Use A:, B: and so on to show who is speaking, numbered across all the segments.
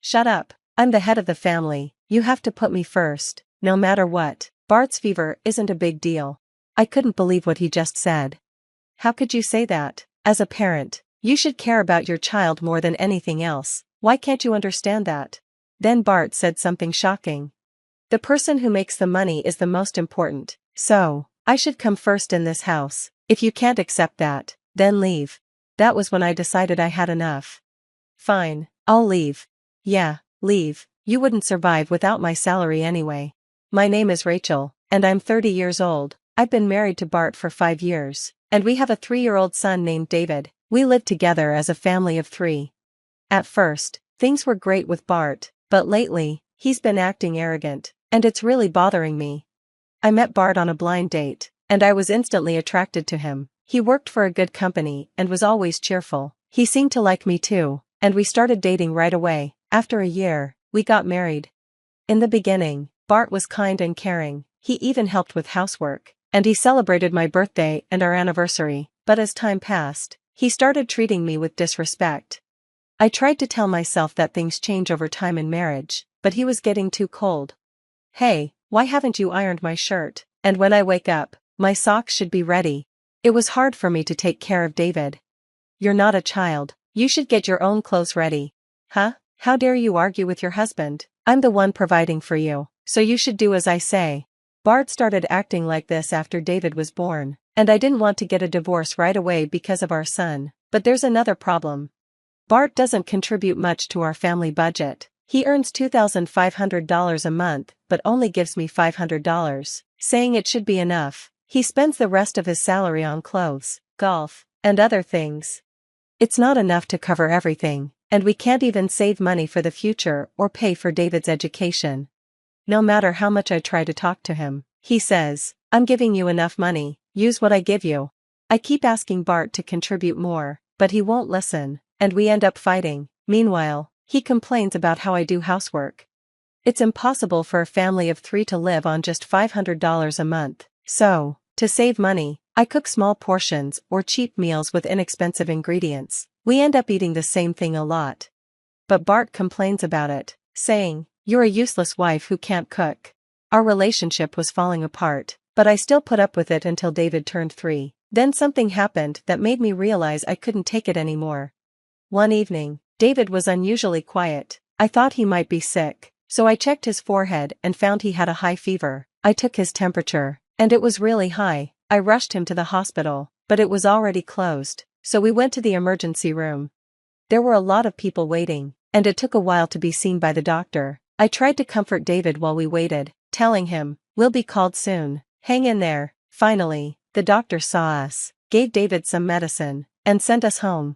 A: Shut up. I'm the head of the family, you have to put me first, no matter what. Bart's fever isn't a big deal. I couldn't believe what he just said. How could you say that? As a parent, you should care about your child more than anything else. Why can't you understand that? Then Bart said something shocking. The person who makes the money is the most important, so I should come first in this house. If you can't accept that, then leave. That was when I decided I had enough. Fine, I'll leave. Yeah, leave. You wouldn't survive without my salary anyway. My name is Rachel, and I'm 30 years old. I've been married to Bart for 5 years, and we have a 3-year-old son named David. We live together as a family of 3. At first, things were great with Bart, but lately, he's been acting arrogant, and it's really bothering me. I met Bart on a blind date, and I was instantly attracted to him. He worked for a good company and was always cheerful. He seemed to like me too, and we started dating right away. After a year, we got married. In the beginning, Bart was kind and caring. He even helped with housework, and he celebrated my birthday and our anniversary. But as time passed, he started treating me with disrespect. I tried to tell myself that things change over time in marriage, but he was getting too cold. Hey, why haven't you ironed my shirt? And when I wake up, my socks should be ready. It was hard for me to take care of David. You're not a child, you should get your own clothes ready. Huh? How dare you argue with your husband? I'm the one providing for you, so you should do as I say. Bart started acting like this after David was born, and I didn't want to get a divorce right away because of our son. But there's another problem. Bart doesn't contribute much to our family budget. He earns $2,500 a month but only gives me $500, saying it should be enough. He spends the rest of his salary on clothes, golf, and other things. It's not enough to cover everything, and we can't even save money for the future or pay for David's education. No matter how much I try to talk to him, he says, "I'm giving you enough money, use what I give you." I keep asking Bart to contribute more, but he won't listen, and we end up fighting. Meanwhile, he complains about how I do housework. It's impossible for a family of 3 to live on just $500 a month, so, to save money, I cook small portions or cheap meals with inexpensive ingredients. We end up eating the same thing a lot. But Bart complains about it, saying, "You're a useless wife who can't cook." Our relationship was falling apart, but I still put up with it until David turned 3. Then something happened that made me realize I couldn't take it anymore. One evening, David was unusually quiet. I thought he might be sick, so I checked his forehead and found he had a high fever. I took his temperature, and it was really high. I rushed him to the hospital, but it was already closed, so we went to the emergency room. There were a lot of people waiting, and it took a while to be seen by the doctor. I tried to comfort David while we waited, telling him, "We'll be called soon. Hang in there." Finally, the doctor saw us, gave David some medicine, and sent us home.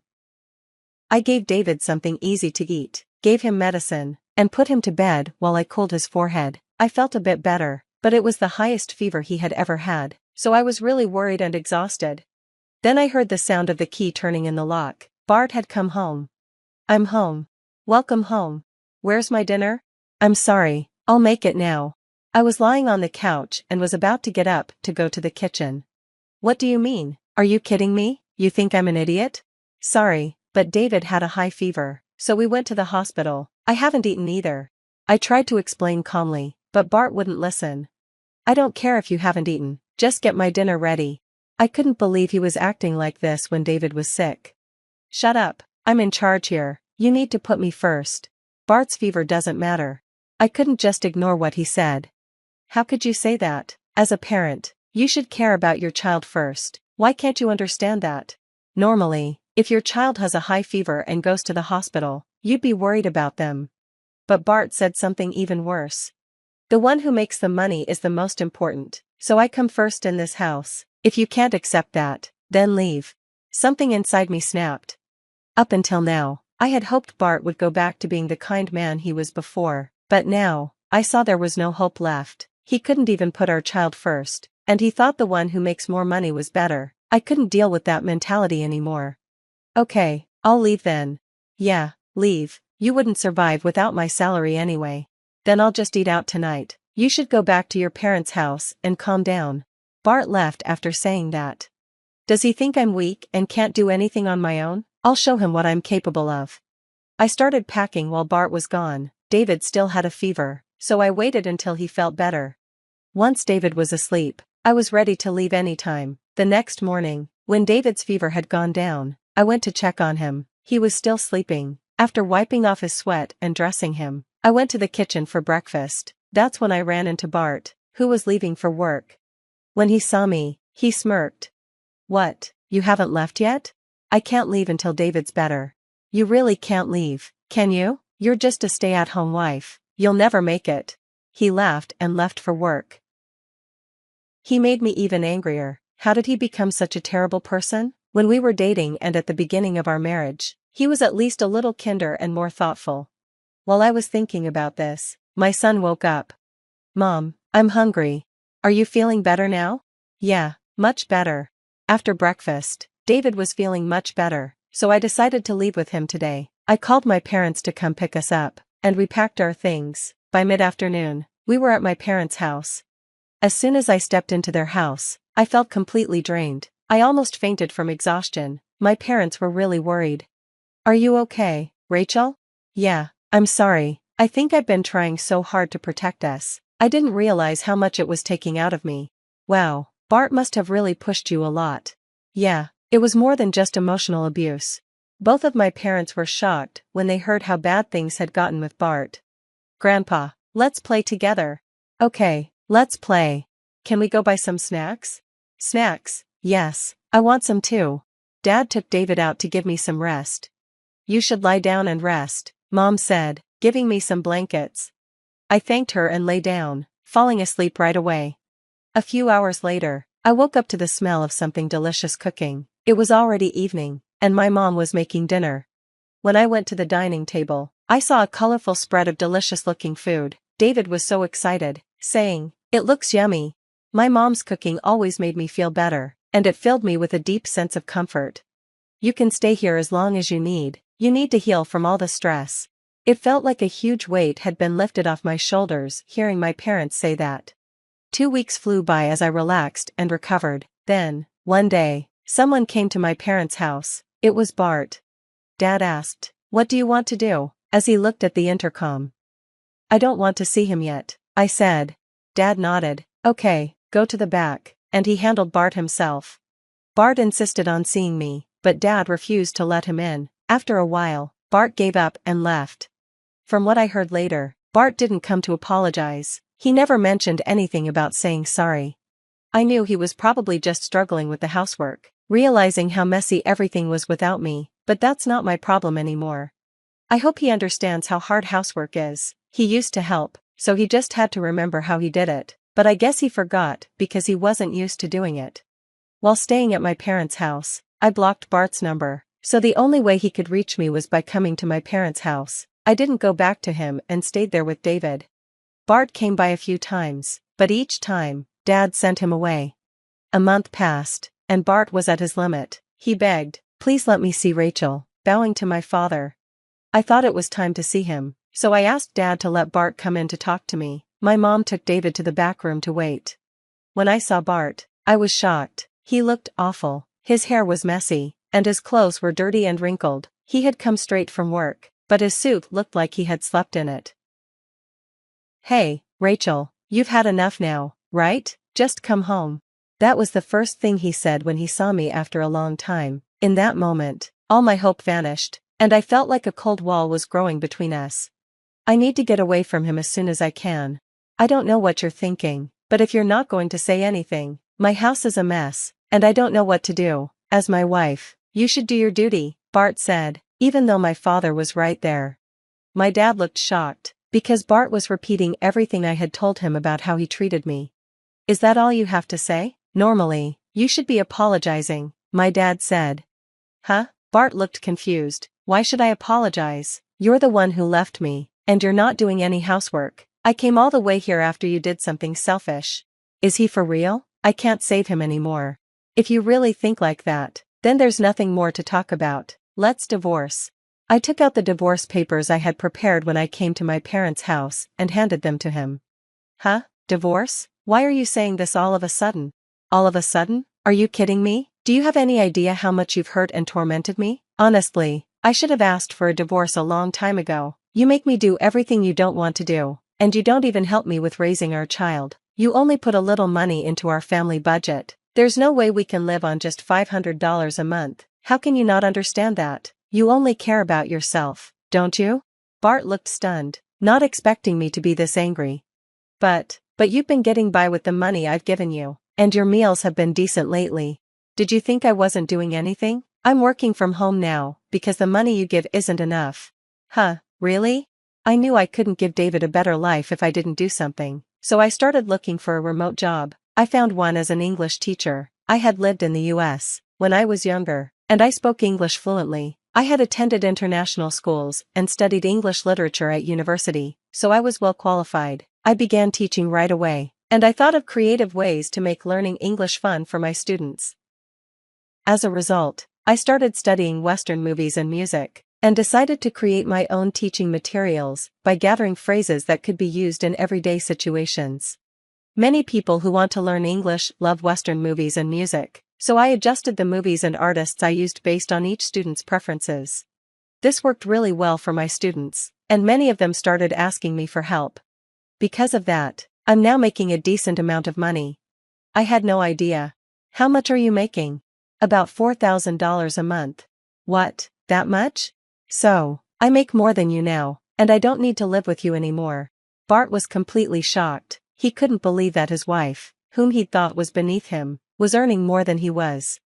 A: I gave David something easy to eat, gave him medicine, and put him to bed while I cooled his forehead. I felt a bit better, but it was the highest fever he had ever had, so I was really worried and exhausted. Then I heard the sound of the key turning in the lock. Bart had come home. "I'm home. Welcome home. Where's my dinner?" "I'm sorry, I'll make it now." I was lying on the couch and was about to get up to go to the kitchen. "What do you mean? Are you kidding me? You think I'm an idiot?" "Sorry, but David had a high fever, so we went to the hospital. I haven't eaten either." I tried to explain calmly, but Bart wouldn't listen. "I don't care if you haven't eaten, just get my dinner ready." I couldn't believe he was acting like this when David was sick. "Shut up, I'm in charge here, you need to put me first. Bart's fever doesn't matter." I couldn't just ignore what he said. How could you say that? As a parent, you should care about your child first. Why can't you understand that? Normally, if your child has a high fever and goes to the hospital, you'd be worried about them. But Bart said something even worse. "The one who makes the money is the most important, so I come first in this house. If you can't accept that, then leave." Something inside me snapped. Up until now, I had hoped Bart would go back to being the kind man he was before, but now, I saw there was no hope left. He couldn't even put our child first, and he thought the one who makes more money was better. I couldn't deal with that mentality anymore. "Okay, I'll leave then." "Yeah, leave, you wouldn't survive without my salary anyway." "Then I'll just eat out tonight. You should go back to your parents' house and calm down." Bart left after saying that. Does he think I'm weak and can't do anything on my own? I'll show him what I'm capable of. I started packing while Bart was gone. David still had a fever, so I waited until he felt better. Once David was asleep, I was ready to leave anytime. The next morning, when David's fever had gone down, I went to check on him. He was still sleeping. After wiping off his sweat and dressing him, I went to the kitchen for breakfast. That's when I ran into Bart, who was leaving for work. When he saw me, he smirked. "What, you haven't left yet? I can't leave until David's better." "You really can't leave, can you? You're just a stay-at-home wife. You'll never make it." He laughed and left for work. He made me even angrier. How did he become such a terrible person? When we were dating and at the beginning of our marriage, he was at least a little kinder and more thoughtful. While I was thinking about this, my son woke up. "Mom, I'm hungry. Are you feeling better now?" "Yeah, much better." After breakfast, David was feeling much better, so I decided to leave with him today. I called my parents to come pick us up, and we packed our things. By mid-afternoon, we were at my parents' house. As soon as I stepped into their house, I felt completely drained. I almost fainted from exhaustion. My parents were really worried. "Are you okay, Rachel?" "Yeah, I'm sorry. I think I've been trying so hard to protect us. I didn't realize how much it was taking out of me." "Wow, Bart must have really pushed you a lot." "Yeah, it was more than just emotional abuse." Both of my parents were shocked when they heard how bad things had gotten with Bart. "Grandpa, let's play together." "Okay, let's play. Can we go buy some snacks?" "Snacks? Yes, I want some too." Dad took David out to give me some rest. "You should lie down and rest," Mom said, giving me some blankets. I thanked her and lay down, falling asleep right away. A few hours later, I woke up to the smell of something delicious cooking. It was already evening, and my mom was making dinner. When I went to the dining table, I saw a colorful spread of delicious-looking food. David was so excited, saying, "It looks yummy." My mom's cooking always made me feel better, and it filled me with a deep sense of comfort. "You can stay here as long as you need to heal from all the stress." It felt like a huge weight had been lifted off my shoulders hearing my parents say that. 2 weeks flew by as I relaxed and recovered. Then, one day, someone came to my parents' house. It was Bart. Dad asked, "What do you want to do?" as he looked at the intercom. "I don't want to see him yet," I said. Dad nodded. "Okay, go to the back," and he handled Bart himself. Bart insisted on seeing me, but Dad refused to let him in. After a while, Bart gave up and left. From what I heard later, Bart didn't come to apologize. He never mentioned anything about saying sorry. I knew he was probably just struggling with the housework, realizing how messy everything was without me, but that's not my problem anymore. I hope he understands how hard housework is. He used to help, so he just had to remember how he did it, but I guess he forgot because he wasn't used to doing it. While staying at my parents' house, I blocked Bart's number, so the only way he could reach me was by coming to my parents' house. I didn't go back to him and stayed there with David. Bart came by a few times, but each time, Dad sent him away. A month passed, and Bart was at his limit. He begged, "Please let me see Rachel," bowing to my father. I thought it was time to see him, so I asked Dad to let Bart come in to talk to me. My mom took David to the back room to wait. When I saw Bart, I was shocked. He looked awful. His hair was messy, and his clothes were dirty and wrinkled. He had come straight from work, but his suit looked like he had slept in it. "Hey, Rachel, you've had enough now, right? Just come home." That was the first thing he said when he saw me after a long time. In that moment, all my hope vanished, and I felt like a cold wall was growing between us. I need to get away from him as soon as I can. I don't know what you're thinking, but if you're not going to say anything, my house is a mess, and I don't know what to do. As my wife, you should do your duty, Bart said, even though my father was right there. My dad looked shocked, because Bart was repeating everything I had told him about how he treated me. "Is that all you have to say? Normally, you should be apologizing," my dad said. "Huh?" Bart looked confused. "Why should I apologize? You're the one who left me, and you're not doing any housework. I came all the way here after you did something selfish." Is he for real? I can't save him anymore. If you really think like that, then there's nothing more to talk about. Let's divorce. I took out the divorce papers I had prepared when I came to my parents' house and handed them to him. "Huh? Divorce? Why are you saying this all of a sudden?" "All of a sudden? Are you kidding me? Do you have any idea how much you've hurt and tormented me?" "Honestly, I should have asked for a divorce a long time ago. You make me do everything you don't want to do, and you don't even help me with raising our child. You only put a little money into our family budget. There's no way we can live on just $500 a month. How can you not understand that? You only care about yourself, don't you? Bart looked stunned, not expecting me to be this angry. But you've been getting by with the money I've given you, and your meals have been decent lately. Did you think I wasn't doing anything? I'm working from home now, because the money you give isn't enough. Huh, really? I knew I couldn't give David a better life if I didn't do something, so I started looking for a remote job. I found one as an English teacher. I had lived in the US when I was younger, and I spoke English fluently. I had attended international schools and studied English literature at university, so I was well qualified. I began teaching right away, and I thought of creative ways to make learning English fun for my students. As a result, I started studying Western movies and music, and decided to create my own teaching materials by gathering phrases that could be used in everyday situations. Many people who want to learn English love Western movies and music, so I adjusted the movies and artists I used based on each student's preferences. This worked really well for my students, and many of them started asking me for help. Because of that, I'm now making a decent amount of money. I had no idea. How much are you making? About $4,000 a month. What, that much? So, I make more than you now, and I don't need to live with you anymore. Bart was completely shocked. He couldn't believe that his wife, whom he thought was beneath him, was earning more than he was.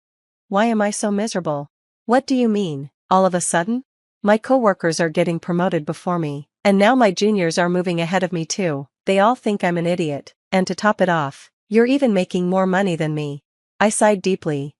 A: Why am I so miserable? What do you mean, all of a sudden? My coworkers are getting promoted before me, and now my juniors are moving ahead of me too. They all think I'm an idiot, and to top it off, you're even making more money than me. I sighed deeply.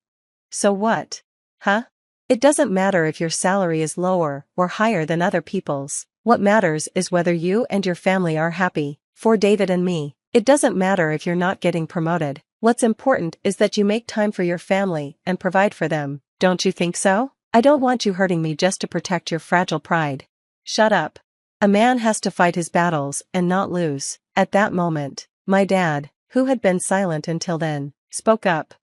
A: So what? Huh? It doesn't matter if your salary is lower or higher than other people's. What matters is whether you and your family are happy. For David and me, it doesn't matter if you're not getting promoted. What's important is that you make time for your family and provide for them. Don't you think so? I don't want you hurting me just to protect your fragile pride. Shut up. A man has to fight his battles and not lose. At that moment, my dad, who had been silent until then, spoke up.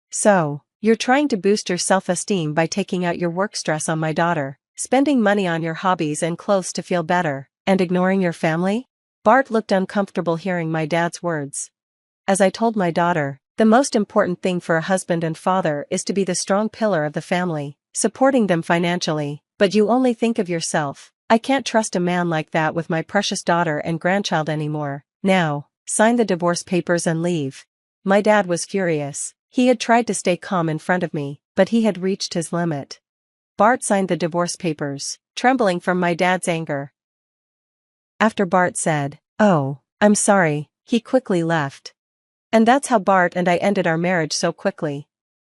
A: So, you're trying to boost your self-esteem by taking out your work stress on my daughter, spending money on your hobbies and clothes to feel better, and ignoring your family? Bart looked uncomfortable hearing my dad's words. As I told my daughter, the most important thing for a husband and father is to be the strong pillar of the family, supporting them financially, but you only think of yourself. I can't trust a man like that with my precious daughter and grandchild anymore. Now, sign the divorce papers and leave. My dad was furious. He had tried to stay calm in front of me, but he had reached his limit. Bart signed the divorce papers, trembling from my dad's anger. After Bart said, "Oh, I'm sorry," he quickly left. And that's how Bart and I ended our marriage so quickly.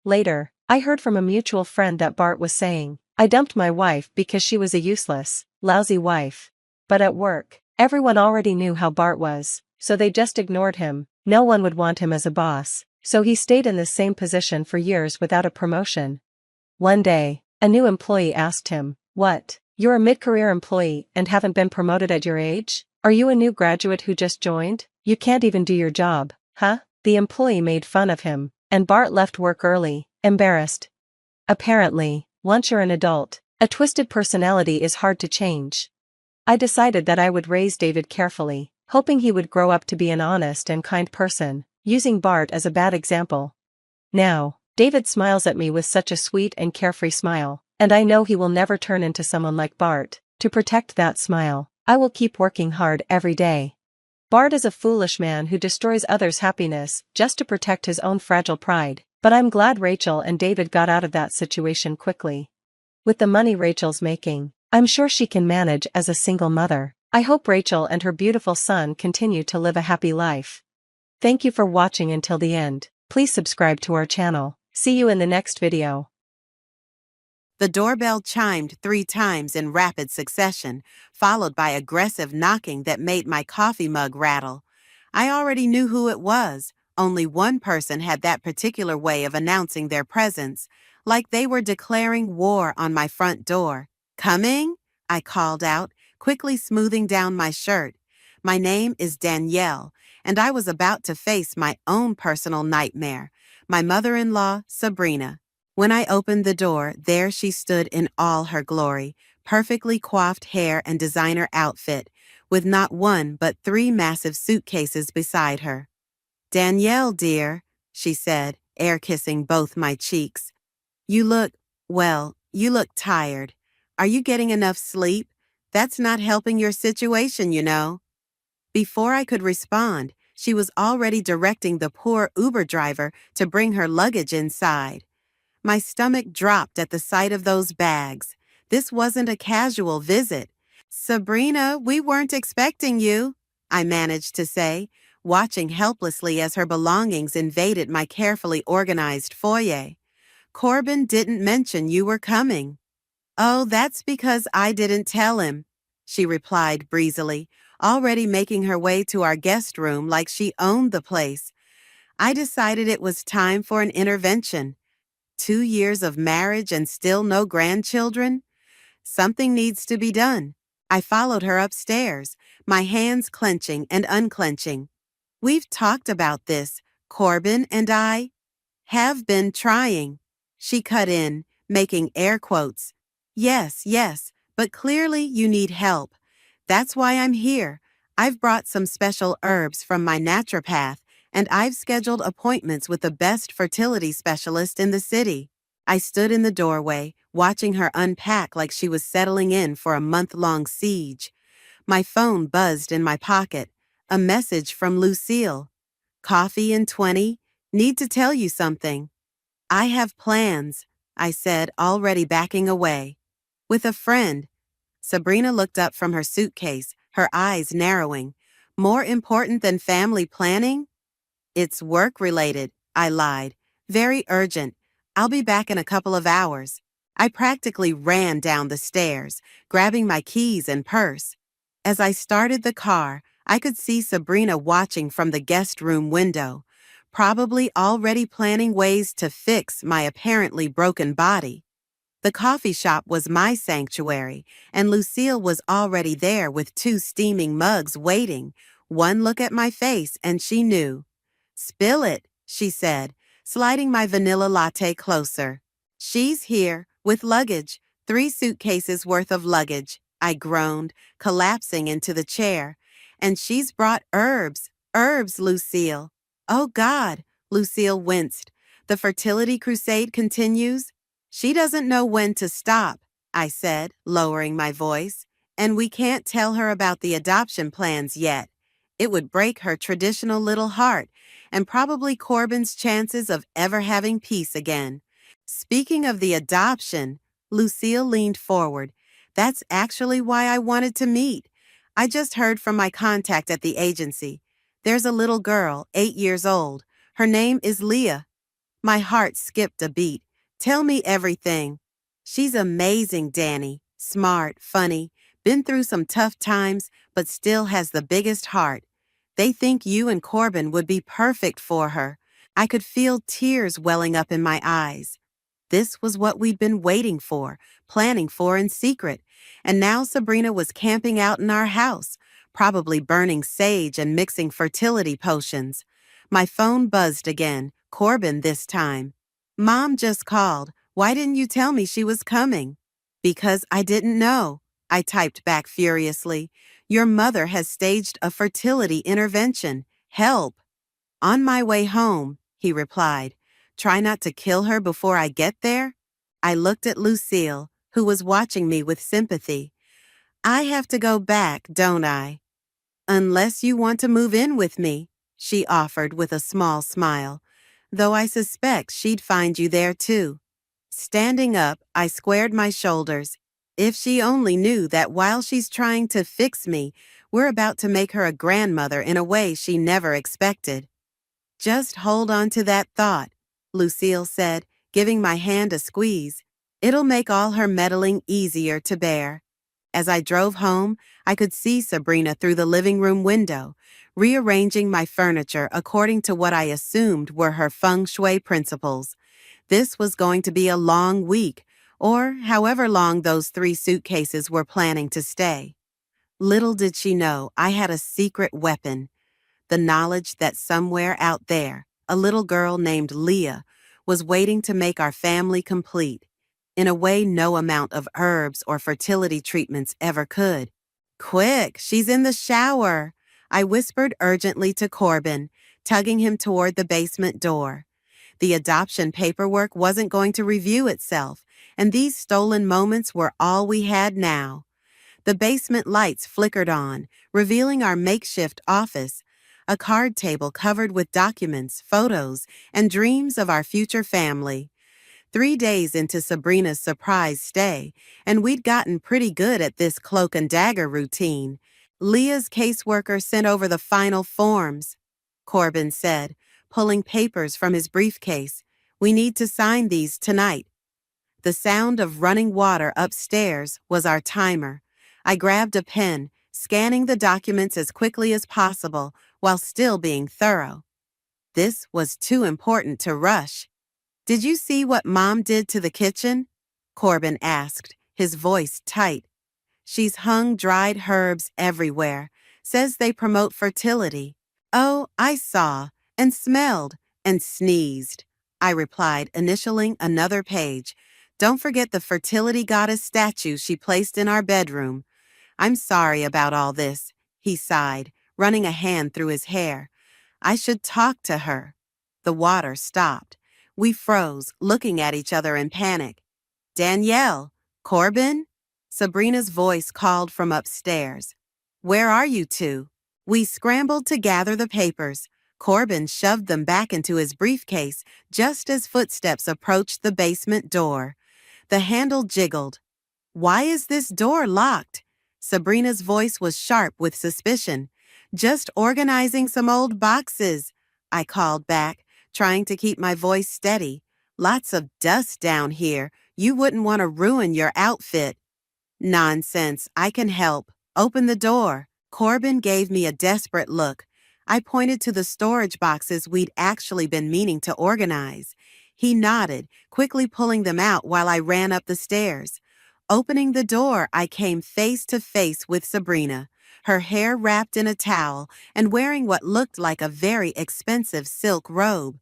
A: Later, I heard from a mutual friend that Bart was saying, "I dumped my wife because she was a useless, lousy wife." But at work, everyone already knew how Bart was, so they just ignored him. No one would want him as a boss, so he stayed in the same position for years without a promotion. One day, a new employee asked him, "What, you're a mid-career employee and haven't been promoted at your age? Are you a new graduate who just joined? You can't even do your job, huh?" The employee made fun of him, and Bart left work early, embarrassed. Apparently, once you're an adult, a twisted personality is hard to change. I decided that I would raise David carefully, hoping he would grow up to be an honest and kind person, using Bart as a bad example. Now, David smiles at me with such a sweet and carefree smile, and I know he will never turn into someone like Bart. To protect that smile, I will keep working hard every day. Bart is a foolish man who destroys others' happiness just to protect his own fragile pride, but I'm glad Rachel and David got out of that situation quickly. With the money Rachel's making, I'm sure she can manage as a single mother. I hope Rachel and her beautiful son continue to live a happy life. Thank you for watching until the end. Please subscribe to our channel. See you in the next video.
B: The doorbell chimed 3 times in rapid succession, followed by aggressive knocking that made my coffee mug rattle. I already knew who it was. Only one person had that particular way of announcing their presence, like they were declaring war on my front door. "Coming?" I called out, quickly smoothing down my shirt. My name is Danielle, and I was about to face my own personal nightmare, my mother-in-law, Sabrina. When I opened the door, there she stood in all her glory, perfectly coiffed hair and designer outfit, with not one but 3 massive suitcases beside her. "Danielle, dear," she said, air-kissing both my cheeks. You look tired. Are you getting enough sleep? That's not helping your situation, you know." Before I could respond, she was already directing the poor Uber driver to bring her luggage inside. My stomach dropped at the sight of those bags. This wasn't a casual visit. "Sabrina, we weren't expecting you," I managed to say, watching helplessly as her belongings invaded my carefully organized foyer. "Corbin didn't mention you were coming." "Oh, that's because I didn't tell him," she replied breezily, already making her way to our guest room like she owned the place. I decided it was time for an intervention. 2 years of marriage and still no grandchildren? Something needs to be done. I followed her upstairs, my hands clenching and unclenching. "We've talked about this, Corbin and I have been trying," she cut in, making air quotes. Yes, but clearly you need help. That's why I'm here. I've brought some special herbs from my naturopath, and I've scheduled appointments with the best fertility specialist in the city." I stood in the doorway, watching her unpack like she was settling in for a month-long siege. My phone buzzed in my pocket. A message from Lucille. "Coffee in 20? Need to tell you something." "I have plans," I said, already backing away. "With a friend." Sabrina looked up from her suitcase, her eyes narrowing. "More important than family planning?" "It's work-related," I lied. "Very urgent. I'll be back in a couple of hours." I practically ran down the stairs, grabbing my keys and purse. As I started the car, I could see Sabrina watching from the guest room window, probably already planning ways to fix my apparently broken body. The coffee shop was my sanctuary, and Lucille was already there with 2 steaming mugs waiting. One look at my face and she knew. "Spill it," she said, sliding my vanilla latte closer. "She's here, with luggage, 3 suitcases worth of luggage," I groaned, collapsing into the chair. "And she's brought herbs, Lucille." "Oh God," Lucille winced. "The fertility crusade continues?" "She doesn't know when to stop," I said, lowering my voice. "And we can't tell her about the adoption plans yet. It would break her traditional little heart, and probably Corbin's chances of ever having peace again." Speaking of the adoption, Lucille leaned forward. "That's actually why I wanted to meet. I just heard from my contact at the agency. There's a little girl, 8 years old. Her name is Leah." My heart skipped a beat. "Tell me everything." "She's amazing, Danny. Smart, funny, been through some tough times, but still has the biggest heart. They think you and Corbin would be perfect for her." I could feel tears welling up in my eyes. This was what we'd been waiting for, planning for in secret, and now Sabrina was camping out in our house, probably burning sage and mixing fertility potions. My phone buzzed again, Corbin this time. "Mom just called. Why didn't you tell me she was coming?" "Because I didn't know," I typed back furiously. "Your mother has staged a fertility intervention. Help." "On my way home," he replied. "Try not to kill her before I get there?" I looked at Lucille, who was watching me with sympathy. "I have to go back, don't I?" "Unless you want to move in with me," she offered with a small smile, "though I suspect she'd find you there too." Standing up, I squared my shoulders. If she only knew that while she's trying to fix me, we're about to make her a grandmother in a way she never expected. "Just hold on to that thought," Lucille said, giving my hand a squeeze. "It'll make all her meddling easier to bear." As I drove home, I could see Sabrina through the living room window, rearranging my furniture according to what I assumed were her feng shui principles. This was going to be a long week, or however long those 3 suitcases were planning to stay. Little did she know I had a secret weapon. The knowledge that somewhere out there, a little girl named Leah was waiting to make our family complete, in a way no amount of herbs or fertility treatments ever could. Quick, she's in the shower, I whispered urgently to Corbin, tugging him toward the basement door. The adoption paperwork wasn't going to review itself, and these stolen moments were all we had now. The basement lights flickered on, revealing our makeshift office, a card table covered with documents, photos, and dreams of our future family. 3 days into Sabrina's surprise stay, and we'd gotten pretty good at this cloak and dagger routine. Leah's caseworker sent over the final forms, Corbin said, pulling papers from his briefcase. We need to sign these tonight. The sound of running water upstairs was our timer. I grabbed a pen, scanning the documents as quickly as possible while still being thorough. This was too important to rush. Did you see what Mom did to the kitchen? Corbin asked, his voice tight. She's hung dried herbs everywhere, says they promote fertility. Oh, I saw, and smelled, and sneezed, I replied, initialing another page. Don't forget the fertility goddess statue she placed in our bedroom. I'm sorry about all this, he sighed, running a hand through his hair. I should talk to her. The water stopped. We froze, looking at each other in panic. Danielle, Corbin? Sabrina's voice called from upstairs. Where are you two? We scrambled to gather the papers. Corbin shoved them back into his briefcase just as footsteps approached the basement door. The handle jiggled. Why is this door locked? Sabrina's voice was sharp with suspicion. Just organizing some old boxes, I called back, trying to keep my voice steady. Lots of dust down here. You wouldn't want to ruin your outfit. Nonsense, I can help. Open the door. Corbin gave me a desperate look. I pointed to the storage boxes we'd actually been meaning to organize. He nodded, quickly pulling them out while I ran up the stairs. Opening the door, I came face to face with Sabrina, her hair wrapped in a towel and wearing what looked like a very expensive silk robe.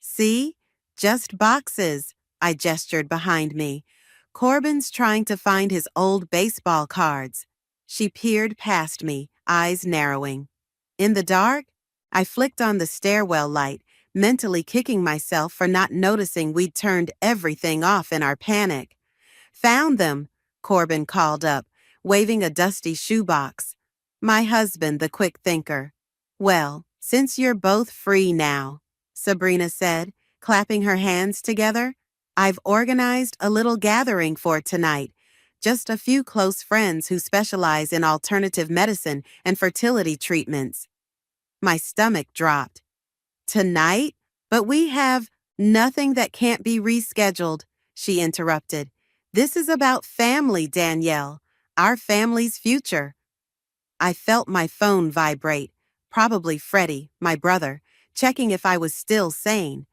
B: See? Just boxes, I gestured behind me. Corbin's trying to find his old baseball cards. She peered past me, eyes narrowing. In the dark? I flicked on the stairwell light, mentally kicking myself for not noticing we'd turned everything off in our panic. Found them, Corbin called up, waving a dusty shoebox. My husband, the quick thinker. Well, since you're both free now, Sabrina said, clapping her hands together, I've organized a little gathering for tonight. Just a few close friends who specialize in alternative medicine and fertility treatments. My stomach dropped. Tonight? But we have nothing that can't be rescheduled, she interrupted. This is about family, Danielle. Our family's future. I felt my phone vibrate. Probably Freddie, my brother, checking if I was still sane.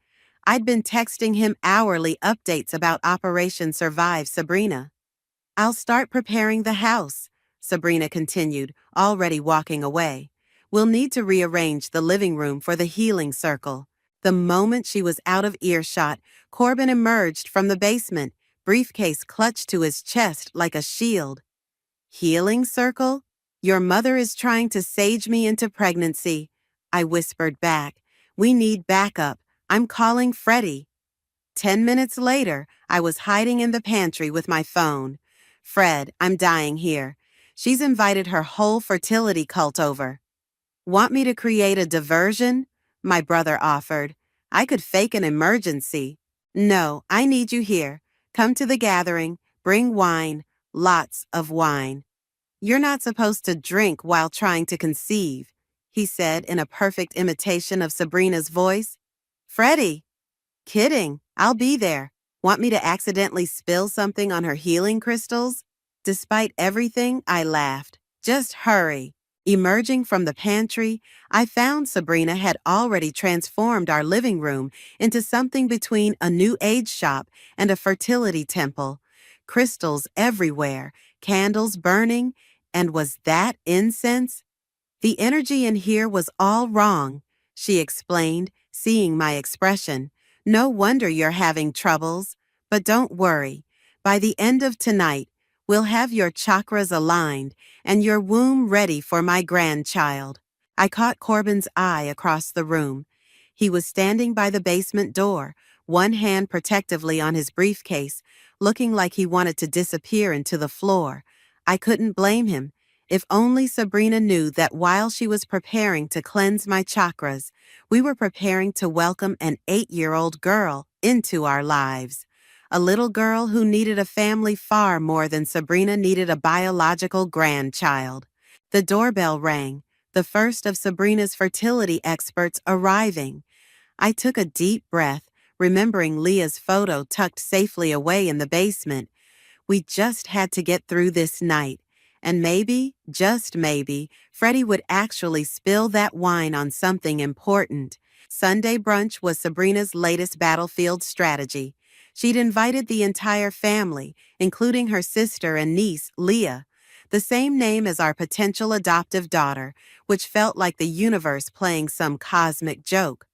B: I'd been texting him hourly updates about Operation Survive Sabrina. I'll start preparing the house, Sabrina continued, already walking away. We'll need to rearrange the living room for the healing circle. The moment she was out of earshot, Corbin emerged from the basement, briefcase clutched to his chest like a shield. Healing circle? Your mother is trying to sage me into pregnancy, I whispered back. We need backup. I'm calling Freddie. 10 minutes later, I was hiding in the pantry with my phone. Fred, I'm dying here. She's invited her whole fertility cult over. Want me to create a diversion? My brother offered. I could fake an emergency. No, I need you here. Come to the gathering. Bring wine. Lots of wine. You're not supposed to drink while trying to conceive, he said in a perfect imitation of Sabrina's voice. Freddie. Kidding. I'll be there. Want me to accidentally spill something on her healing crystals? Despite everything, I laughed. Just hurry. Emerging from the pantry, I found Sabrina had already transformed our living room into something between a new age shop and a fertility temple. Crystals everywhere, candles burning, and was that incense? The energy in here was all wrong, she explained, seeing my expression. No wonder you're having troubles. But don't worry. By the end of tonight, we'll have your chakras aligned and your womb ready for my grandchild. I caught Corbin's eye across the room. He was standing by the basement door, one hand protectively on his briefcase, looking like he wanted to disappear into the floor. I couldn't blame him. If only Sabrina knew that while she was preparing to cleanse my chakras, we were preparing to welcome an 8-year-old girl into our lives. A little girl who needed a family far more than Sabrina needed a biological grandchild. The doorbell rang, the first of Sabrina's fertility experts arriving. I took a deep breath, remembering Leah's photo tucked safely away in the basement. We just had to get through this night. And maybe, just maybe, Freddie would actually spill that wine on something important. Sunday brunch was Sabrina's latest battlefield strategy. She'd invited the entire family, including her sister and niece, Leah, the same name as our potential adoptive daughter, which felt like the universe playing some cosmic joke.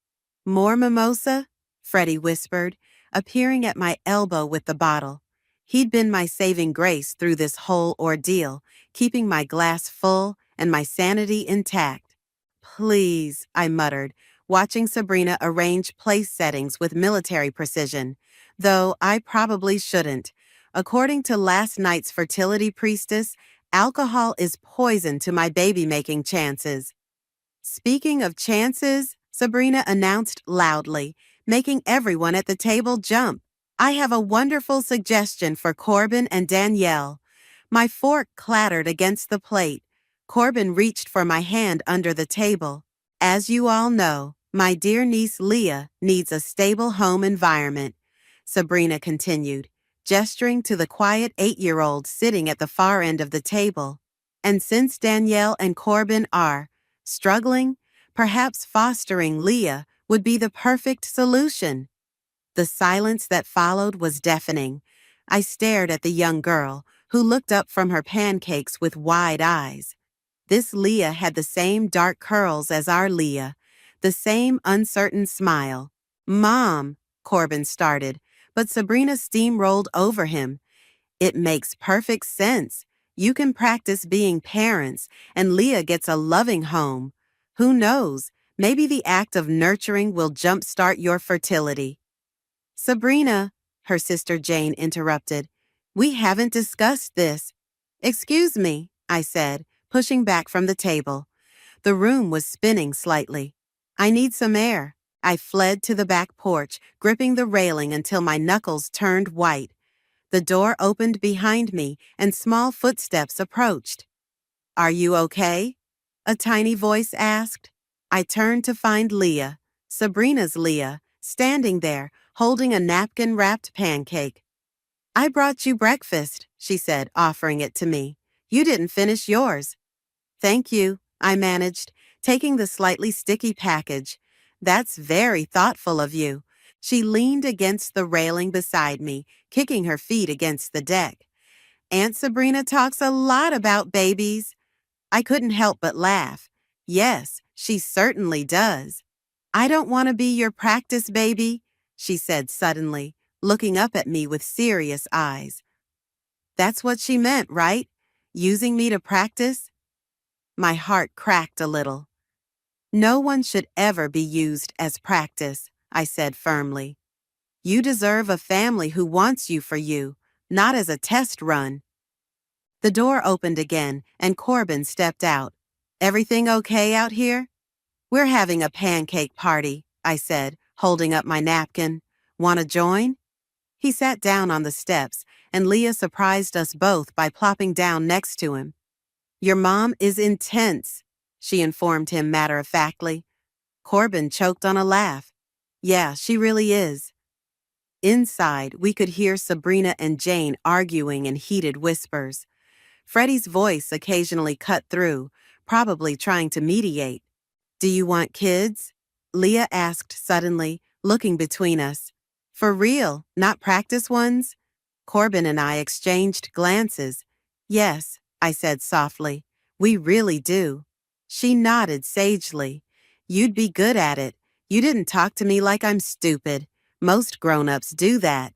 B: "More mimosa?" Freddie whispered, appearing at my elbow with the bottle. He'd been my saving grace through this whole ordeal, keeping my glass full and my sanity intact. "Please," I muttered, watching Sabrina arrange place settings with military precision, though I probably shouldn't. According to last night's fertility priestess, alcohol is poison to my baby-making chances. "Speaking of chances," Sabrina announced loudly, making everyone at the table jump. "I have a wonderful suggestion for Corbin and Danielle." My fork clattered against the plate. Corbin reached for my hand under the table. "As you all know, my dear niece Leah needs a stable home environment," Sabrina continued, gesturing to the quiet 8-year-old sitting at the far end of the table. "And since Danielle and Corbin are struggling, perhaps fostering Leah would be the perfect solution." The silence that followed was deafening. I stared at the young girl, who looked up from her pancakes with wide eyes. This Leah had the same dark curls as our Leah, the same uncertain smile. "Mom," Corbin started, but Sabrina steamrolled over him. "It makes perfect sense. You can practice being parents, and Leah gets a loving home. Who knows, maybe the act of nurturing will jumpstart your fertility." "Sabrina," her sister Jane interrupted, "we haven't discussed this." "Excuse me," I said, pushing back from the table. The room was spinning slightly. "I need some air." I fled to the back porch, gripping the railing until my knuckles turned white. The door opened behind me, and small footsteps approached. "Are you okay?" a tiny voice asked. I turned to find Leah, Sabrina's Leah, standing there, holding a napkin-wrapped pancake. "I brought you breakfast," she said, offering it to me. "You didn't finish yours." "Thank you," I managed, taking the slightly sticky package. "That's very thoughtful of you." She leaned against the railing beside me, kicking her feet against the deck. "Aunt Sabrina talks a lot about babies." I couldn't help but laugh. "Yes, she certainly does." "I don't want to be your practice baby," she said suddenly, looking up at me with serious eyes. "That's what she meant, right? Using me to practice?" My heart cracked a little. "No one should ever be used as practice," I said firmly. "You deserve a family who wants you for you, not as a test run." The door opened again, and Corbin stepped out. "Everything okay out here?" "We're having a pancake party," I said, holding up my napkin. "Want to join?" He sat down on the steps, and Leah surprised us both by plopping down next to him. "Your mom is intense," she informed him matter-of-factly. Corbin choked on a laugh. "Yeah, she really is." Inside, we could hear Sabrina and Jane arguing in heated whispers. Freddie's voice occasionally cut through, probably trying to mediate. "Do you want kids?" Leah asked suddenly, looking between us. "For real, not practice ones?" Corbin and I exchanged glances. "Yes," I said softly, "we really do." She nodded sagely. "You'd be good at it. You didn't talk to me like I'm stupid." Most grown-ups do that.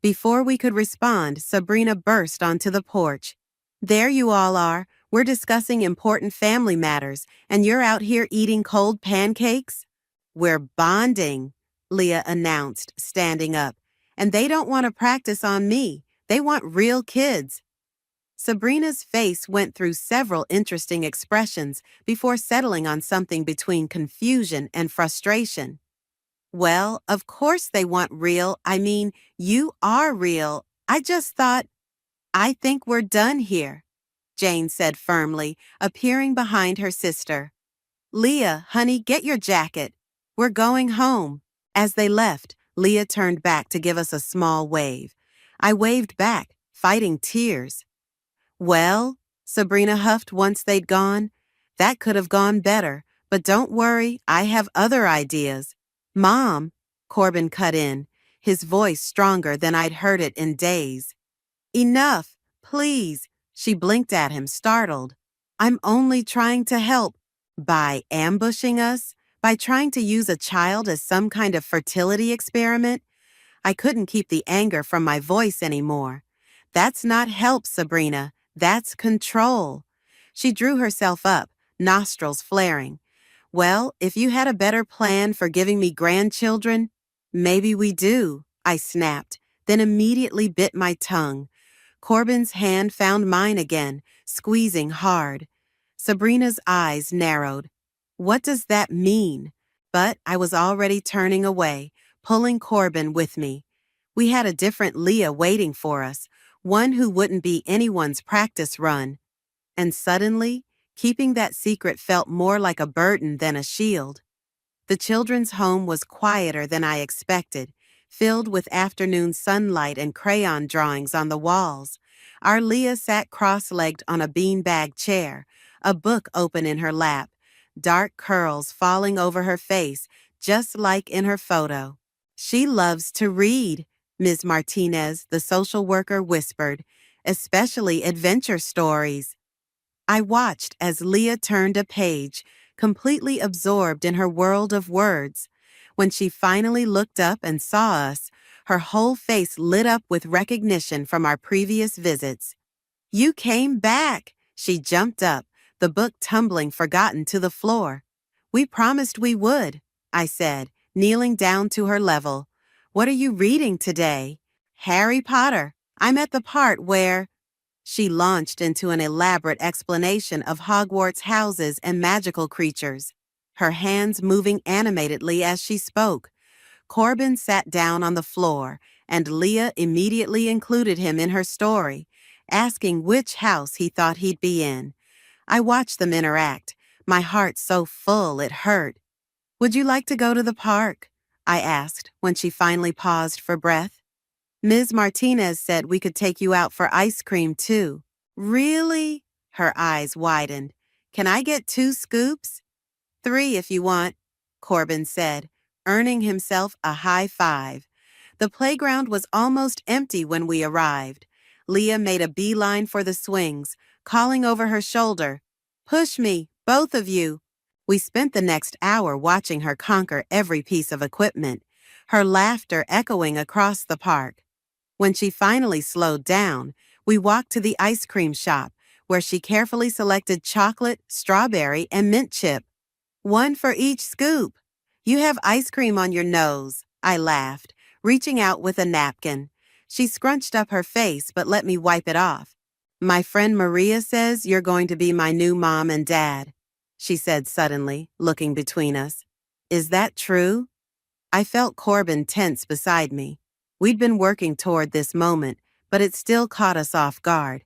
B: Before we could respond, Sabrina burst onto the porch. There you all are. We're discussing important family matters, and you're out here eating cold pancakes? We're bonding, Leah announced, standing up. And they don't want to practice on me. They want real kids. Sabrina's face went through several interesting expressions before settling on something between confusion and frustration. Well, of course they want real. I mean, you are real. I think we're done here, Jane said firmly, appearing behind her sister. Leah, honey, get your jacket. We're going home. As they left, Leah turned back to give us a small wave. I waved back, fighting tears. Well, Sabrina huffed once they'd gone, that could have gone better, but don't worry, I have other ideas. Mom, Corbin cut in, his voice stronger than I'd heard it in days. Enough, please, she blinked at him, startled. I'm only trying to help. By ambushing us? By trying to use a child as some kind of fertility experiment? I couldn't keep the anger from my voice anymore. That's not help, Sabrina. That's control. She drew herself up, nostrils flaring. Well, if you had a better plan for giving me grandchildren, maybe we do, I snapped, then immediately bit my tongue. Corbin's hand found mine again, squeezing hard. Sabrina's eyes narrowed. What does that mean? But I was already turning away, pulling Corbin with me. We had a different Leah waiting for us, one who wouldn't be anyone's practice run. And suddenly, keeping that secret felt more like a burden than a shield. The children's home was quieter than I expected, filled with afternoon sunlight and crayon drawings on the walls. Our Leah sat cross-legged on a beanbag chair, a book open in her lap, dark curls falling over her face, just like in her photo. She loves to read, Ms. Martinez, the social worker, whispered, especially adventure stories. I watched as Leah turned a page, completely absorbed in her world of words. When she finally looked up and saw us, her whole face lit up with recognition from our previous visits. You came back! She jumped up, the book tumbling forgotten to the floor. We promised we would, I said, kneeling down to her level. What are you reading today? Harry Potter. I'm at the part where... She launched into an elaborate explanation of Hogwarts houses and magical creatures, her hands moving animatedly as she spoke. Corbin sat down on the floor, and Leah immediately included him in her story, asking which house he thought he'd be in. I watched them interact, my heart so full it hurt. Would you like to go to the park? I asked when she finally paused for breath. Ms. Martinez said we could take you out for ice cream, too. Really? Her eyes widened. Can I get 2 scoops? 3 if you want, Corbin said, earning himself a high five. The playground was almost empty when we arrived. Leah made a beeline for the swings, calling over her shoulder, Push me, both of you. We spent the next hour watching her conquer every piece of equipment, her laughter echoing across the park. When she finally slowed down, we walked to the ice cream shop, where she carefully selected chocolate, strawberry, and mint chip. 1 for each scoop. You have ice cream on your nose, I laughed, reaching out with a napkin. She scrunched up her face but let me wipe it off. My friend Maria says you're going to be my new mom and dad, she said suddenly, looking between us. Is that true? I felt Corbin tense beside me. We'd been working toward this moment, but it still caught us off guard.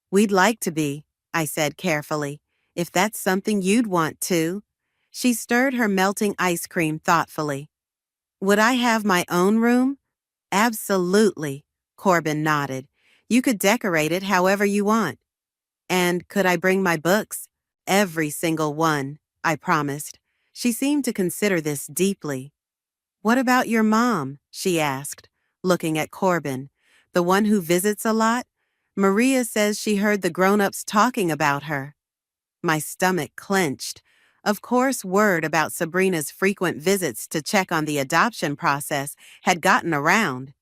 B: We'd like to be, I said carefully, if that's something you'd want to. She stirred her melting ice cream thoughtfully. Would I have my own room? Absolutely, Corbin nodded. You could decorate it however you want. And could I bring my books? Every single one, I promised. She seemed to consider this deeply. What about your mom? She asked, looking at Corbin. The one who visits a lot? Maria says she heard the grown-ups talking about her. My stomach clenched. Of course, word about Sabrina's frequent visits to check on the adoption process had gotten around.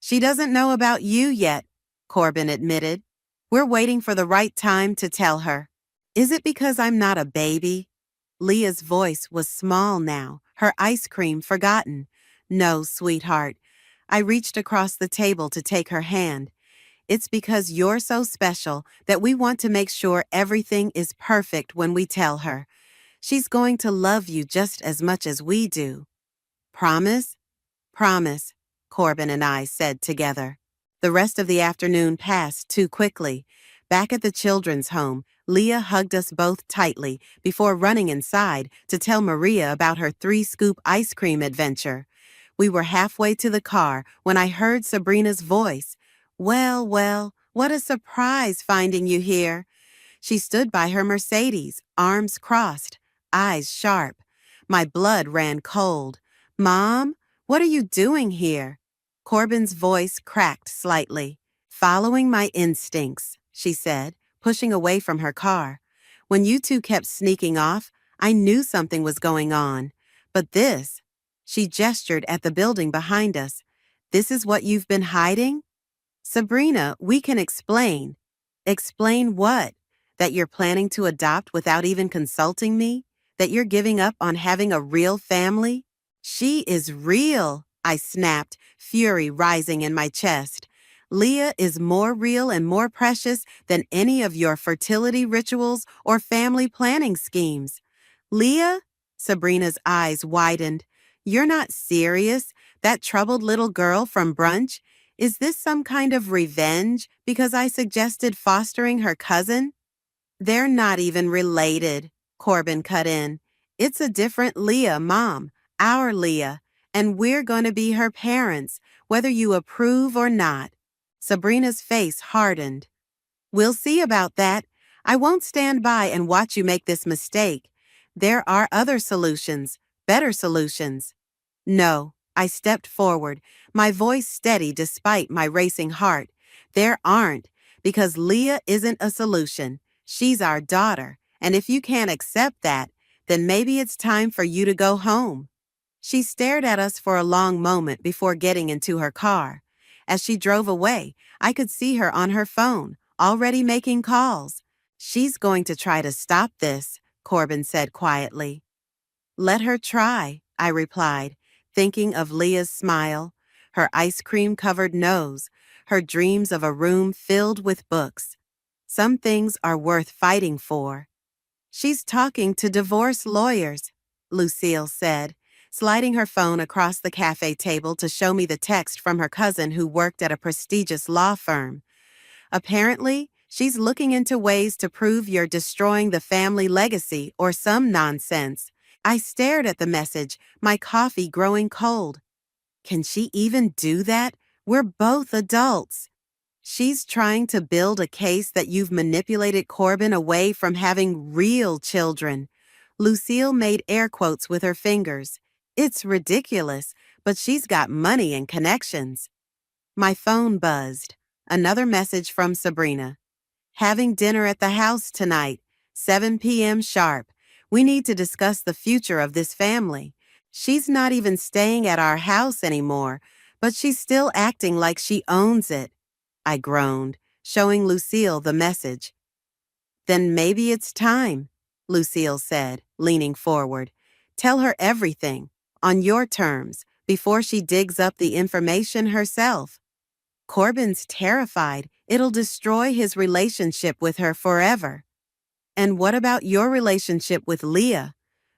B: She doesn't know about you yet, Corbin admitted. We're waiting for the right time to tell her. Is it because I'm not a baby? Leah's voice was small now, her ice cream forgotten. No, sweetheart. I reached across the table to take her hand. It's because you're so special that we want to make sure everything is perfect when we tell her. She's going to love you just as much as we do. Promise? Promise, Corbin and I said together. The rest of the afternoon passed too quickly. Back at the children's home, Leah hugged us both tightly before running inside to tell Maria about her 3-scoop ice cream adventure. We were halfway to the car when I heard Sabrina's voice. Well, well, what a surprise finding you here. She stood by her Mercedes, arms crossed, eyes sharp. My blood ran cold. Mom, what are you doing here? Corbin's voice cracked slightly. Following my instincts, she said, pushing away from her car. When you two kept sneaking off, I knew something was going on. But this, she gestured at the building behind us. This is what you've been hiding? Sabrina, we can explain. Explain what? That you're planning to adopt without even consulting me? That you're giving up on having a real family? She is real, I snapped, fury rising in my chest. Leah is more real and more precious than any of your fertility rituals or family planning schemes. Leah? Sabrina's eyes widened. You're not serious? That troubled little girl from brunch? Is this some kind of revenge because I suggested fostering her cousin? They're not even related, Corbin cut in. It's a different Leah, Mom, our Leah, and we're going to be her parents, whether you approve or not. Sabrina's face hardened. We'll see about that. I won't stand by and watch you make this mistake. There are other solutions, better solutions. No, I stepped forward, my voice steady despite my racing heart. There aren't, because Leah isn't a solution. She's our daughter, and if you can't accept that, then maybe it's time for you to go home. She stared at us for a long moment before getting into her car. As she drove away, I could see her on her phone, already making calls. She's going to try to stop this, Corbin said quietly. Let her try, I replied, thinking of Leah's smile, her ice cream-covered nose, her dreams of a room filled with books. Some things are worth fighting for. She's talking to divorce lawyers, Lucille said, sliding her phone across the cafe table to show me the text from her cousin who worked at a prestigious law firm. Apparently, she's looking into ways to prove you're destroying the family legacy or some nonsense. I stared at the message, my coffee growing cold. Can she even do that? We're both adults. She's trying to build a case that you've manipulated Corbin away from having real children. Lucille made air quotes with her fingers. It's ridiculous, but she's got money and connections. My phone buzzed. Another message from Sabrina. Having dinner at the house tonight, 7 p.m. sharp. We need to discuss the future of this family. She's not even staying at our house anymore, but she's still acting like she owns it. I groaned, showing Lucille the message. Then maybe it's time, Lucille said, leaning forward. Tell her everything, on your terms, before she digs up the information herself. Corbin's terrified it'll destroy his relationship with her forever. And what about your relationship with Leah?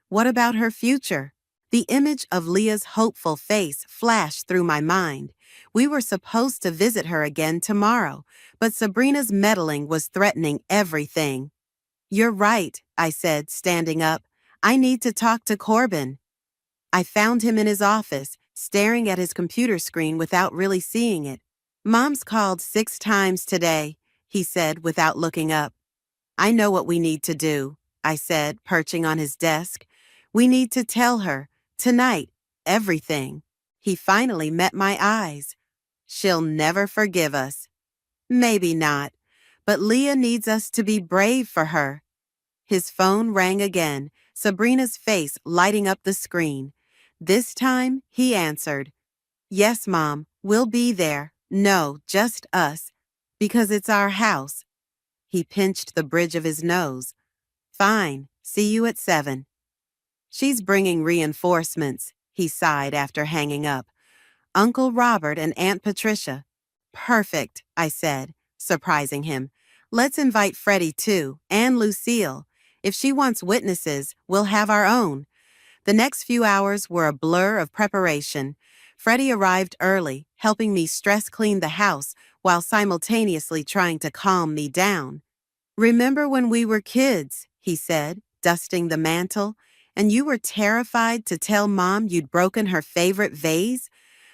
B: What about her future? The image of Leah's hopeful face flashed through my mind. We were supposed to visit her again tomorrow, but Sabrina's meddling was threatening everything. You're right, I said, standing up. I need to talk to Corbin. I found him in his office, staring at his computer screen without really seeing it. Mom's called 6 times today, he said without looking up. I know what we need to do, I said, perching on his desk. We need to tell her, tonight, everything. He finally met my eyes. She'll never forgive us. Maybe not, but Leah needs us to be brave for her. His phone rang again, Sabrina's face lighting up the screen. This time, he answered, "Yes, Mom, we'll be there. No, just us. Because it's our house." He pinched the bridge of his nose. "Fine. See you at 7. "She's bringing reinforcements," he sighed after hanging up. "Uncle Robert and Aunt Patricia." "Perfect," I said, surprising him. "Let's invite Freddie too, and Lucille. If she wants witnesses, we'll have our own." The next few hours were a blur of preparation. Freddie arrived early, helping me stress clean the house while simultaneously trying to calm me down. "Remember when we were kids," he said, dusting the mantel, "and you were terrified to tell Mom you'd broken her favorite vase?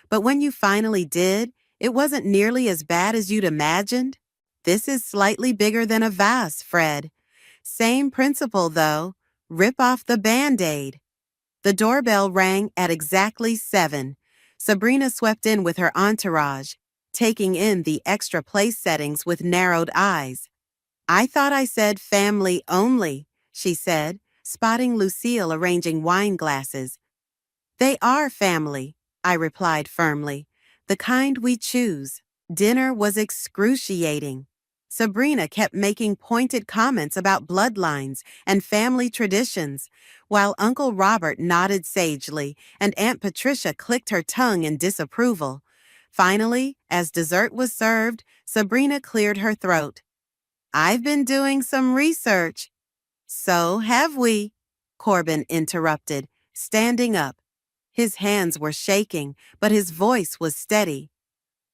B: But when you finally did, it wasn't nearly as bad as you'd imagined? This is slightly bigger than a vase, Fred. Same principle, though. Rip off the Band-Aid." The doorbell rang at exactly 7. Sabrina swept in with her entourage, taking in the extra place settings with narrowed eyes. "I thought I said family only," she said, spotting Lucille arranging wine glasses. "They are family," I replied firmly. "The kind we choose." Dinner was excruciating. Sabrina kept making pointed comments about bloodlines and family traditions, while Uncle Robert nodded sagely and Aunt Patricia clicked her tongue in disapproval. Finally, as dessert was served, Sabrina cleared her throat. "I've been doing some research." "So have we," Corbin interrupted, standing up. His hands were shaking, but his voice was steady.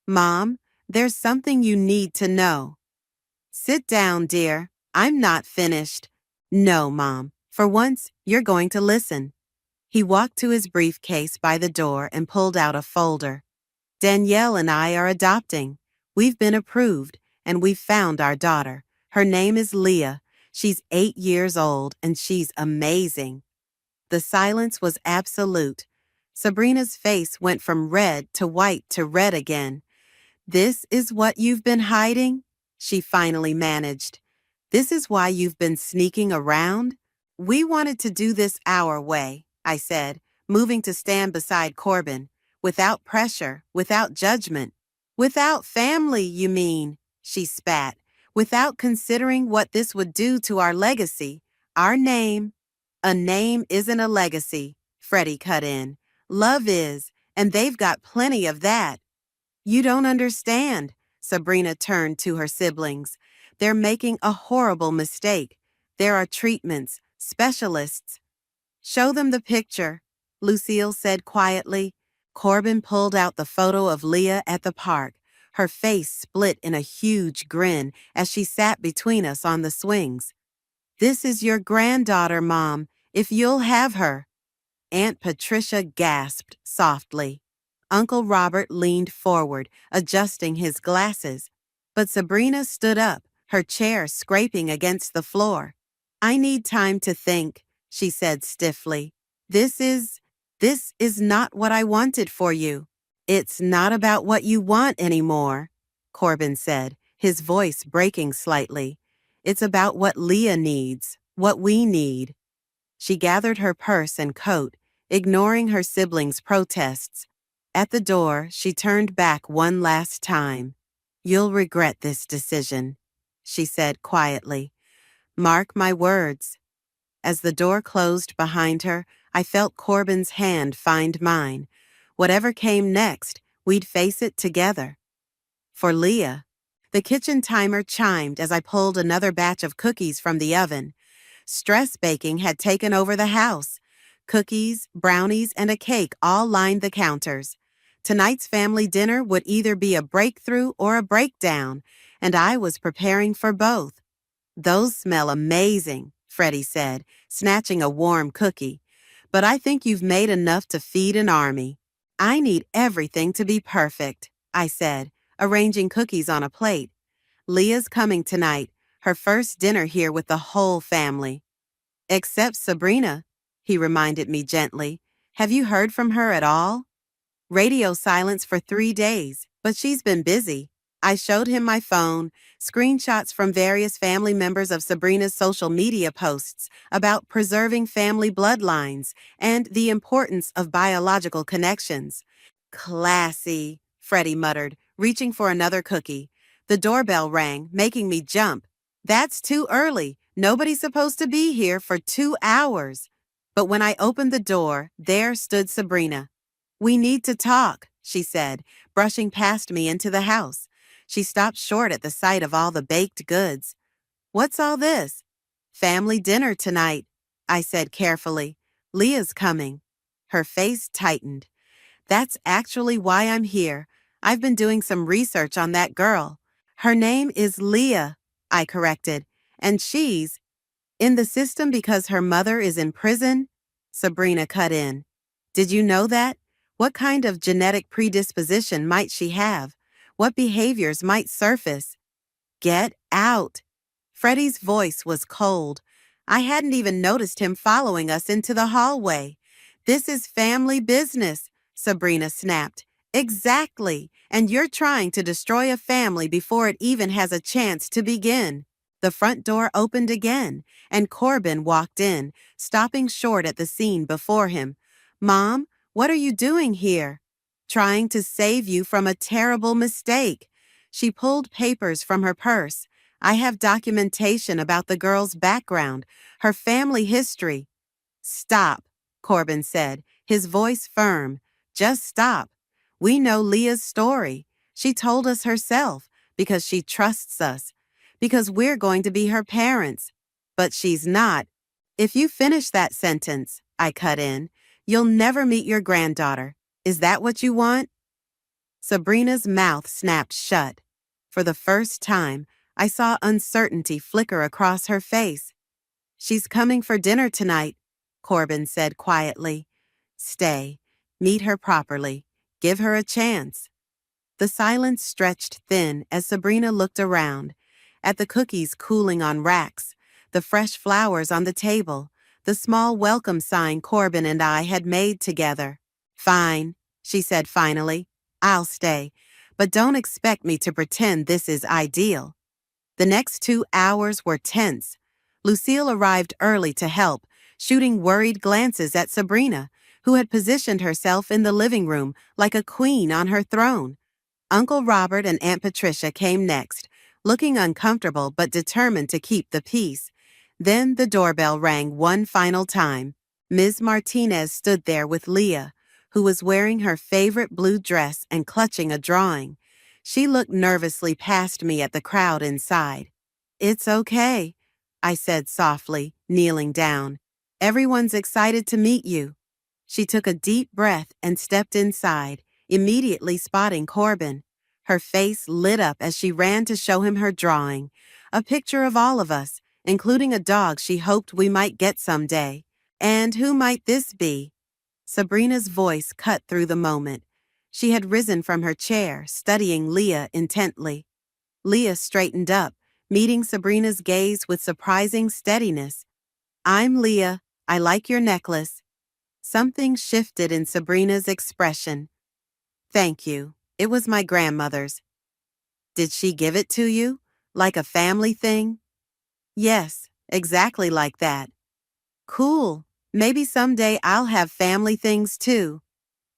B: "Mom, there's something you need to know." "Sit down, dear. I'm not finished." "No, Mom. For once, you're going to listen." He walked to his briefcase by the door and pulled out a folder. "Danielle and I are adopting. We've been approved, and we've found our daughter. Her name is Leah. She's 8 years old, and she's amazing." The silence was absolute. Sabrina's face went from red to white to red again. "This is what you've been hiding?" she finally managed. "This is why you've been sneaking around?" "We wanted to do this our way," I said, moving to stand beside Corbin. "Without pressure, without judgment." "Without family, you mean?" she spat. "Without considering what this would do to our legacy, our name." "A name isn't a legacy," Freddie cut in. "Love is, and they've got plenty of that." "You don't understand." Sabrina turned to her siblings. "They're making a horrible mistake. There are treatments, specialists." "Show them the picture," Lucille said quietly. Corbin pulled out the photo of Leah at the park. Her face split in a huge grin as she sat between us on the swings. "This is your granddaughter, Mom, if you'll have her." Aunt Patricia gasped softly. Uncle Robert leaned forward, adjusting his glasses. But Sabrina stood up, her chair scraping against the floor. "I need time to think," she said stiffly. This is not what I wanted for you." "It's not about what you want anymore," Corbin said, his voice breaking slightly. "It's about what Leah needs, what we need." She gathered her purse and coat, ignoring her siblings' protests. At the door, she turned back one last time. "You'll regret this decision," she said quietly. "Mark my words." As the door closed behind her, I felt Corbin's hand find mine. Whatever came next, we'd face it together. For Leah. The kitchen timer chimed as I pulled another batch of cookies from the oven. Stress baking had taken over the house. Cookies, brownies, and a cake all lined the counters. Tonight's family dinner would either be a breakthrough or a breakdown, and I was preparing for both. "Those smell amazing," Freddie said, snatching a warm cookie. "But I think you've made enough to feed an army." "I need everything to be perfect," I said, arranging cookies on a plate. "Leah's coming tonight, her first dinner here with the whole family." "Except Sabrina," he reminded me gently. "Have you heard from her at all?" "Radio silence for 3 days, but she's been busy." I showed him my phone, screenshots from various family members of Sabrina's social media posts about preserving family bloodlines and the importance of biological connections. Classy, Freddie muttered, reaching for another cookie. The doorbell rang, making me jump. That's too early. Nobody's supposed to be here for 2 hours. But when I opened the door, there stood Sabrina. We need to talk, she said, brushing past me into the house. She stopped short at the sight of all the baked goods. What's all this? Family dinner tonight, I said carefully. Leah's coming. Her face tightened. That's actually why I'm here. I've been doing some research on that girl. Her name is Leah, I corrected, and she's in the system because her mother is in prison? Sabrina cut in. Did you know that? What kind of genetic predisposition might she have? What behaviors might surface? Get out. Freddie's voice was cold. I hadn't even noticed him following us into the hallway. This is family business, Sabrina snapped. Exactly, and you're trying to destroy a family before it even has a chance to begin. The front door opened again, and Corbin walked in, stopping short at the scene before him. Mom, what are you doing here? Trying to save you from a terrible mistake. She pulled papers from her purse. I have documentation about the girl's background, her family history. Stop, Corbin said, his voice firm. Just stop. We know Leah's story. She told us herself because she trusts us, because we're going to be her parents. But she's not. If you finish that sentence, I cut in, you'll never meet your granddaughter. Is that what you want? Sabrina's mouth snapped shut. For the first time, I saw uncertainty flicker across her face. She's coming for dinner tonight, Corbin said quietly. Stay. Meet her properly. Give her a chance. The silence stretched thin as Sabrina looked around, at the cookies cooling on racks, the fresh flowers on the table, the small welcome sign Corbin and I had made together. Fine, she said finally. I'll stay, but don't expect me to pretend this is ideal. The next 2 hours were tense. Lucille arrived early to help, shooting worried glances at Sabrina, who had positioned herself in the living room like a queen on her throne. Uncle Robert and Aunt Patricia came next, looking uncomfortable but determined to keep the peace. Then the doorbell rang one final time. Ms. Martinez stood there with Leah, who was wearing her favorite blue dress and clutching a drawing. She looked nervously past me at the crowd inside. It's okay, I said softly, kneeling down. Everyone's excited to meet you. She took a deep breath and stepped inside, immediately spotting Corbin. Her face lit up as she ran to show him her drawing, a picture of all of us, including a dog she hoped we might get someday. And who might this be? Sabrina's voice cut through the moment. She had risen from her chair, studying Leah intently. Leah straightened up, meeting Sabrina's gaze with surprising steadiness. I'm Leah. I like your necklace. Something shifted in Sabrina's expression. Thank you. It was my grandmother's. Did she give it to you? Like a family thing? Yes, exactly like that. Cool. Maybe someday I'll have family things too.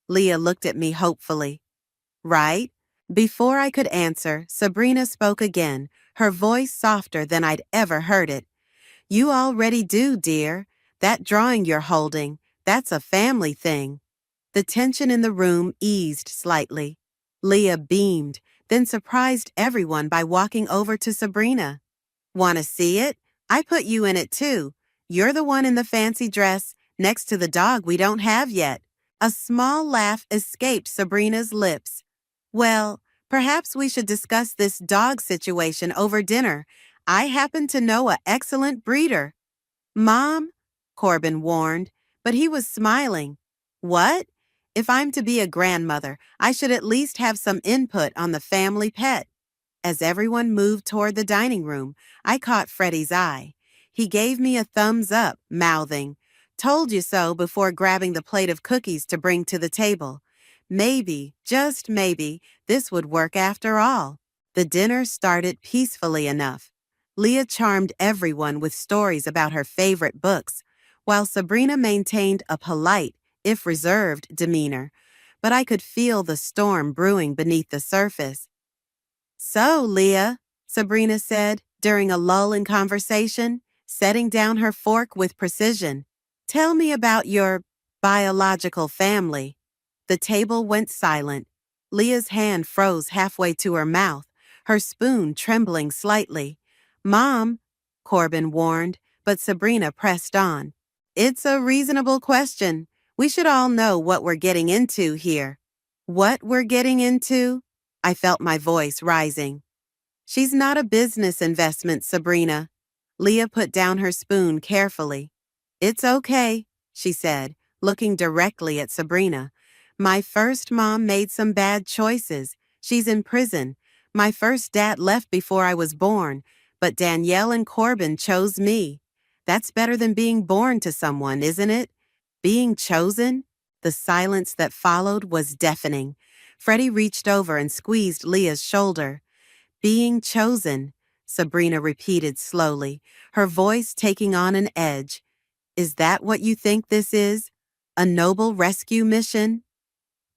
B: Leah looked at me hopefully. Right? Before I could answer, Sabrina spoke again, her voice softer than I'd ever heard it. You already do, dear. That drawing you're holding, that's a family thing. The tension in the room eased slightly. Leah beamed, then surprised everyone by walking over to Sabrina. Want to see it? I put you in it too. You're the one in the fancy dress, next to the dog we don't have yet. A small laugh escaped Sabrina's lips. Well, perhaps we should discuss this dog situation over dinner. I happen to know an excellent breeder. Mom, Corbin warned, but he was smiling. What? If I'm to be a grandmother, I should at least have some input on the family pet. As everyone moved toward the dining room, I caught Freddie's eye. He gave me a thumbs up, mouthing, "Told you so," before grabbing the plate of cookies to bring to the table. Maybe, just maybe, this would work after all. The dinner started peacefully enough. Leah charmed everyone with stories about her favorite books, while Sabrina maintained a polite, if reserved, demeanor, but I could feel the storm brewing beneath the surface. "So, Leah," Sabrina said during a lull in conversation, setting down her fork with precision, "tell me about your biological family." The table went silent. Leah's hand froze halfway to her mouth, her spoon trembling slightly. "Mom," Corbin warned, but Sabrina pressed on. "It's a reasonable question. We should all know what we're getting into here." "What we're getting into?" I felt my voice rising. "She's not a business investment, Sabrina." Leah put down her spoon carefully. "It's okay," she said, looking directly at Sabrina. "My first mom made some bad choices. She's in prison. My first dad left before I was born, but Danielle and Corbin chose me. That's better than being born to someone, isn't it? Being chosen?" The silence that followed was deafening. Freddie reached over and squeezed Leah's shoulder. "Being chosen," Sabrina repeated slowly, her voice taking on an edge. "Is that what you think this is? A noble rescue mission?"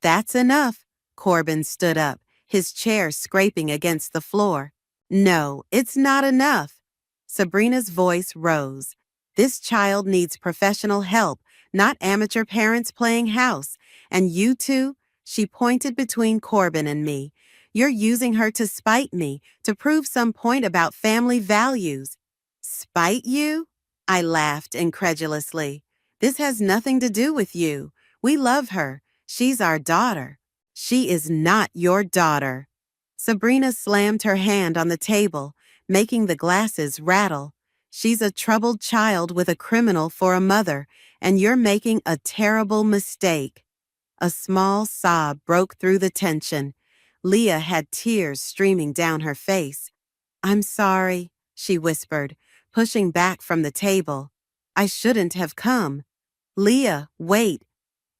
B: "That's enough." Corbin stood up, his chair scraping against the floor. "No, it's not enough." Sabrina's voice rose. "This child needs professional help, not amateur parents playing house. And you two," she pointed between Corbin and me, "you're using her to spite me, to prove some point about family values." "Spite you?" I laughed incredulously. "This has nothing to do with you. We love her. She's our daughter." "She is not your daughter." Sabrina slammed her hand on the table, making the glasses rattle. "She's a troubled child with a criminal for a mother, and you're making a terrible mistake." A small sob broke through the tension. Leah had tears streaming down her face. "I'm sorry," she whispered, pushing back from the table. "I shouldn't have come." "Leah, wait."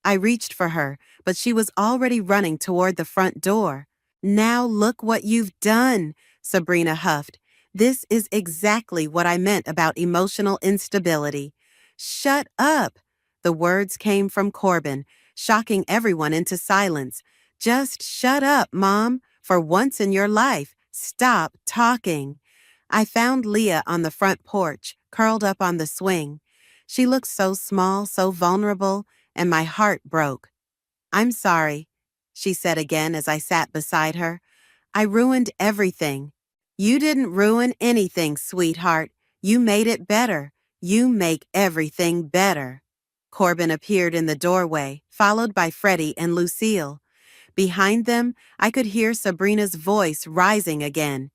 B: I reached for her, but she was already running toward the front door. "Now look what you've done," Sabrina huffed. "This is exactly what I meant about emotional instability." "Shut up." The words came from Corbin, shocking everyone into silence. "Just shut up, Mom. For once in your life, stop talking." I found Leah on the front porch, curled up on the swing. She looked so small, so vulnerable, and my heart broke. "I'm sorry," she said again as I sat beside her. "I ruined everything." "You didn't ruin anything, sweetheart. You made it better. You make everything better." Corbin appeared in the doorway, followed by Freddie and Lucille. Behind them, I could hear Sabrina's voice rising again.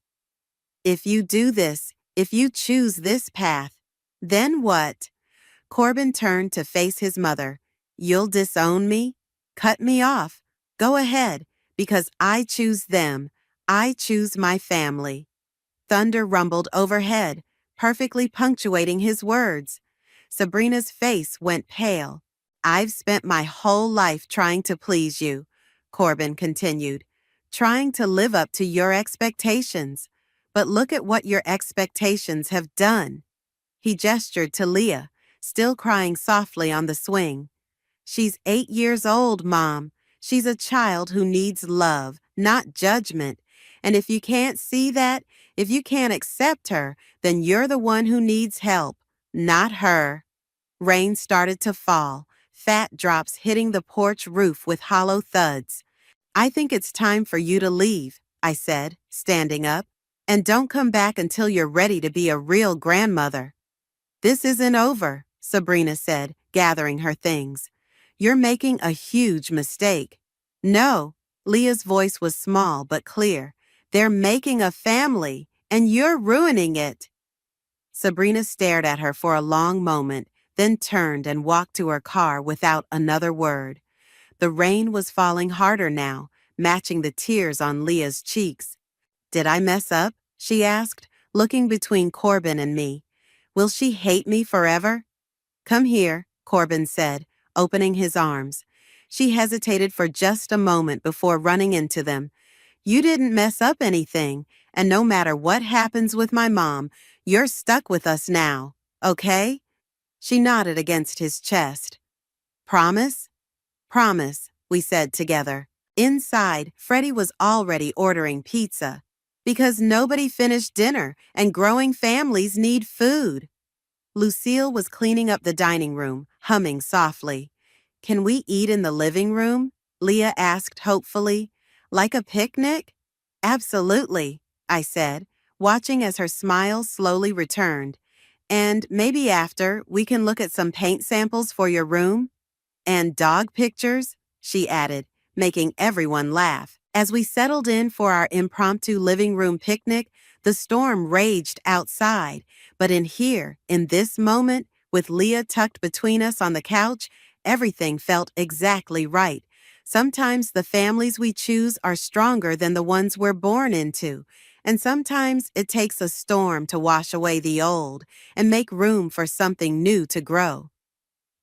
B: "If you do this, if you choose this path, then what?" Corbin turned to face his mother. "You'll disown me? Cut me off. Go ahead, because I choose them. I choose my family." Thunder rumbled overhead, perfectly punctuating his words. Sabrina's face went pale. "I've spent my whole life trying to please you," Corbin continued, "trying to live up to your expectations. But look at what your expectations have done." He gestured to Leah, still crying softly on the swing. "She's 8 years old, Mom. She's a child who needs love, not judgment. And if you can't see that, if you can't accept her, then you're the one who needs help, not her." Rain started to fall, fat drops hitting the porch roof with hollow thuds. "I think it's time for you to leave," I said, standing up. "And don't come back until you're ready to be a real grandmother." "This isn't over," Sabrina said, gathering her things. "You're making a huge mistake." "No," Leah's voice was small but clear. "They're making a family, and you're ruining it." Sabrina stared at her for a long moment, then turned and walked to her car without another word. The rain was falling harder now, matching the tears on Leah's cheeks. "Did I mess up?" she asked, looking between Corbin and me. "Will she hate me forever?" "Come here," Corbin said, opening his arms. She hesitated for just a moment before running into them. You didn't mess up anything, and no matter what happens with my mom, you're stuck with us now, okay? She nodded against his chest. Promise? Promise, we said together. Inside, Freddie was already ordering pizza. Because nobody finished dinner, and growing families need food. Lucille was cleaning up the dining room, humming softly. Can we eat in the living room? Leah asked hopefully. Like a picnic? Absolutely, I said, watching as her smile slowly returned. And maybe after, we can look at some paint samples for your room? And dog pictures, she added, making everyone laugh. As we settled in for our impromptu living room picnic, the storm raged outside, but in here, in this moment, with Leah tucked between us on the couch, everything felt exactly right. Sometimes the families we choose are stronger than the ones we're born into, and sometimes it takes a storm to wash away the old and make room for something new to grow.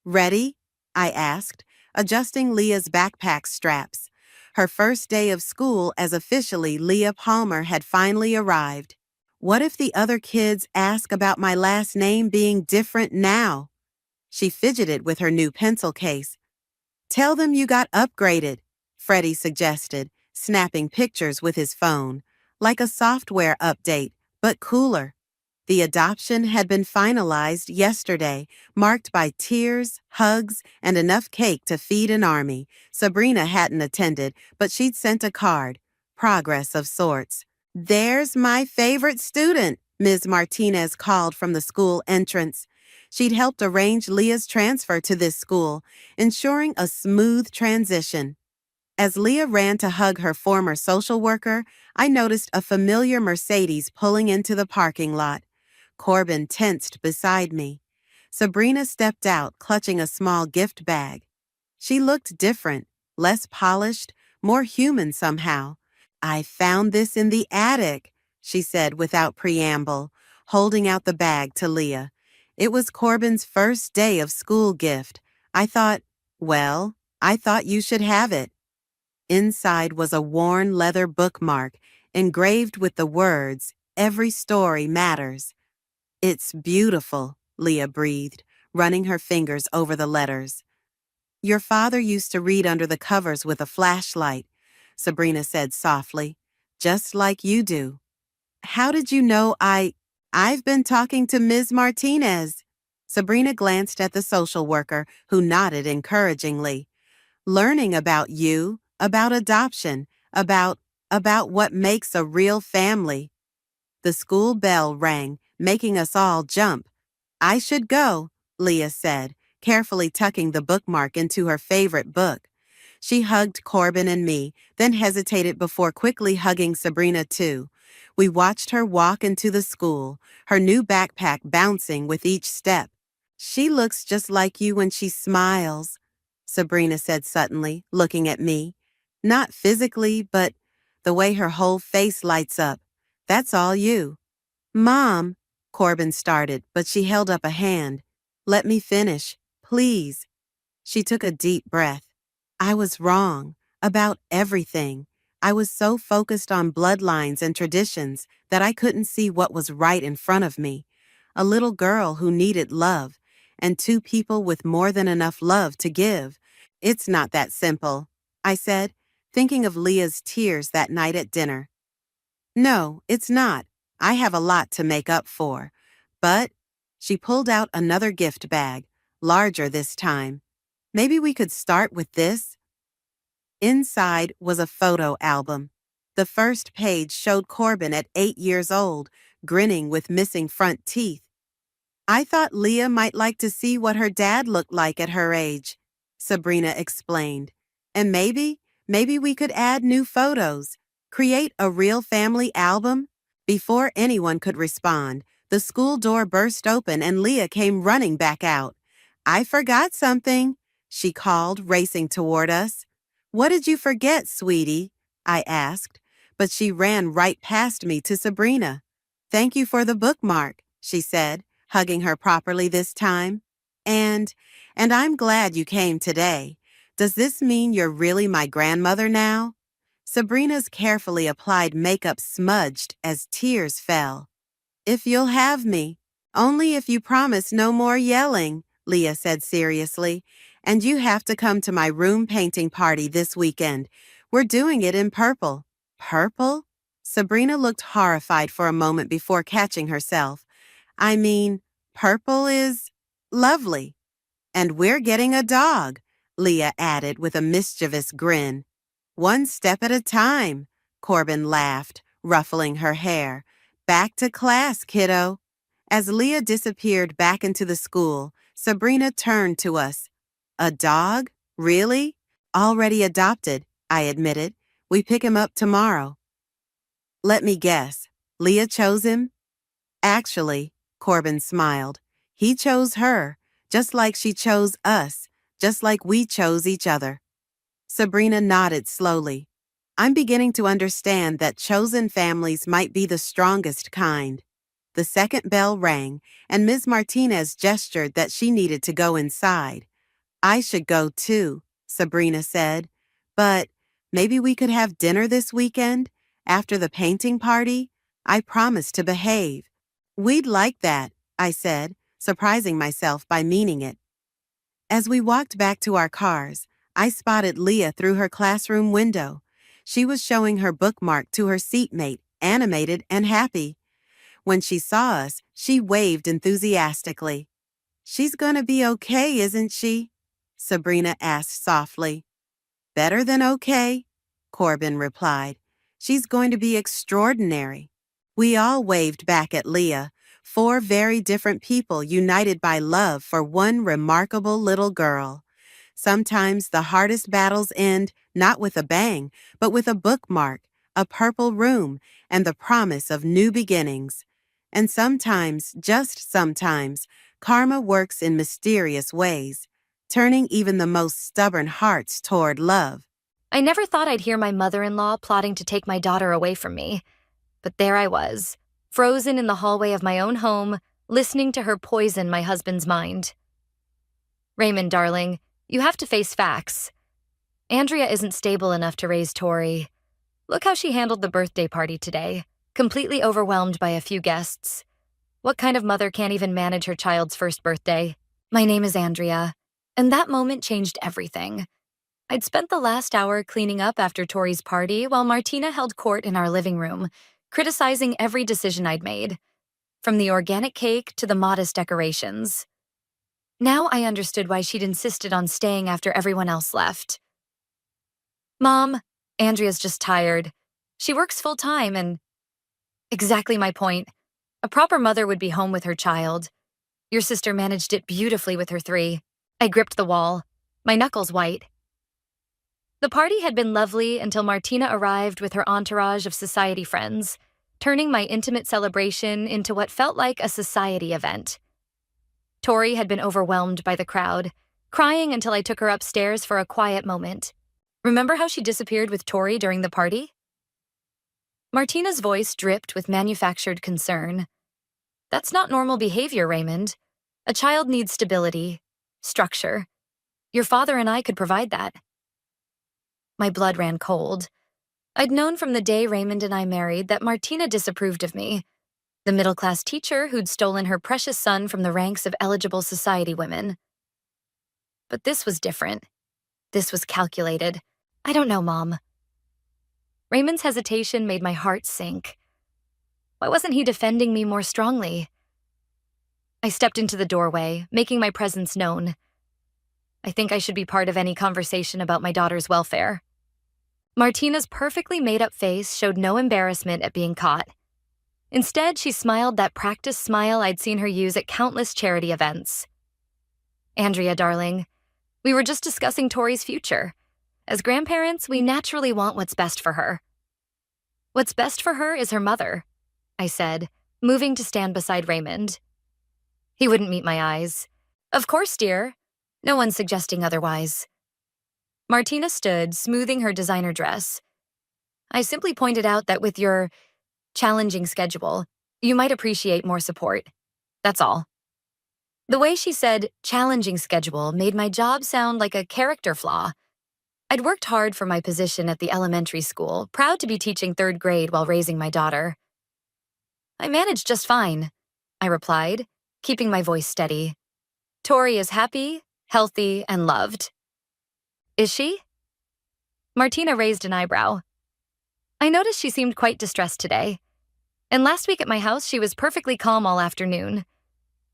B: Ready? I asked, adjusting Leah's backpack straps. Her first day of school as officially Leah Palmer had finally arrived. What if the other kids ask about my last name being different now? She fidgeted with her new pencil case. Tell them you got upgraded, Freddie suggested, snapping pictures with his phone. Like a software update, but cooler. The adoption had been finalized yesterday, marked by tears, hugs, and enough cake to feed an army. Sabrina hadn't attended, but she'd sent a card. Progress of sorts. There's my favorite student, Ms. Martinez called from the school entrance. She'd helped arrange Leah's transfer to this school, ensuring a smooth transition. As Leah ran to hug her former social worker, I noticed a familiar Mercedes pulling into the parking lot. Corbin tensed beside me. Sabrina stepped out, clutching a small gift bag. She looked different, less polished, more human somehow. I found this in the attic, she said without preamble, holding out the bag to Leah. It was Corbin's first day of school gift. I thought you should have it. Inside was a worn leather bookmark, engraved with the words, "Every story matters." It's beautiful, Leah breathed, running her fingers over the letters. Your father used to read under the covers with a flashlight, Sabrina said softly, just like you do. How did you know I've been talking to Ms. Martinez. Sabrina glanced at the social worker, who nodded encouragingly. Learning about you, about adoption, about what makes a real family. The school bell rang, making us all jump. I should go, Leah said, carefully tucking the bookmark into her favorite book. She hugged Corbin and me, then hesitated before quickly hugging Sabrina too. We watched her walk into the school, her new backpack bouncing with each step. She looks just like you when she smiles, Sabrina said suddenly, looking at me. Not physically, but the way her whole face lights up. That's all you. Mom, Corbin started, but she held up a hand. Let me finish, please. She took a deep breath. I was wrong about everything. I was so focused on bloodlines and traditions that I couldn't see what was right in front of me. A little girl who needed love, and two people with more than enough love to give. It's not that simple, I said, thinking of Leah's tears that night at dinner. No, it's not. I have a lot to make up for. But she pulled out another gift bag, larger this time. Maybe we could start with this? Inside was a photo album. The first page showed Corbin at 8 years old, grinning with missing front teeth. I thought Leah might like to see what her dad looked like at her age, Sabrina explained. And maybe we could add new photos, create a real family album. Before anyone could respond, the school door burst open and Leah came running back out. I forgot something, she called, racing toward us. What did you forget, sweetie? I asked, but she ran right past me to Sabrina. Thank you for the bookmark, she said, hugging her properly this time. And I'm glad you came today. Does this mean you're really my grandmother now? Sabrina's carefully applied makeup smudged as tears fell. "If you'll have me. Only if you promise no more yelling," Leah said seriously. "And you have to come to my room painting party this weekend. We're doing it in purple." "Purple?" Sabrina looked horrified for a moment before catching herself. "I mean, purple is lovely. And we're getting a dog," Leah added with a mischievous grin. "One step at a time," Corbin laughed, ruffling her hair. "Back to class, kiddo." As Leah disappeared back into the school, Sabrina turned to us. "A dog? Really?" "Already adopted," I admitted. "We pick him up tomorrow." "Let me guess. Leah chose him?" "Actually," Corbin smiled, "he chose her, just like she chose us, just like we chose each other." Sabrina nodded slowly. "I'm beginning to understand that chosen families might be the strongest kind." The second bell rang, and Ms. Martinez gestured that she needed to go inside. "I should go too," Sabrina said. "But maybe we could have dinner this weekend, after the painting party? I promised to behave." "We'd like that," I said, surprising myself by meaning it. As we walked back to our cars, I spotted Leah through her classroom window. She was showing her bookmark to her seatmate, animated and happy. When she saw us, she waved enthusiastically. "She's gonna be okay, isn't she?" Sabrina asked softly. "Better than okay," Corbin replied. "She's going to be extraordinary." We all waved back at Leah, four very different people united by love for one remarkable little girl. Sometimes the hardest battles end not with a bang, but with a bookmark, a purple room, and the promise of new beginnings. And sometimes, just sometimes, karma works in mysterious ways, turning even the most stubborn hearts toward love.
C: I never thought I'd hear my mother-in-law plotting to take my daughter away from me. But there I was, frozen in the hallway of my own home, listening to her poison my husband's mind. "Raymond, darling, you have to face facts. Andrea isn't stable enough to raise Tori. Look how she handled the birthday party today, completely overwhelmed by a few guests. What kind of mother can't even manage her child's first birthday?" My name is Andrea, and that moment changed everything. I'd spent the last hour cleaning up after Tori's party while Martina held court in our living room, criticizing every decision I'd made, from the organic cake to the modest decorations. Now I understood why she'd insisted on staying after everyone else left. "Mom, Andrea's just tired. She works full-time and—" Exactly my point. A proper mother would be home with her child. Your sister managed it beautifully with her 3. I gripped the wall, my knuckles white. The party had been lovely until Martina arrived with her entourage of society friends, turning my intimate celebration into what felt like a society event. Tori had been overwhelmed by the crowd, crying until I took her upstairs for a quiet moment. "Remember how she disappeared with Tori during the party?" Martina's voice dripped with manufactured concern. "That's not normal behavior, Raymond. A child needs stability, structure. Your father and I could provide that." My blood ran cold. I'd known from the day Raymond and I married that Martina disapproved of me, the middle-class teacher who'd stolen her precious son from the ranks of eligible society women. But this was different. This was calculated. "I don't know, Mom." Raymond's hesitation made my heart sink. Why wasn't he defending me more strongly? I stepped into the doorway, making my presence known. I think I should be part of any conversation about my daughter's welfare. Martina's perfectly made-up face showed no embarrassment at being caught. Instead, she smiled that practiced smile I'd seen her use at countless charity events. "Andrea, darling, we were just discussing Tori's future. As grandparents, we naturally want what's best for her." "What's best for her is her mother," I said, moving to stand beside Raymond. He wouldn't meet my eyes. "Of course, dear. No one's suggesting otherwise." Martina stood, smoothing her designer dress. "I simply pointed out that with your challenging schedule, you might appreciate more support. That's all." The way she said challenging schedule made my job sound like a character flaw. I'd worked hard for my position at the elementary school, proud to be teaching third grade while raising my daughter. I managed just fine, I replied, keeping my voice steady. Tori is happy, healthy, and loved. Is she? Martina raised an eyebrow. I noticed she seemed quite distressed today. And last week at my house, she was perfectly calm all afternoon.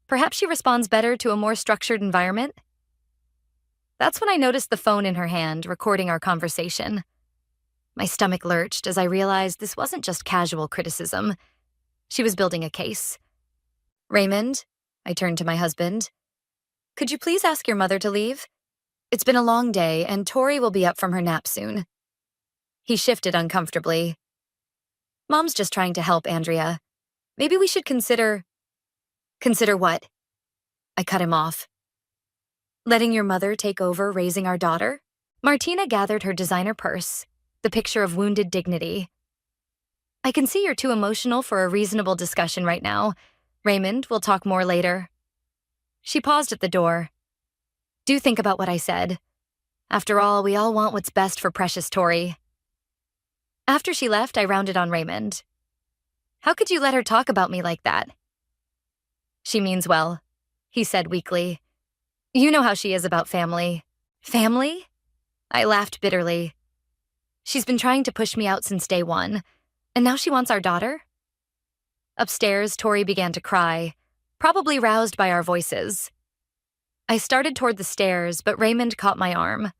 C: Perhaps she responds better to a more structured environment? That's when I noticed the phone in her hand, recording our conversation. My stomach lurched as I realized this wasn't just casual criticism. She was building a case. Raymond, I turned to my husband. Could you please ask your mother to leave? It's been a long day, and Tori will be up from her nap soon. He shifted uncomfortably. Mom's just trying to help, Andrea. Maybe we should consider... Consider what? I cut him off. Letting your mother take over raising our daughter? Martina gathered her designer purse, the picture of wounded dignity. I can see you're too emotional for a reasonable discussion right now. Raymond, we'll talk more later. She paused at the door. Do think about what I said. After all, we all want what's best for precious Tori. After she left, I rounded on Raymond. How could you let her talk about me like that? She means well, he said weakly. You know how she is about family. Family? I laughed bitterly. She's been trying to push me out since day one, and now she wants our daughter? Upstairs, Tori began to cry, probably roused by our voices. I started toward the stairs, but Raymond caught my arm.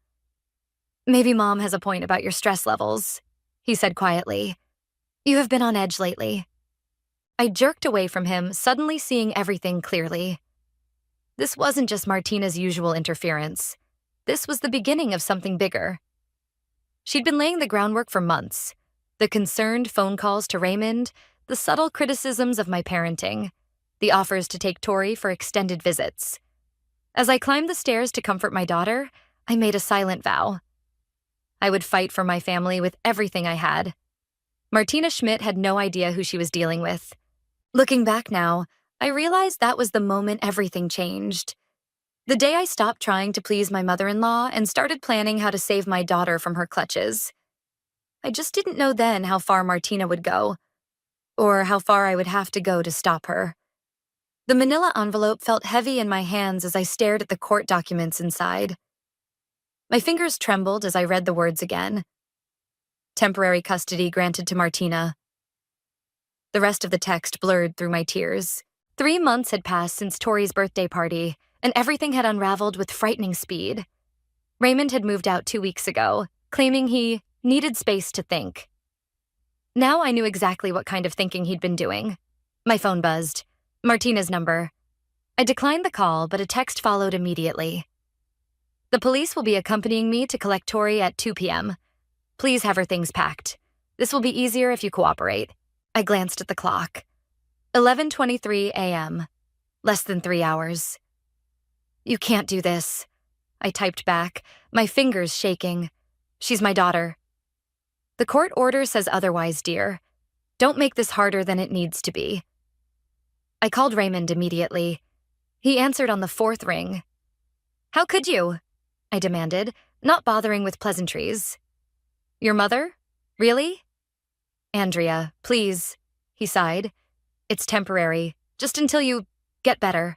C: Maybe Mom has a point about your stress levels, he said quietly. You have been on edge lately. I jerked away from him, suddenly seeing everything clearly. This wasn't just Martina's usual interference. This was the beginning of something bigger. She'd been laying the groundwork for months. The concerned phone calls to Raymond, the subtle criticisms of my parenting, the offers to take Tori for extended visits. As I climbed the stairs to comfort my daughter, I made a silent vow. I would fight for my family with everything I had. Martina Schmidt had no idea who she was dealing with. Looking back now, I realized that was the moment everything changed. The day I stopped trying to please my mother-in-law and started planning how to save my daughter from her clutches. I just didn't know then how far Martina would go, or how far I would have to go to stop her. The manila envelope felt heavy in my hands as I stared at the court documents inside. My fingers trembled as I read the words again. Temporary custody granted to Martina. The rest of the text blurred through my tears. 3 months had passed since Tori's birthday party, and everything had unraveled with frightening speed. Raymond had moved out 2 weeks ago, claiming he needed space to think. Now I knew exactly what kind of thinking he'd been doing. My phone buzzed. Martina's number. I declined the call, but a text followed immediately. The police will be accompanying me to collect Tori at 2 p.m. Please have her things packed. This will be easier if you cooperate. I glanced at the clock. 11:23 a.m. Less than 3 hours. You can't do this, I typed back, my fingers shaking. She's my daughter. The court order says otherwise, dear. Don't make this harder than it needs to be. I called Raymond immediately. He answered on the 4th ring. How could you? I demanded, not bothering with pleasantries. Your mother? Really? Andrea, please, he sighed. It's temporary, just until you get better.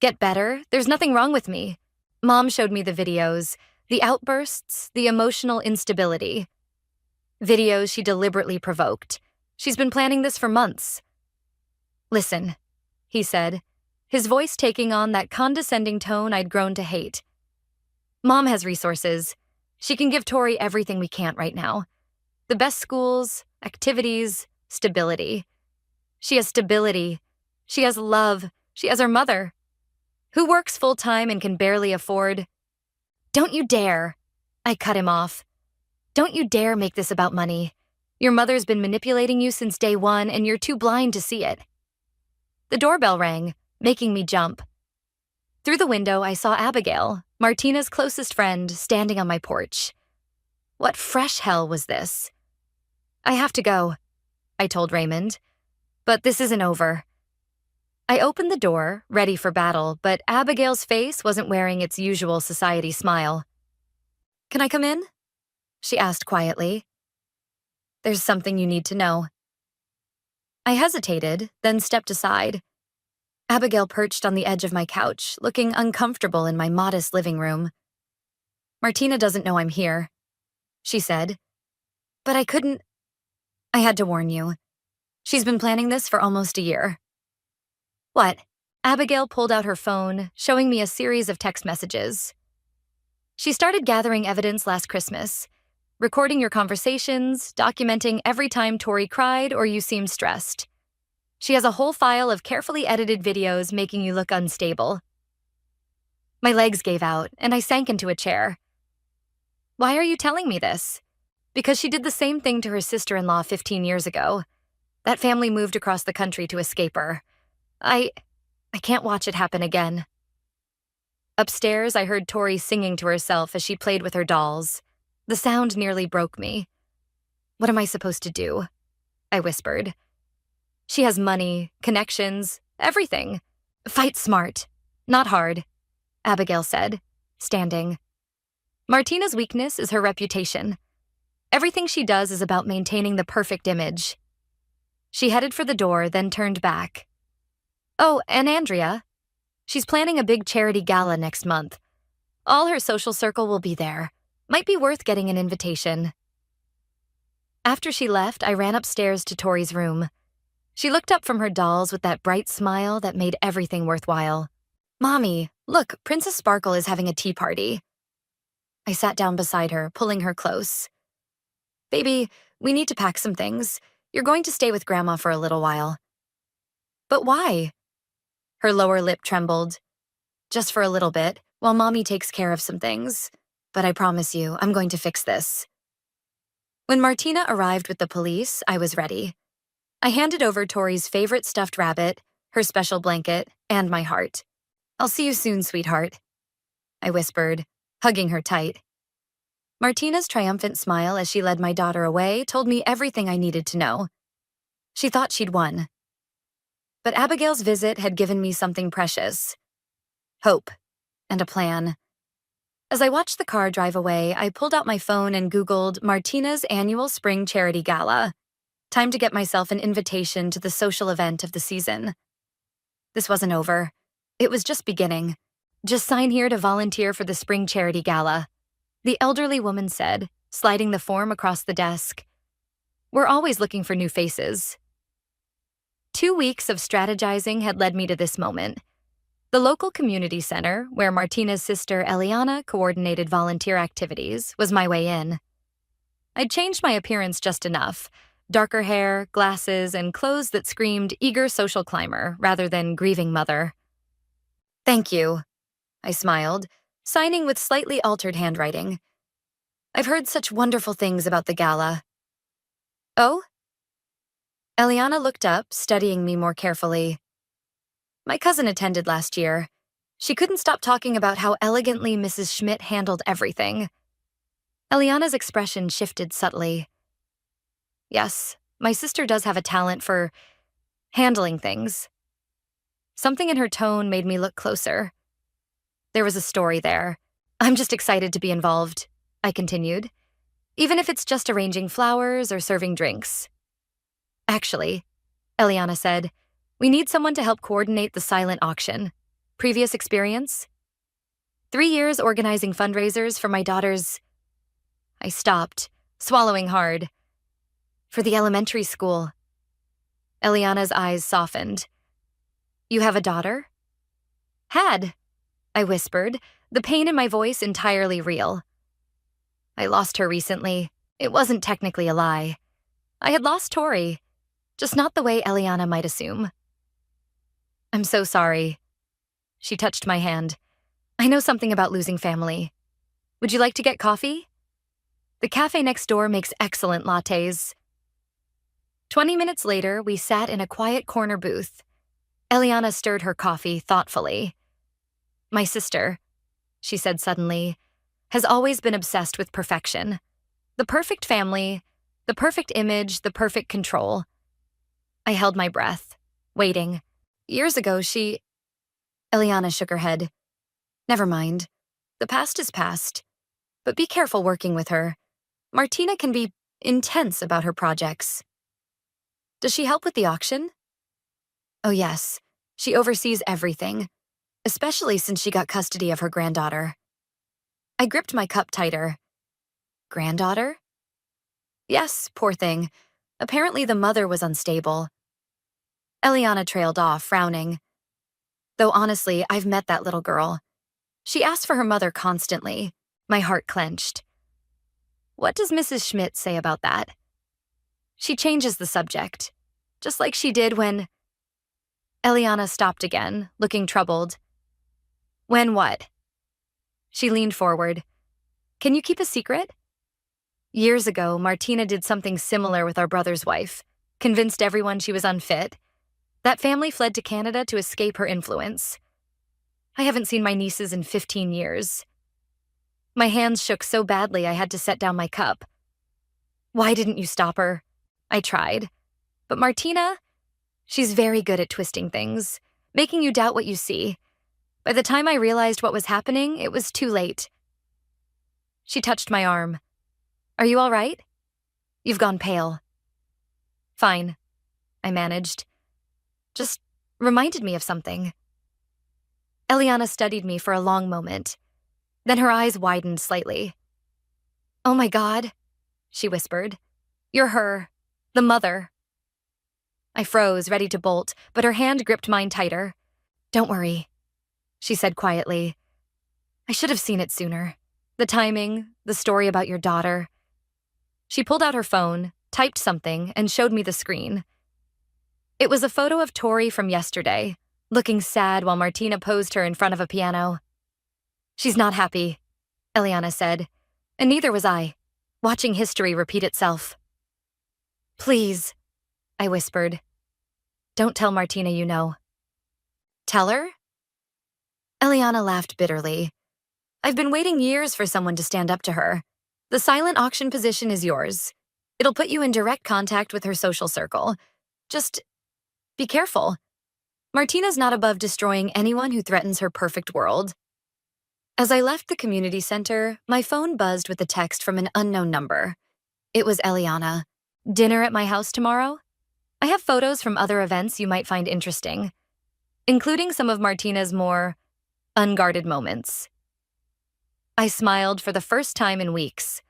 C: Get better? There's nothing wrong with me. Mom showed me the videos, the outbursts, the emotional instability. Videos she deliberately provoked. She's been planning this for months. Listen, he said, his voice taking on that condescending tone I'd grown to hate. Mom has resources. She can give Tori everything we can't right now. The best schools, activities, stability. She has stability. She has love. She has her mother, who works full-time and can barely afford... Don't you dare. I cut him off. Don't you dare make this about money. Your mother's been manipulating you since day one, and you're too blind to see it. The doorbell rang, making me jump. Through the window, I saw Abigail, Martina's closest friend, standing on my porch. What fresh hell was this? I have to go, I told Raymond. But this isn't over. I opened the door, ready for battle, but Abigail's face wasn't wearing its usual society smile. Can I come in? She asked quietly. There's something you need to know. I hesitated, then stepped aside. Abigail perched on the edge of my couch, looking uncomfortable in my modest living room. Martina doesn't know I'm here, she said. But I had to warn you. She's been planning this for almost a year. What? Abigail pulled out her phone, showing me a series of text messages. She started gathering evidence last Christmas, recording your conversations, documenting every time Tori cried or you seemed stressed. She has a whole file of carefully edited videos making you look unstable. My legs gave out, and I sank into a chair. Why are you telling me this? Because she did the same thing to her sister-in-law 15 years ago. That family moved across the country to escape her. I can't watch it happen again. Upstairs, I heard Tori singing to herself as she played with her dolls. The sound nearly broke me. What am I supposed to do? I whispered. She has money, connections, everything. Fight smart, not hard, Abigail said, standing. Martina's weakness is her reputation. Everything she does is about maintaining the perfect image. She headed for the door, then turned back. Oh, and Andrea. She's planning a big charity gala next month. All her social circle will be there. Might be worth getting an invitation. After she left, I ran upstairs to Tori's room. She looked up from her dolls with that bright smile that made everything worthwhile. Mommy, look, Princess Sparkle is having a tea party. I sat down beside her, pulling her close. Baby, we need to pack some things. You're going to stay with Grandma for a little while. But why? Her lower lip trembled. Just for a little bit, while Mommy takes care of some things. But I promise you, I'm going to fix this. When Martina arrived with the police, I was ready. I handed over Tori's favorite stuffed rabbit, her special blanket, and my heart. I'll see you soon, sweetheart, I whispered, hugging her tight. Martina's triumphant smile as she led my daughter away told me everything I needed to know. She thought she'd won. But Abigail's visit had given me something precious. Hope and a plan. As I watched the car drive away, I pulled out my phone and Googled Martina's annual spring charity gala. Time to get myself an invitation to the social event of the season. This wasn't over. It was just beginning. Just sign here to volunteer for the spring charity gala, the elderly woman said, sliding the form across the desk. We're always looking for new faces. 2 weeks of strategizing had led me to this moment. The local community center, where Martina's sister Eliana coordinated volunteer activities, was my way in. I'd changed my appearance just enough. Darker hair, glasses, and clothes that screamed eager social climber rather than grieving mother. Thank you, I smiled, signing with slightly altered handwriting. I've heard such wonderful things about the gala. Oh? Eliana looked up, studying me more carefully. My cousin attended last year. She couldn't stop talking about how elegantly Mrs. Schmidt handled everything. Eliana's expression shifted subtly. Yes, my sister does have a talent for handling things. Something in her tone made me look closer. There was a story there. I'm just excited to be involved, I continued, even if it's just arranging flowers or serving drinks. Actually, Eliana said, we need someone to help coordinate the silent auction. Previous experience? 3 years organizing fundraisers for my daughter's... I stopped, swallowing hard. For the elementary school. Eliana's eyes softened. You have a daughter? Had, I whispered, the pain in my voice entirely real. I lost her recently. It wasn't technically a lie. I had lost Tori, just not the way Eliana might assume. I'm so sorry. She touched my hand. I know something about losing family. Would you like to get coffee? The cafe next door makes excellent lattes. 20 minutes later, we sat in a quiet corner booth. Eliana stirred her coffee thoughtfully. My sister, she said suddenly, has always been obsessed with perfection. The perfect family, the perfect image, the perfect control. I held my breath, waiting. Years ago, Eliana shook her head. Never mind. The past is past. but be careful working with her. Martina can be intense about her projects. Does she help with the auction? Oh yes, she oversees everything, especially since she got custody of her granddaughter. I gripped my cup tighter. Granddaughter? Yes, poor thing. Apparently the mother was unstable. Eliana trailed off, frowning. Though honestly, I've met that little girl. She asked for her mother constantly. My heart clenched. What does Mrs. Schmidt say about that? She changes the subject, just like she did when... Eliana stopped again, looking troubled. When what? She leaned forward. Can you keep a secret? Years ago, Martina did something similar with our brother's wife, convinced everyone she was unfit. That family fled to Canada to escape her influence. I haven't seen my nieces in 15 years. My hands shook so badly I had to set down my cup. Why didn't you stop her? I tried. But Martina, she's very good at twisting things, making you doubt what you see. By the time I realized what was happening, it was too late. She touched my arm. Are you all right? You've gone pale. Fine, I managed. Just reminded me of something. Eliana studied me for a long moment. Then her eyes widened slightly. Oh my God, she whispered. You're her, the mother. I froze, ready to bolt, but her hand gripped mine tighter. Don't worry, she said quietly. I should have seen it sooner. The timing, the story about your daughter. She pulled out her phone, typed something, and showed me the screen. It was a photo of Tori from yesterday, looking sad while Martina posed her in front of a piano. She's not happy, Eliana said, and neither was I, watching history repeat itself. Please, I whispered. Don't tell Martina you know. Tell her? Eliana laughed bitterly. I've been waiting years for someone to stand up to her. The silent auction position is yours. It'll put you in direct contact with her social circle. Just be careful. Martina's not above destroying anyone who threatens her perfect world. As I left the community center, my phone buzzed with a text from an unknown number. It was Eliana. Dinner at my house tomorrow? I have photos from other events you might find interesting, including some of Martina's more unguarded moments. I smiled for the first time in weeks.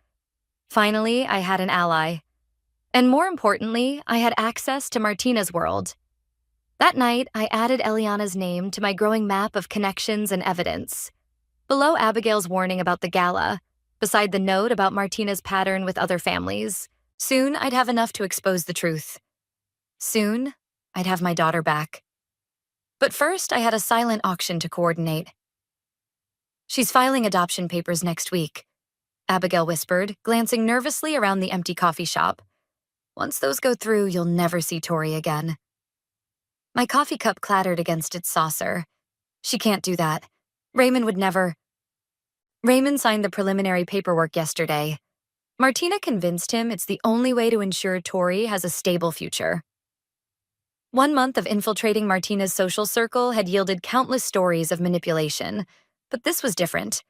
C: Finally, I had an ally. And more importantly, I had access to Martina's world. That night, I added Eliana's name to my growing map of connections and evidence. Below Abigail's warning about the gala, beside the note about Martina's pattern with other families, soon I'd have enough to expose the truth. Soon, I'd have my daughter back. But first, I had a silent auction to coordinate. She's filing adoption papers next week, Abigail whispered, glancing nervously around the empty coffee shop. Once those go through, you'll never see Tori again. My coffee cup clattered against its saucer. She can't do that. Raymond would never. Raymond signed the preliminary paperwork yesterday. Martina convinced him it's the only way to ensure Tori has a stable future. 1 month of infiltrating Martina's social circle had yielded countless stories of manipulation, but this was different.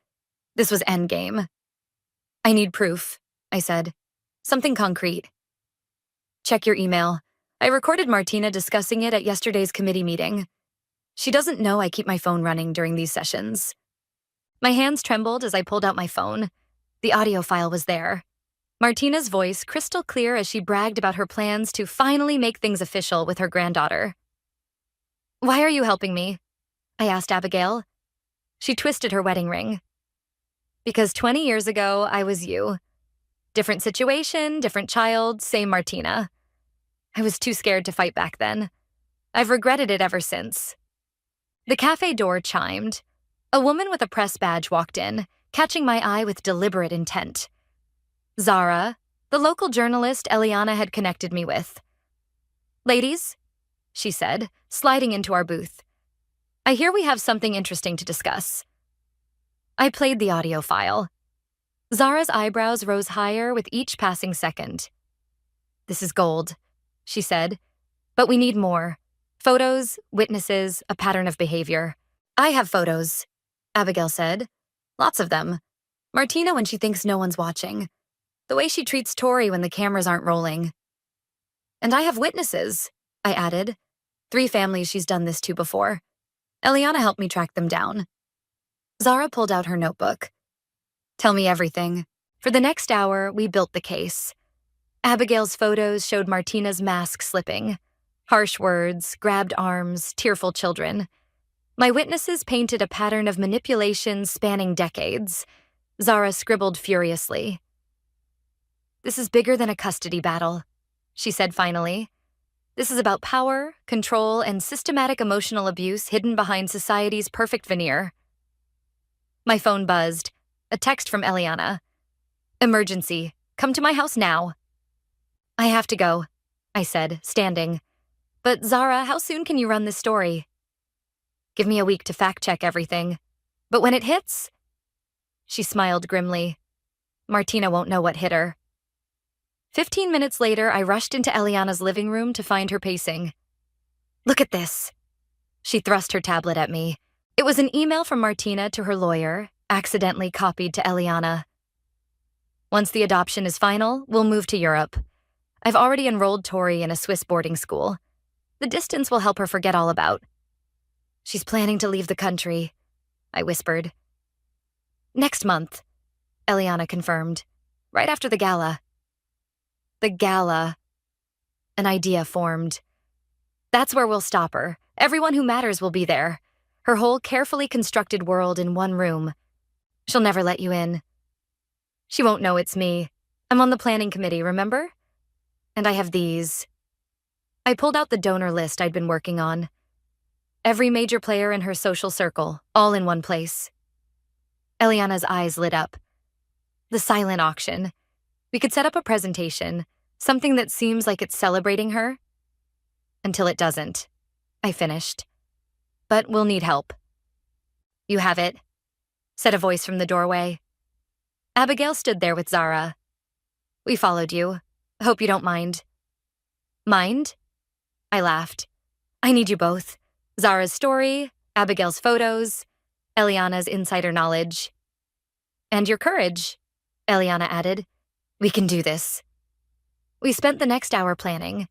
C: This was endgame. I need proof, I said. Something concrete. Check your email. I recorded Martina discussing it at yesterday's committee meeting. She doesn't know I keep my phone running during these sessions. My hands trembled as I pulled out my phone. The audio file was there. Martina's voice crystal clear as she bragged about her plans to finally make things official with her granddaughter. Why are you helping me? I asked Abigail. She twisted her wedding ring. Because 20 years ago, I was you. Different situation, different child, same Martina. I was too scared to fight back then. I've regretted it ever since. The cafe door chimed. A woman with a press badge walked in, catching my eye with deliberate intent. Zara, the local journalist Eliana had connected me with. Ladies, she said, sliding into our booth. I hear we have something interesting to discuss. I played the audio file. Zara's eyebrows rose higher with each passing second. This is gold, she said, but we need more. Photos, witnesses, a pattern of behavior. I have photos, Abigail said. Lots of them. Martina when she thinks no one's watching. The way she treats Tori when the cameras aren't rolling. And I have witnesses, I added. 3 families she's done this to before. Eliana helped me track them down. Zara pulled out her notebook. Tell me everything. For the next hour, we built the case. Abigail's photos showed Martina's mask slipping. Harsh words, grabbed arms, tearful children. My witnesses painted a pattern of manipulation spanning decades. Zara scribbled furiously. This is bigger than a custody battle, she said finally. This is about power, control, and systematic emotional abuse hidden behind society's perfect veneer. My phone buzzed. A text from Eliana. Emergency. Come to my house now. I have to go, I said, standing. But Zara, how soon can you run this story? Give me a week to fact-check everything. But when it hits? She smiled grimly. Martina won't know what hit her. 15 minutes later, I rushed into Eliana's living room to find her pacing. Look at this. She thrust her tablet at me. It was an email from Martina to her lawyer, accidentally copied to Eliana. Once the adoption is final, we'll move to Europe. I've already enrolled Tori in a Swiss boarding school. The distance will help her forget all about. She's planning to leave the country, I whispered. Next month, Eliana confirmed, right after the gala. The gala. An idea formed. That's where we'll stop her. Everyone who matters will be there. Her whole carefully constructed world in one room. She'll never let you in. She won't know it's me. I'm on the planning committee, remember? And I have these. I pulled out the donor list I'd been working on. Every major player in her social circle, all in one place. Eliana's eyes lit up. The silent auction. We could set up a presentation, something that seems like it's celebrating her. Until it doesn't. I finished. But we'll need help. You have it, said a voice from the doorway. Abigail stood there with Zara. We followed you. Hope you don't mind. Mind? I laughed. I need you both. Zara's story, Abigail's photos, Eliana's insider knowledge. And your courage, Eliana added. We can do this. We spent the next hour planning.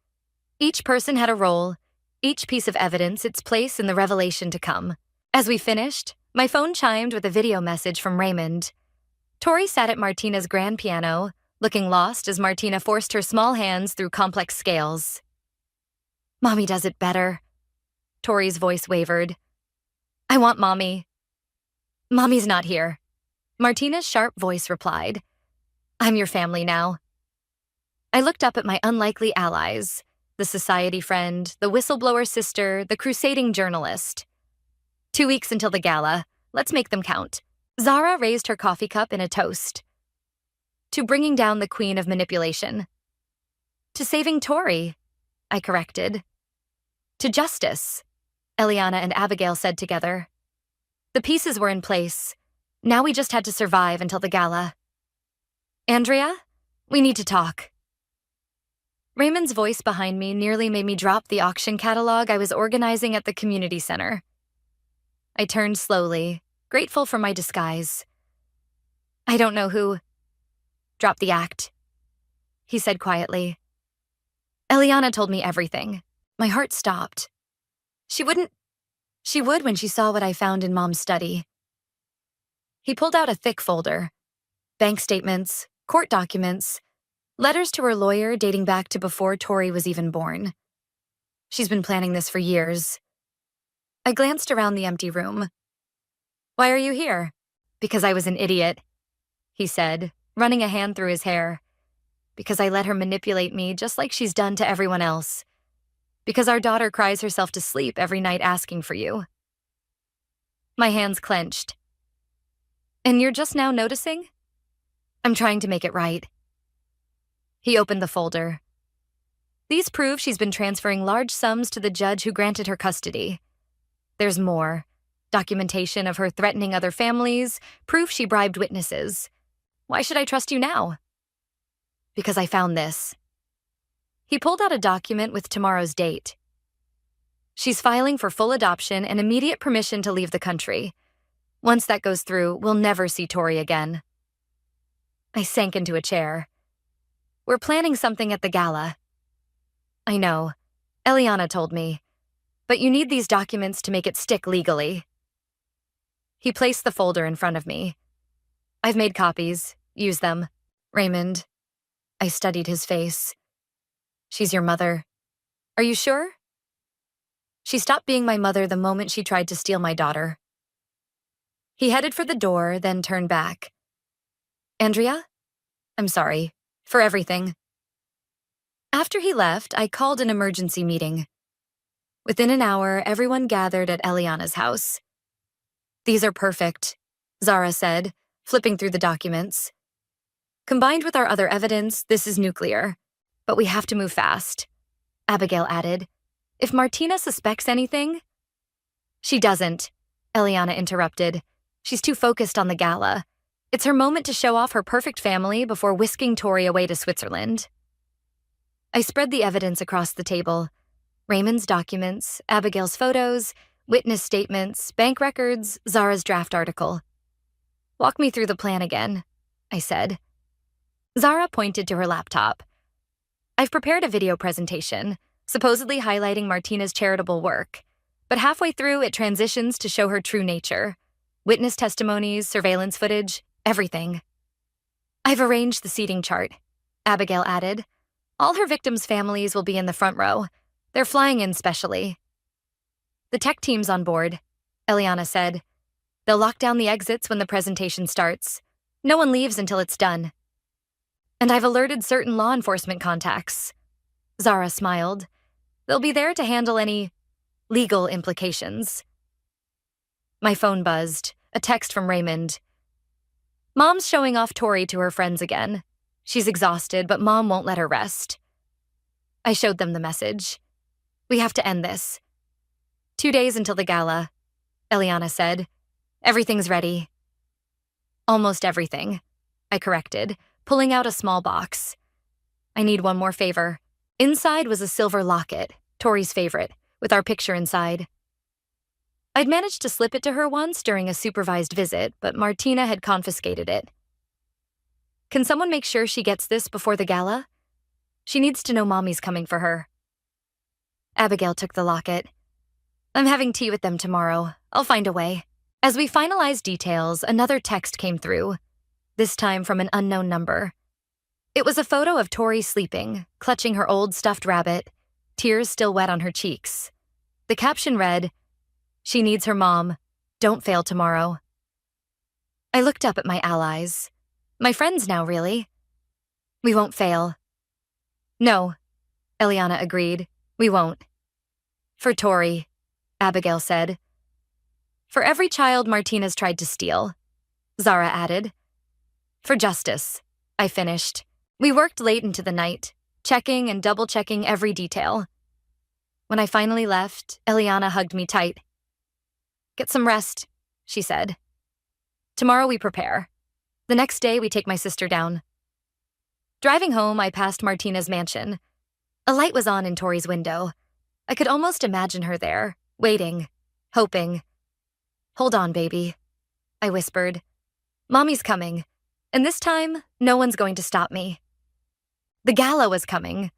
C: Each person had a role, each piece of evidence its place in the revelation to come. As we finished, my phone chimed with a video message from Raymond. Tori sat at Martina's grand piano, looking lost as Martina forced her small hands through complex scales. Mommy does it better. Tori's voice wavered. I want Mommy. Mommy's not here. Martina's sharp voice replied. I'm your family now. I looked up at my unlikely allies, the society friend, the whistleblower sister, the crusading journalist. 2 weeks until the gala. Let's make them count. Zara raised her coffee cup in a toast. To bringing down the queen of manipulation. To saving Tori, I corrected. To justice, Eliana and Abigail said together. The pieces were in place. Now we just had to survive until the gala. Andrea, we need to talk. Raymond's voice behind me nearly made me drop the auction catalog I was organizing at the community center. I turned slowly, grateful for my disguise. I don't know who. Drop the act, he said quietly. Eliana told me everything. My heart stopped. She would when she saw what I found in Mom's study. He pulled out a thick folder. Bank statements, court documents, letters to her lawyer dating back to before Tori was even born. She's been planning this for years. I glanced around the empty room. Why are you here? Because I was an idiot, he said, running a hand through his hair. Because I let her manipulate me just like she's done to everyone else. Because our daughter cries herself to sleep every night asking for you. My hands clenched. And you're just now noticing? I'm trying to make it right. He opened the folder. These prove she's been transferring large sums to the judge who granted her custody. There's more. Documentation of her threatening other families, proof she bribed witnesses. Why should I trust you now? Because I found this. He pulled out a document with tomorrow's date. She's filing for full adoption and immediate permission to leave the country. Once that goes through, we'll never see Tori again. I sank into a chair. We're planning something at the gala. I know. Eliana told me. But you need these documents to make it stick legally. He placed the folder in front of me. I've made copies. Use them. Raymond. I studied his face. She's your mother. Are you sure? She stopped being my mother the moment she tried to steal my daughter. He headed for the door, then turned back. Andrea? I'm sorry. For everything. After he left, I called an emergency meeting. Within an hour, everyone gathered at Eliana's house. These are perfect, Zara said, flipping through the documents. Combined with our other evidence, this is nuclear. But we have to move fast. Abigail added. If Martina suspects anything... She doesn't, Eliana interrupted. She's too focused on the gala. It's her moment to show off her perfect family before whisking Tori away to Switzerland. I spread the evidence across the table. Raymond's documents, Abigail's photos, witness statements, bank records, Zara's draft article. Walk me through the plan again, I said. Zara pointed to her laptop. I've prepared a video presentation, supposedly highlighting Martina's charitable work, but halfway through it transitions to show her true nature. Witness testimonies, surveillance footage, everything. I've arranged the seating chart, Abigail added. All her victims' families will be in the front row. They're flying in specially. The tech team's on board, Eliana said. They'll lock down the exits when the presentation starts. No one leaves until it's done. And I've alerted certain law enforcement contacts. Zara smiled. They'll be there to handle any legal implications. My phone buzzed, a text from Raymond. Mom's showing off Tori to her friends again. She's exhausted, but Mom won't let her rest. I showed them the message. We have to end this. 2 days until the gala, Eliana said. Everything's ready. Almost everything, I corrected, pulling out a small box. I need one more favor. Inside was a silver locket, Tori's favorite, with our picture inside. I'd managed to slip it to her once during a supervised visit, but Martina had confiscated it. Can someone make sure she gets this before the gala? She needs to know Mommy's coming for her. Abigail took the locket. I'm having tea with them tomorrow. I'll find a way. As we finalized details, another text came through, this time from an unknown number. It was a photo of Tori sleeping, clutching her old stuffed rabbit, tears still wet on her cheeks. The caption read, "She needs her mom. Don't fail tomorrow." I looked up at my allies. My friends now, really. We won't fail. No, Eliana agreed. We won't. For Tori, Abigail said. For every child Martina's tried to steal, Zara added. For justice, I finished. We worked late into the night, checking and double-checking every detail. When I finally left, Eliana hugged me tight. Get some rest, she said. Tomorrow we prepare. The next day we take my sister down. Driving home, I passed Martina's mansion. A light was on in Tori's window. I could almost imagine her there, waiting, hoping. Hold on, baby, I whispered. Mommy's coming, and this time, no one's going to stop me. The gala was coming.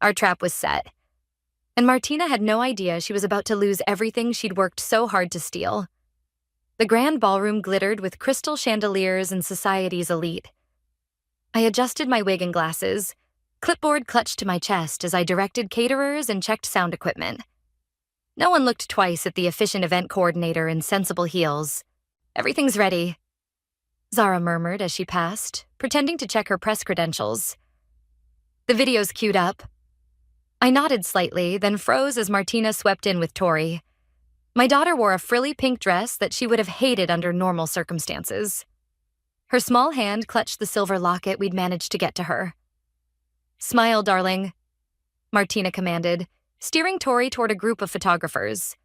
C: Our trap was set. And Martina had no idea she was about to lose everything she'd worked so hard to steal. The grand ballroom glittered with crystal chandeliers and society's elite. I adjusted my wig and glasses, clipboard clutched to my chest as I directed caterers and checked sound equipment. No one looked twice at the efficient event coordinator in sensible heels. Everything's ready, Zara murmured as she passed, pretending to check her press credentials. The video's queued up. I nodded slightly, then froze as Martina swept in with Tori. My daughter wore a frilly pink dress that she would have hated under normal circumstances. Her small hand clutched the silver locket we'd managed to get to her. Smile, darling, Martina commanded, steering Tori toward a group of photographers.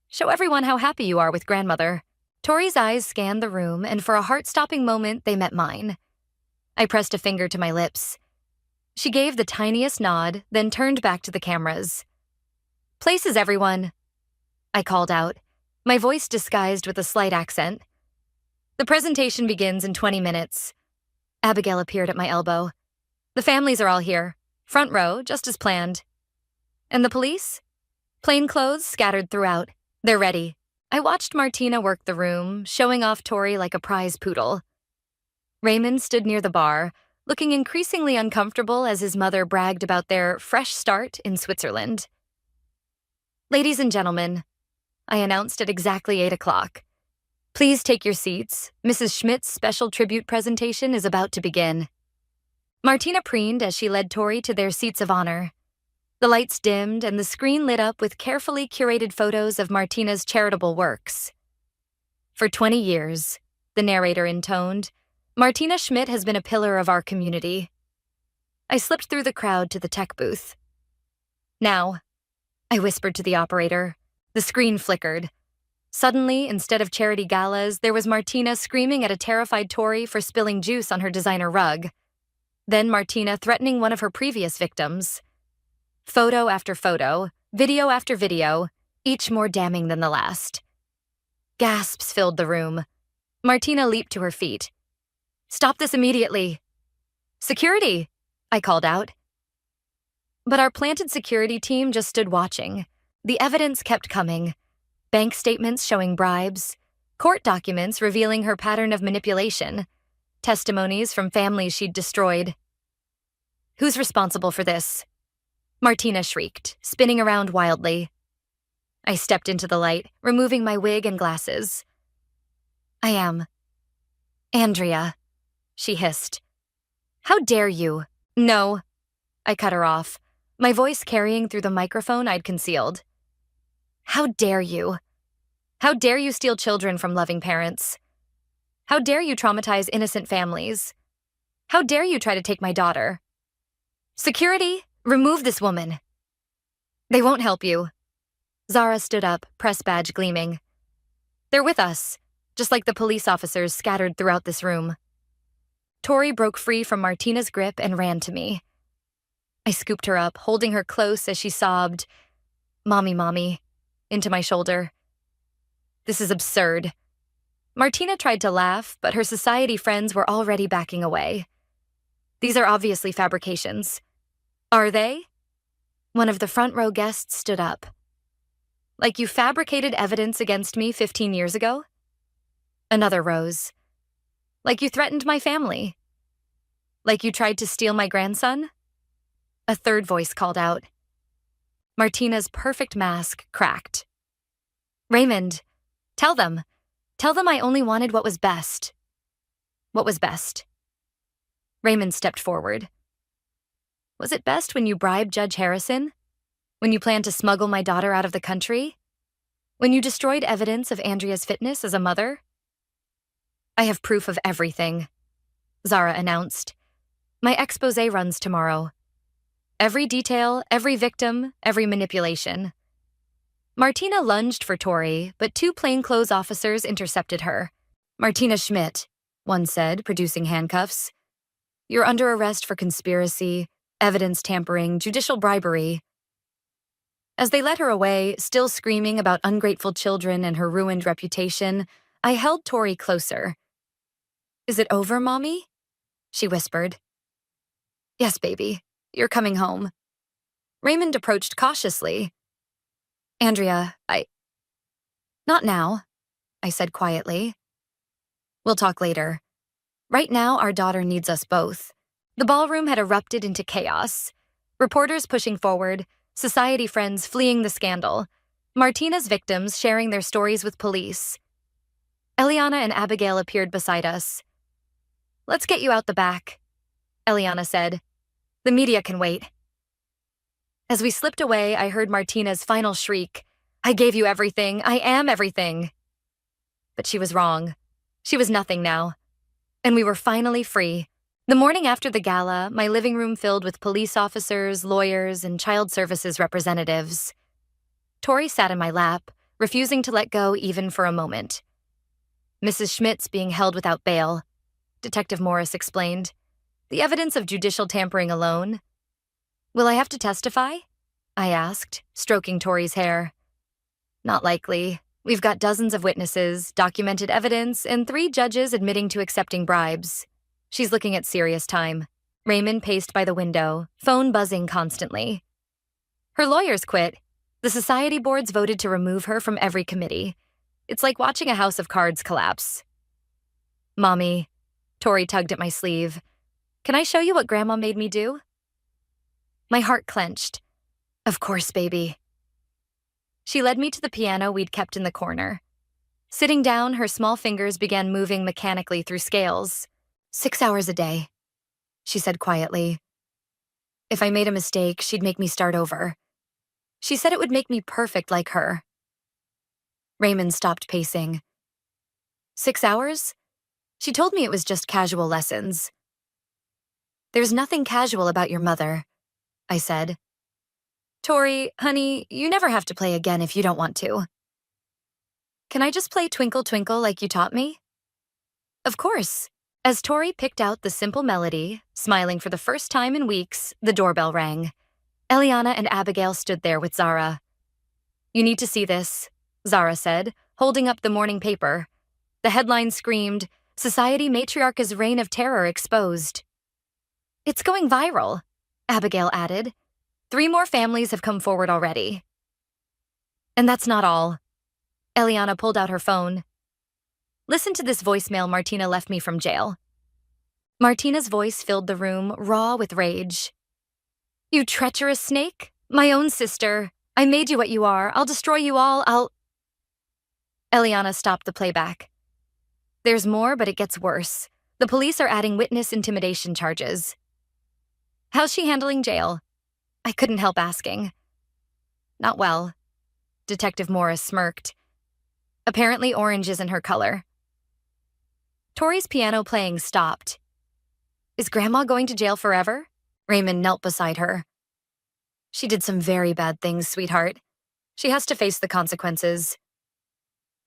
C: Show everyone how happy you are with grandmother. Tori's eyes scanned the room, and for a heart-stopping moment, they met mine. I pressed a finger to my lips. She gave the tiniest nod, then turned back to the cameras. Places, everyone, I called out, my voice disguised with a slight accent. The presentation begins in 20 minutes. Abigail appeared at my elbow. The families are all here. Front row, just as planned. And the police? Plain clothes scattered throughout. They're ready. I watched Martina work the room, showing off Tori like a prize poodle. Raymond stood near the bar, looking increasingly uncomfortable as his mother bragged about their fresh start in Switzerland. Ladies and gentlemen, I announced at exactly 8 o'clock. Please take your seats. Mrs. Schmidt's special tribute presentation is about to begin. Martina preened as she led Tori to their seats of honor. The lights dimmed and the screen lit up with carefully curated photos of Martina's charitable works. For 20 years, the narrator intoned, Martina Schmidt has been a pillar of our community. I slipped through the crowd to the tech booth. Now, I whispered to the operator. The screen flickered. Suddenly, instead of charity galas, there was Martina screaming at a terrified Tori for spilling juice on her designer rug. Then Martina threatening one of her previous victims. Photo after photo, video after video, each more damning than the last. Gasps filled the room. Martina leaped to her feet. Stop this immediately. Security, I called out. But our planted security team just stood watching. The evidence kept coming. Bank statements showing bribes, court documents revealing her pattern of manipulation, testimonies from families she'd destroyed. Who's responsible for this? Martina shrieked, spinning around wildly. I stepped into the light, removing my wig and glasses. I am. Andrea, she hissed. How dare you? No. I cut her off, my voice carrying through the microphone I'd concealed. How dare you? How dare you steal children from loving parents? How dare you traumatize innocent families? How dare you try to take my daughter? Security, remove this woman. They won't help you. Zara stood up, press badge gleaming. They're with us, just like the police officers scattered throughout this room. Tori broke free from Martina's grip and ran to me. I scooped her up, holding her close as she sobbed, "Mommy, mommy," into my shoulder. This is absurd. Martina tried to laugh, but her society friends were already backing away. These are obviously fabrications. Are they? One of the front row guests stood up. Like you fabricated evidence against me 15 years ago? Another rose. Like you threatened my family? Like you tried to steal my grandson? A third voice called out. Martina's perfect mask cracked. Raymond, tell them I only wanted what was best. What was best? Raymond stepped forward. Was it best when you bribed Judge Harrison? When you planned to smuggle my daughter out of the country? When you destroyed evidence of Andrea's fitness as a mother? I have proof of everything, Zara announced. My expose runs tomorrow. Every detail, every victim, every manipulation. Martina lunged for Tori, but two plainclothes officers intercepted her. Martina Schmidt, one said, producing handcuffs. You're under arrest for conspiracy, evidence tampering, judicial bribery. As they led her away, still screaming about ungrateful children and her ruined reputation, I held Tori closer. Is it over, Mommy? She whispered. Yes, baby. You're coming home. Raymond approached cautiously. Andrea, Not now, I said quietly. We'll talk later. Right now, our daughter needs us both. The ballroom had erupted into chaos. Reporters pushing forward, society friends fleeing the scandal, Martina's victims sharing their stories with police. Eliana and Abigail appeared beside us. Let's get you out the back, Eliana said. The media can wait. As we slipped away, I heard Martina's final shriek. I gave you everything. I am everything. But she was wrong. She was nothing now. And we were finally free. The morning after the gala, my living room filled with police officers, lawyers, and child services representatives. Tori sat in my lap, refusing to let go even for a moment. Mrs. Schmidt's being held without bail, Detective Morris explained. The evidence of judicial tampering alone. Will I have to testify? I asked, stroking Tori's hair. Not likely. We've got dozens of witnesses, documented evidence, and 3 judges admitting to accepting bribes. She's looking at serious time. Raymond paced by the window, phone buzzing constantly. Her lawyers quit. The society boards voted to remove her from every committee. It's like watching a house of cards collapse. Mommy, Tori tugged at my sleeve. Can I show you what Grandma made me do? My heart clenched. Of course, baby. She led me to the piano we'd kept in the corner. Sitting down, her small fingers began moving mechanically through scales. 6 hours a day, she said quietly. If I made a mistake, she'd make me start over. She said it would make me perfect like her. Raymond stopped pacing. 6 hours? She told me it was just casual lessons. There's nothing casual about your mother, I said. Tori, honey, you never have to play again if you don't want to. Can I just play Twinkle Twinkle like you taught me? Of course. As Tori picked out the simple melody, smiling for the first time in weeks, the doorbell rang. Eliana and Abigail stood there with Zara. You need to see this, Zara said, holding up the morning paper. The headline screamed, Society Matriarch's Reign of Terror Exposed. It's going viral, Abigail added. 3 more families have come forward already. And that's not all. Eliana pulled out her phone. Listen to this voicemail Martina left me from jail. Martina's voice filled the room, raw with rage. You treacherous snake! My own sister. I made you what you are. I'll destroy you all. Eliana stopped the playback. There's more, but it gets worse. The police are adding witness intimidation charges. How's she handling jail? I couldn't help asking. Not well. Detective Morris smirked. Apparently orange isn't her color. Tori's piano playing stopped. Is Grandma going to jail forever? Raymond knelt beside her. She did some very bad things, sweetheart. She has to face the consequences.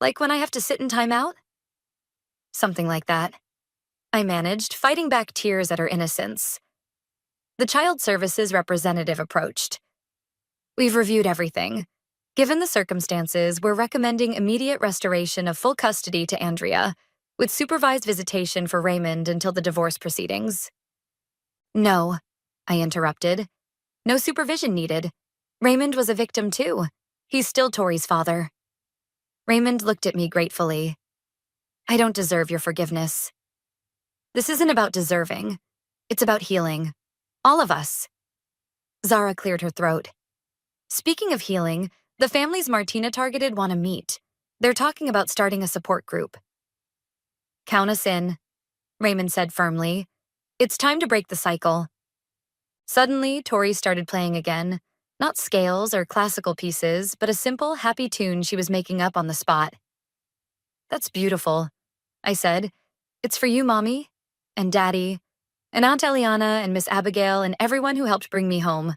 C: Like when I have to sit in timeout? Something like that. I managed, fighting back tears at her innocence. The Child Services representative approached. We've reviewed everything. Given the circumstances, we're recommending immediate restoration of full custody to Andrea, with supervised visitation for Raymond until the divorce proceedings. No, I interrupted. No supervision needed. Raymond was a victim too. He's still Tori's father. Raymond looked at me gratefully. I don't deserve your forgiveness. This isn't about deserving. It's about healing. All of us. Zara cleared her throat. Speaking of healing, the families Martina targeted want to meet. They're talking about starting a support group. Count us in, Raymond said firmly. It's time to break the cycle. Suddenly, Tori started playing again. Not scales or classical pieces, but a simple, happy tune she was making up on the spot. That's beautiful, I said. It's for you, Mommy, and Daddy, and Aunt Eliana and Miss Abigail and everyone who helped bring me home.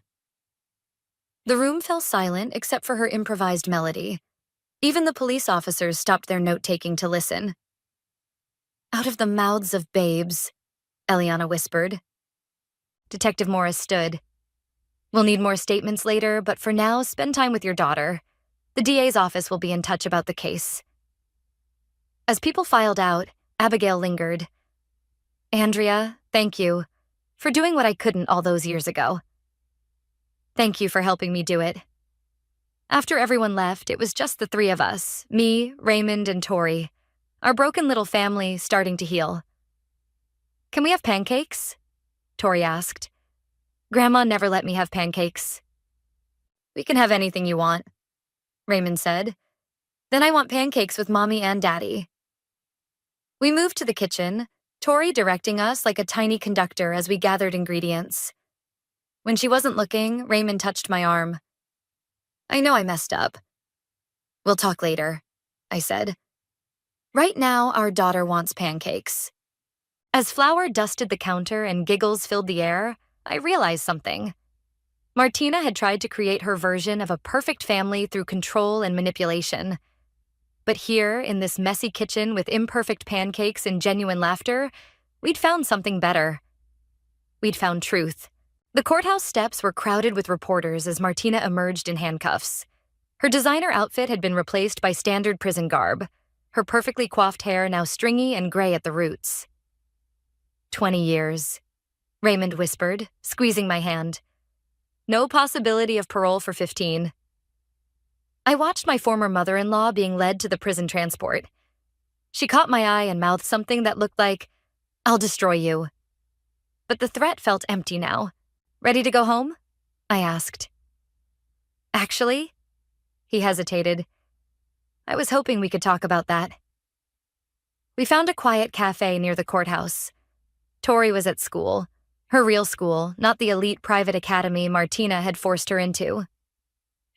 C: The room fell silent except for her improvised melody. Even the police officers stopped their note-taking to listen. Out of the mouths of babes, Eliana whispered. Detective Morris stood. We'll need more statements later, but for now, spend time with your daughter. The DA's office will be in touch about the case. As people filed out, Abigail lingered. Andrea, thank you for doing what I couldn't all those years ago. Thank you for helping me do it. After everyone left, it was just the 3 of us, me, Raymond, and Tori, our broken little family starting to heal. Can we have pancakes? Tori asked. Grandma never let me have pancakes. We can have anything you want, Raymond said. Then I want pancakes with Mommy and Daddy. We moved to the kitchen, Tori directing us like a tiny conductor as we gathered ingredients. When she wasn't looking, Raymond touched my arm. I know I messed up. We'll talk later, I said. Right now, our daughter wants pancakes. As flour dusted the counter and giggles filled the air, I realized something. Martina had tried to create her version of a perfect family through control and manipulation. But here, in this messy kitchen with imperfect pancakes and genuine laughter, we'd found something better. We'd found truth. The courthouse steps were crowded with reporters as Martina emerged in handcuffs. Her designer outfit had been replaced by standard prison garb, her perfectly coiffed hair now stringy and gray at the roots. 20 years, Raymond whispered, squeezing my hand. No possibility of parole for 15. I watched my former mother-in-law being led to the prison transport. She caught my eye and mouthed something that looked like, "I'll destroy you." But the threat felt empty now. "Ready to go home?" I asked. "Actually," he hesitated. "I was hoping we could talk about that." We found a quiet cafe near the courthouse. Tori was at school, her real school, not the elite private academy Martina had forced her into.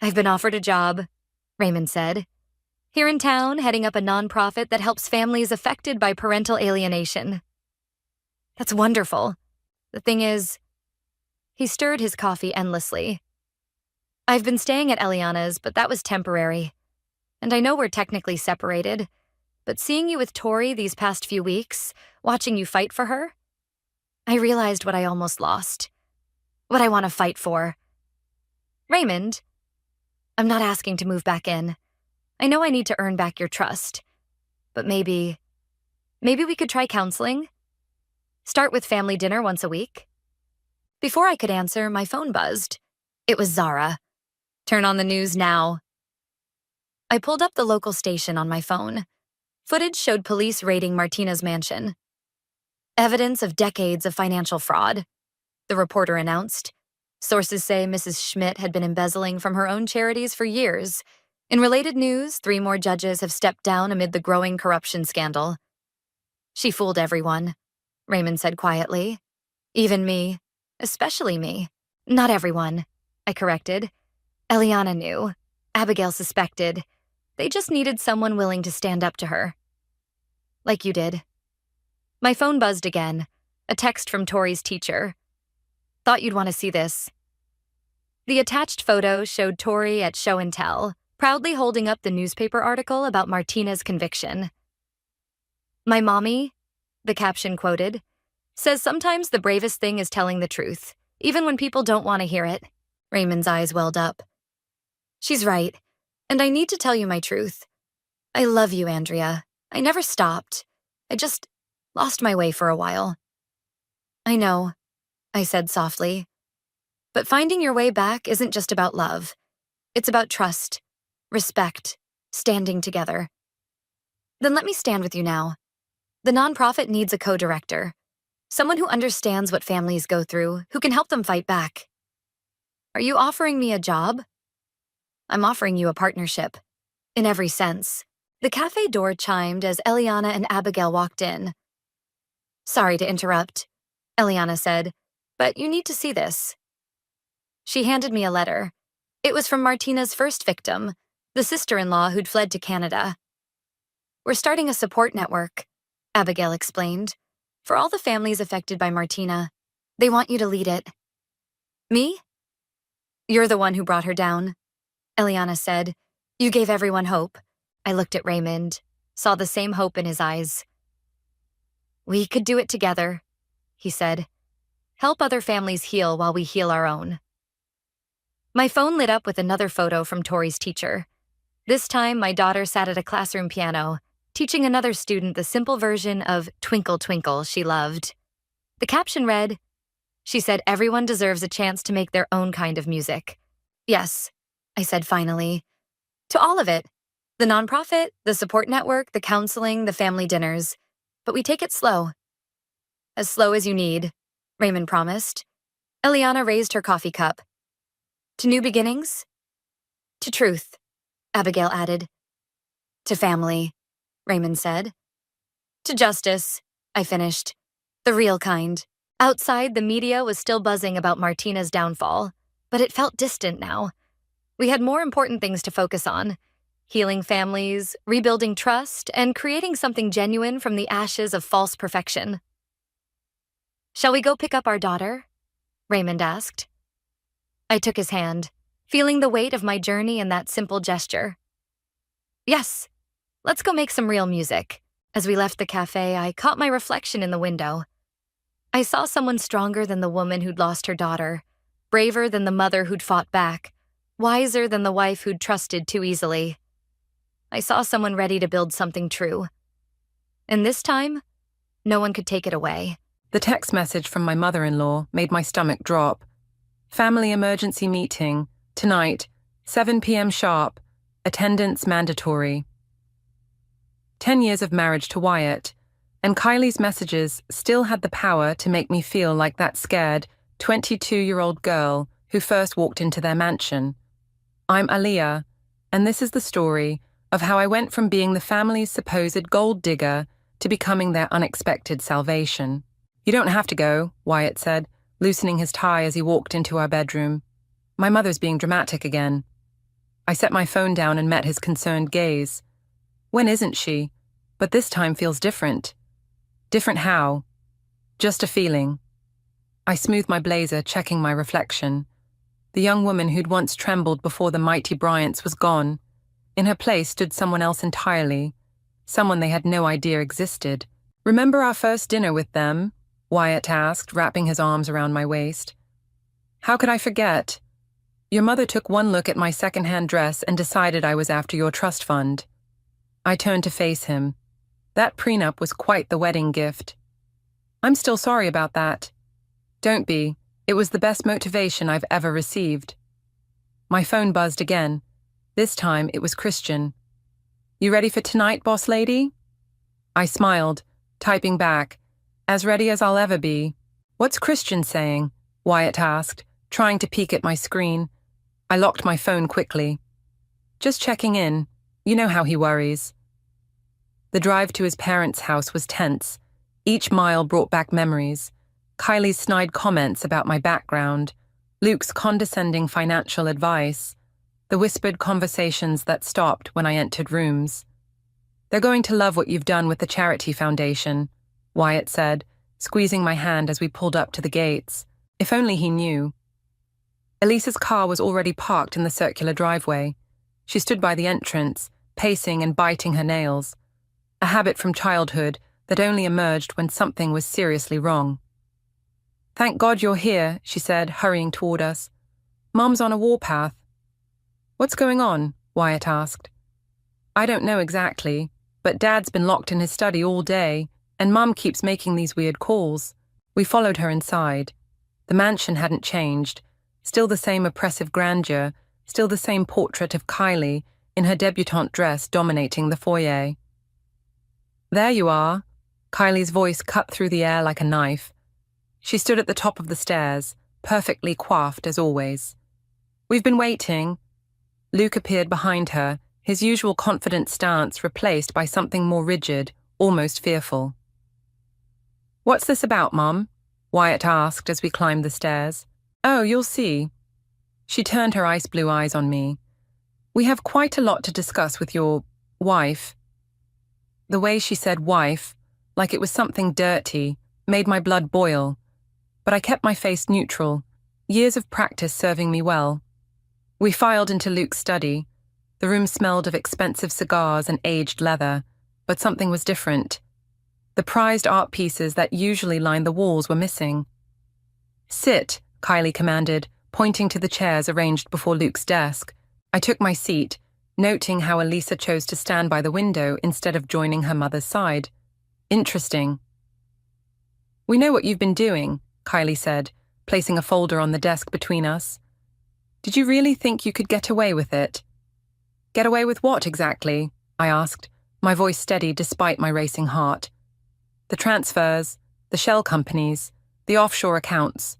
C: "I've been offered a job," Raymond said. "Here in town, heading up a nonprofit that helps families affected by parental alienation." "That's wonderful. The thing is," he stirred his coffee endlessly. "I've been staying at Eliana's, but that was temporary. And I know we're technically separated, but seeing you with Tori these past few weeks, watching you fight for her, I realized what I almost lost. What I want to fight for. Raymond, I'm not asking to move back in. I know I need to earn back your trust. But maybe we could try counseling? Start with family dinner once a week?" Before I could answer, my phone buzzed. It was Zara. "Turn on the news now." I pulled up the local station on my phone. Footage showed police raiding Martina's mansion. "Evidence of decades of financial fraud," the reporter announced. Sources say Mrs. Schmidt had been embezzling from her own charities for years. In related news, 3 more judges have stepped down amid the growing corruption scandal. "She fooled everyone," Raymond said quietly. "Even me. Especially me." "Not everyone," I corrected. "Eliana knew. Abigail suspected. They just needed someone willing to stand up to her. Like you did." My phone buzzed again. A text from Tori's teacher. "Thought you'd want to see this." The attached photo showed Tori at show and tell, proudly holding up the newspaper article about Martina's conviction. "My mommy," the caption quoted, "says sometimes the bravest thing is telling the truth, even when people don't want to hear it." Raymond's eyes welled up. "She's right, and I need to tell you my truth. I love you, Andrea. I never stopped. I just lost my way for a while." "I know," I said softly. "But finding your way back isn't just about love. It's about trust, respect, standing together." "Then let me stand with you now. The nonprofit needs a co-director, someone who understands what families go through, who can help them fight back." "Are you offering me a job?" "I'm offering you a partnership. In every sense." The cafe door chimed as Eliana and Abigail walked in. "Sorry to interrupt," Eliana said, "but you need to see this." She handed me a letter. It was from Martina's first victim, the sister-in-law who'd fled to Canada. "We're starting a support network," Abigail explained, "for all the families affected by Martina. They want you to lead it." "Me?" "You're the one who brought her down," Eliana said. "You gave everyone hope." I looked at Raymond, saw the same hope in his eyes. "We could do it together," he said. "Help other families heal while we heal our own." My phone lit up with another photo from Tori's teacher. This time, my daughter sat at a classroom piano, teaching another student the simple version of Twinkle Twinkle she loved. The caption read, "She said everyone deserves a chance to make their own kind of music." "Yes," I said finally. "To all of it. The nonprofit, the support network, the counseling, the family dinners. But we take it slow." "As slow as you need," Raymond promised. Eliana raised her coffee cup. "To new beginnings?" "To truth," Abigail added. "To family," Raymond said. "To justice," I finished. "The real kind." Outside, the media was still buzzing about Martina's downfall, but it felt distant now. We had more important things to focus on: healing families, rebuilding trust, and creating something genuine from the ashes of false perfection. "Shall we go pick up our daughter?" Raymond asked. I took his hand, feeling the weight of my journey in that simple gesture. "Yes, let's go make some real music." As we left the cafe, I caught my reflection in the window. I saw someone stronger than the woman who'd lost her daughter, braver than the mother who'd fought back, wiser than the wife who'd trusted too easily. I saw someone ready to build something true. And this time, no one could take it away.
D: The text message from my mother-in-law made my stomach drop. Family emergency meeting, tonight, 7 p.m. sharp, attendance mandatory. 10 years of marriage to Wyatt, and Kylie's messages still had the power to make me feel like that scared 22-year-old girl who first walked into their mansion. I'm Aaliyah, and this is the story of how I went from being the family's supposed gold digger to becoming their unexpected salvation. You don't have to go, Wyatt said, loosening his tie as he walked into our bedroom. My mother's being dramatic again. I set my phone down and met his concerned gaze. When isn't she? But this time feels different. Different how? Just a feeling. I smoothed my blazer, checking my reflection. The young woman who'd once trembled before the mighty Bryants was gone. In her place stood someone else entirely, someone they had no idea existed. Remember our first dinner with them? Wyatt asked, wrapping his arms around my waist. How could I forget? Your mother took one look at my second-hand dress and decided I was after your trust fund. I turned to face him. That prenup was quite the wedding gift. I'm still sorry about that. Don't be. It was the best motivation I've ever received. My phone buzzed again. This time it was Christian. You ready for tonight, boss lady? I smiled, typing back, as ready as I'll ever be. What's Christian saying? Wyatt asked, trying to peek at my screen. I locked my phone quickly. Just checking in. You know how he worries. The drive to his parents' house was tense. Each mile brought back memories. Kylie's snide comments about my background, Luke's condescending financial advice, the whispered conversations that stopped when I entered rooms. They're going to love what you've done with the charity foundation, Wyatt said, squeezing my hand as we pulled up to the gates. If only he knew. Elisa's car was already parked in the circular driveway. She stood by the entrance, pacing and biting her nails. A habit from childhood that only emerged when something was seriously wrong. Thank God you're here, she said, hurrying toward us. Mom's on a warpath. What's going on? Wyatt asked. I don't know exactly, but Dad's been locked in his study all day, and Mom keeps making these weird calls. We followed her inside. The mansion hadn't changed. Still the same oppressive grandeur, still the same portrait of Kylie in her debutante dress dominating the foyer. There you are. Kylie's voice cut through the air like a knife. She stood at the top of the stairs, perfectly coiffed as always. We've been waiting. Luke appeared behind her, his usual confident stance replaced by something more rigid, almost fearful. What's this about, Mom? Wyatt asked as we climbed the stairs. Oh, you'll see. She turned her ice blue eyes on me. We have quite a lot to discuss with your wife. The way she said wife, like it was something dirty, made my blood boil. But I kept my face neutral, years of practice serving me well. We filed into Luke's study. The room smelled of expensive cigars and aged leather, but something was different. The prized art pieces that usually lined the walls were missing. Sit, Kylie commanded, pointing to the chairs arranged before Luke's desk. I took my seat, noting how Elisa chose to stand by the window instead of joining her mother's side. Interesting. We know what you've been doing, Kylie said, placing a folder on the desk between us. Did you really think you could get away with it? Get away with what exactly? I asked, my voice steady despite my racing heart. The transfers, the shell companies, the offshore accounts.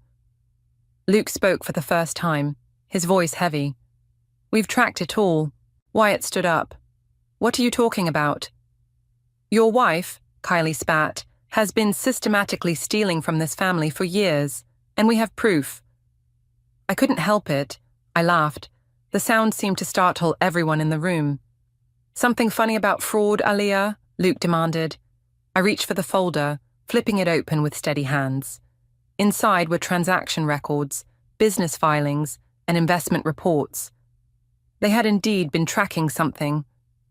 D: Luke spoke for the first time, his voice heavy. We've tracked it all. Wyatt stood up. What are you talking about? Your wife, Kylie spat, has been systematically stealing from this family for years, and we have proof. I couldn't help it. I laughed. The sound seemed to startle everyone in the room. Something funny about fraud, Aaliyah? Luke demanded. I reached for the folder, flipping it open with steady hands. Inside were transaction records, business filings, and investment reports. They had indeed been tracking something,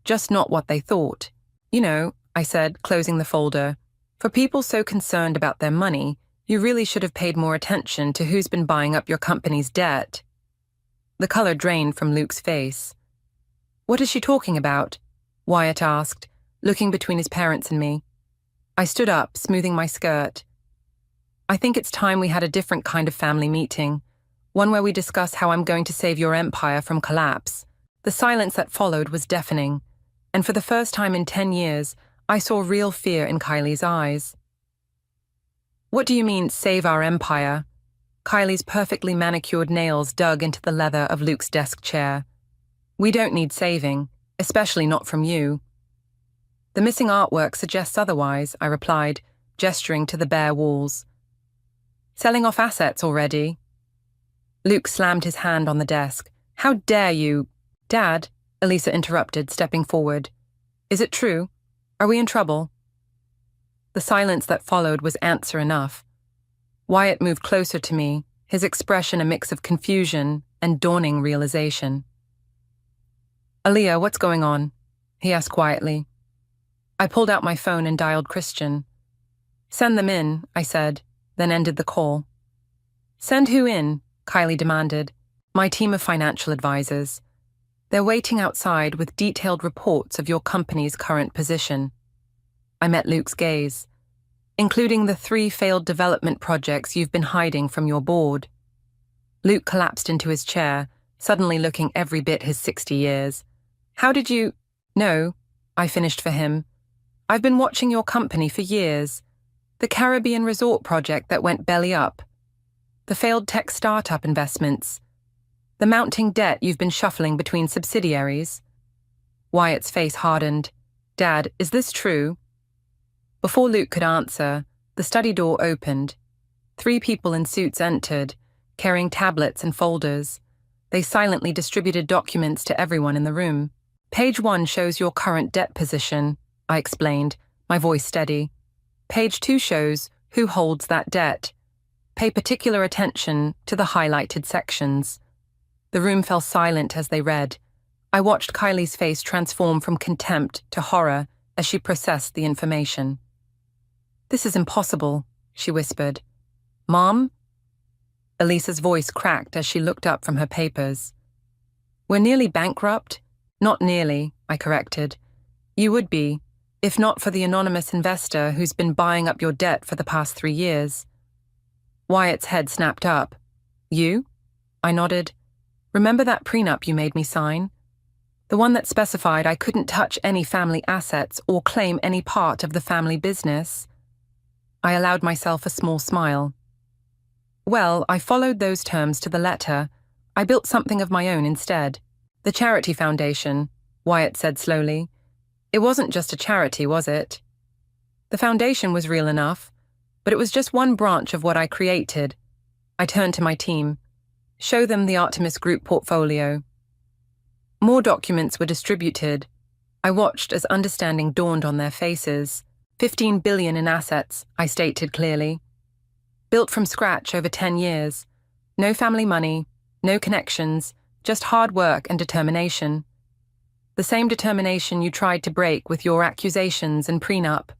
D: just not what they thought. You know, I said, closing the folder, for people so concerned about their money, you really should have paid more attention to who's been buying up your company's debt. The color drained from Luke's face. What is she talking about? Wyatt asked, looking between his parents and me. I stood up, smoothing my skirt. I think it's time we had a different kind of family meeting, one where we discuss how I'm going to save your empire from collapse. The silence that followed was deafening, and for the first time in 10 years, I saw real fear in Kylie's eyes. What do you mean, save our empire? Kylie's perfectly manicured nails dug into the leather of Luke's desk chair. We don't need saving, especially not from you. The missing artwork suggests otherwise, I replied, gesturing to the bare walls. Selling off assets already? Luke slammed his hand on the desk. How dare you? Dad, Elisa interrupted, stepping forward. Is it true? Are we in trouble? The silence that followed was answer enough. Wyatt moved closer to me, his expression a mix of confusion and dawning realization. Aaliyah, what's going on? He asked quietly. I pulled out my phone and dialed Christian. Send them in, I said, then ended the call. Send who in? Kylie demanded. My team of financial advisors. They're waiting outside with detailed reports of your company's current position. I met Luke's gaze. Including the 3 failed development projects you've been hiding from your board. Luke collapsed into his chair, suddenly looking every bit his 60 years. How did you... No, I finished for him. I've been watching your company for years. The Caribbean resort project that went belly up. The failed tech startup investments. The mounting debt you've been shuffling between subsidiaries. Wyatt's face hardened. Dad, is this true? Before Luke could answer, the study door opened. 3 people in suits entered, carrying tablets and folders. They silently distributed documents to everyone in the room. Page 1 shows your current debt position, I explained, my voice steady. Page 2 shows who holds that debt. Pay particular attention to the highlighted sections. The room fell silent as they read. I watched Kylie's face transform from contempt to horror as she processed the information. This is impossible, she whispered. Mom? Elisa's voice cracked as she looked up from her papers. We're nearly bankrupt? Not nearly, I corrected. You would be, if not for the anonymous investor who's been buying up your debt for the past 3 years. Wyatt's head snapped up. You? I nodded. Remember that prenup you made me sign? The one that specified I couldn't touch any family assets or claim any part of the family business? I allowed myself a small smile. Well, I followed those terms to the letter. I built something of my own instead. The charity foundation, Wyatt said slowly. It wasn't just a charity, was it? The foundation was real enough, but it was just one branch of what I created. I turned to my team. Show them the Artemis Group portfolio. More documents were distributed. I watched as understanding dawned on their faces. 15 billion in assets, I stated clearly. Built from scratch over 10 years. No family money, no connections, just hard work and determination. The same determination you tried to break with your accusations and prenup.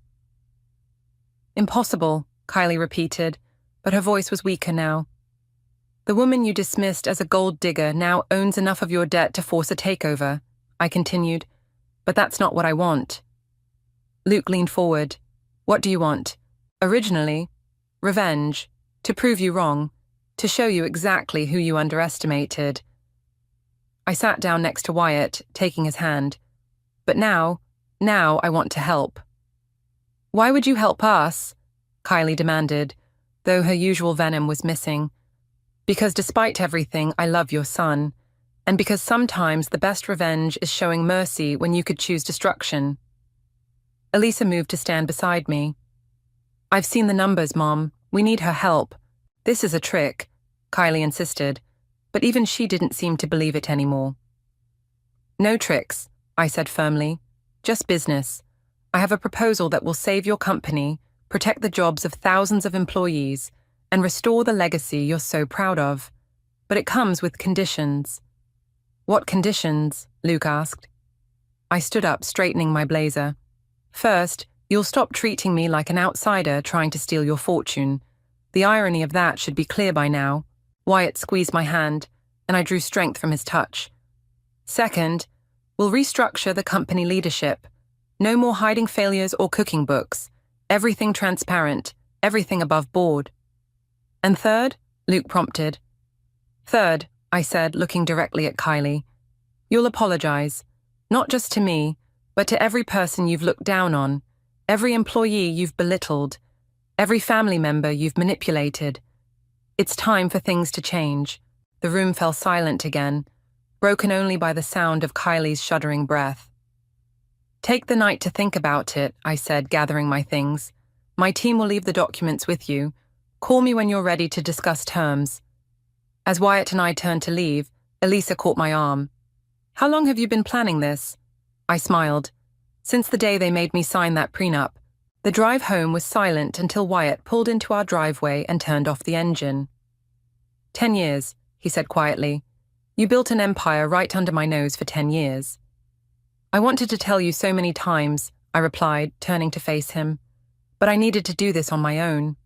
D: Impossible, Kylie repeated, but her voice was weaker now. The woman you dismissed as a gold digger now owns enough of your debt to force a takeover, I continued, but that's not what I want. Luke leaned forward. What do you want? Originally, revenge, to prove you wrong, to show you exactly who you underestimated. I sat down next to Wyatt, taking his hand. But now I want to help. Why would you help us? Kylie demanded, though her usual venom was missing. Because despite everything, I love your son, and because sometimes the best revenge is showing mercy when you could choose destruction. Elisa moved to stand beside me. I've seen the numbers, Mom. We need her help. This is a trick, Kylie insisted, but even she didn't seem to believe it anymore. No tricks, I said firmly. Just business. I have a proposal that will save your company, protect the jobs of thousands of employees, and restore the legacy you're so proud of. But it comes with conditions. What conditions? Luke asked. I stood up, straightening my blazer. First, you'll stop treating me like an outsider trying to steal your fortune. The irony of that should be clear by now. Wyatt squeezed my hand, and I drew strength from his touch. Second, we'll restructure the company leadership. No more hiding failures or cooking books. Everything transparent, everything above board. And third? Luke prompted. Third, I said, looking directly at Kylie. You'll apologize. Not just to me, but to every person you've looked down on, every employee you've belittled, every family member you've manipulated. It's time for things to change. The room fell silent again, broken only by the sound of Kylie's shuddering breath. Take the night to think about it, I said, gathering my things. My team will leave the documents with you. Call me when you're ready to discuss terms. As Wyatt and I turned to leave, Elisa caught my arm. How long have you been planning this? I smiled. Since the day they made me sign that prenup. The drive home was silent until Wyatt pulled into our driveway and turned off the engine. 10 years, he said quietly. You built an empire right under my nose for 10 years. I wanted to tell you so many times, I replied, turning to face him. But I needed to do this on my own.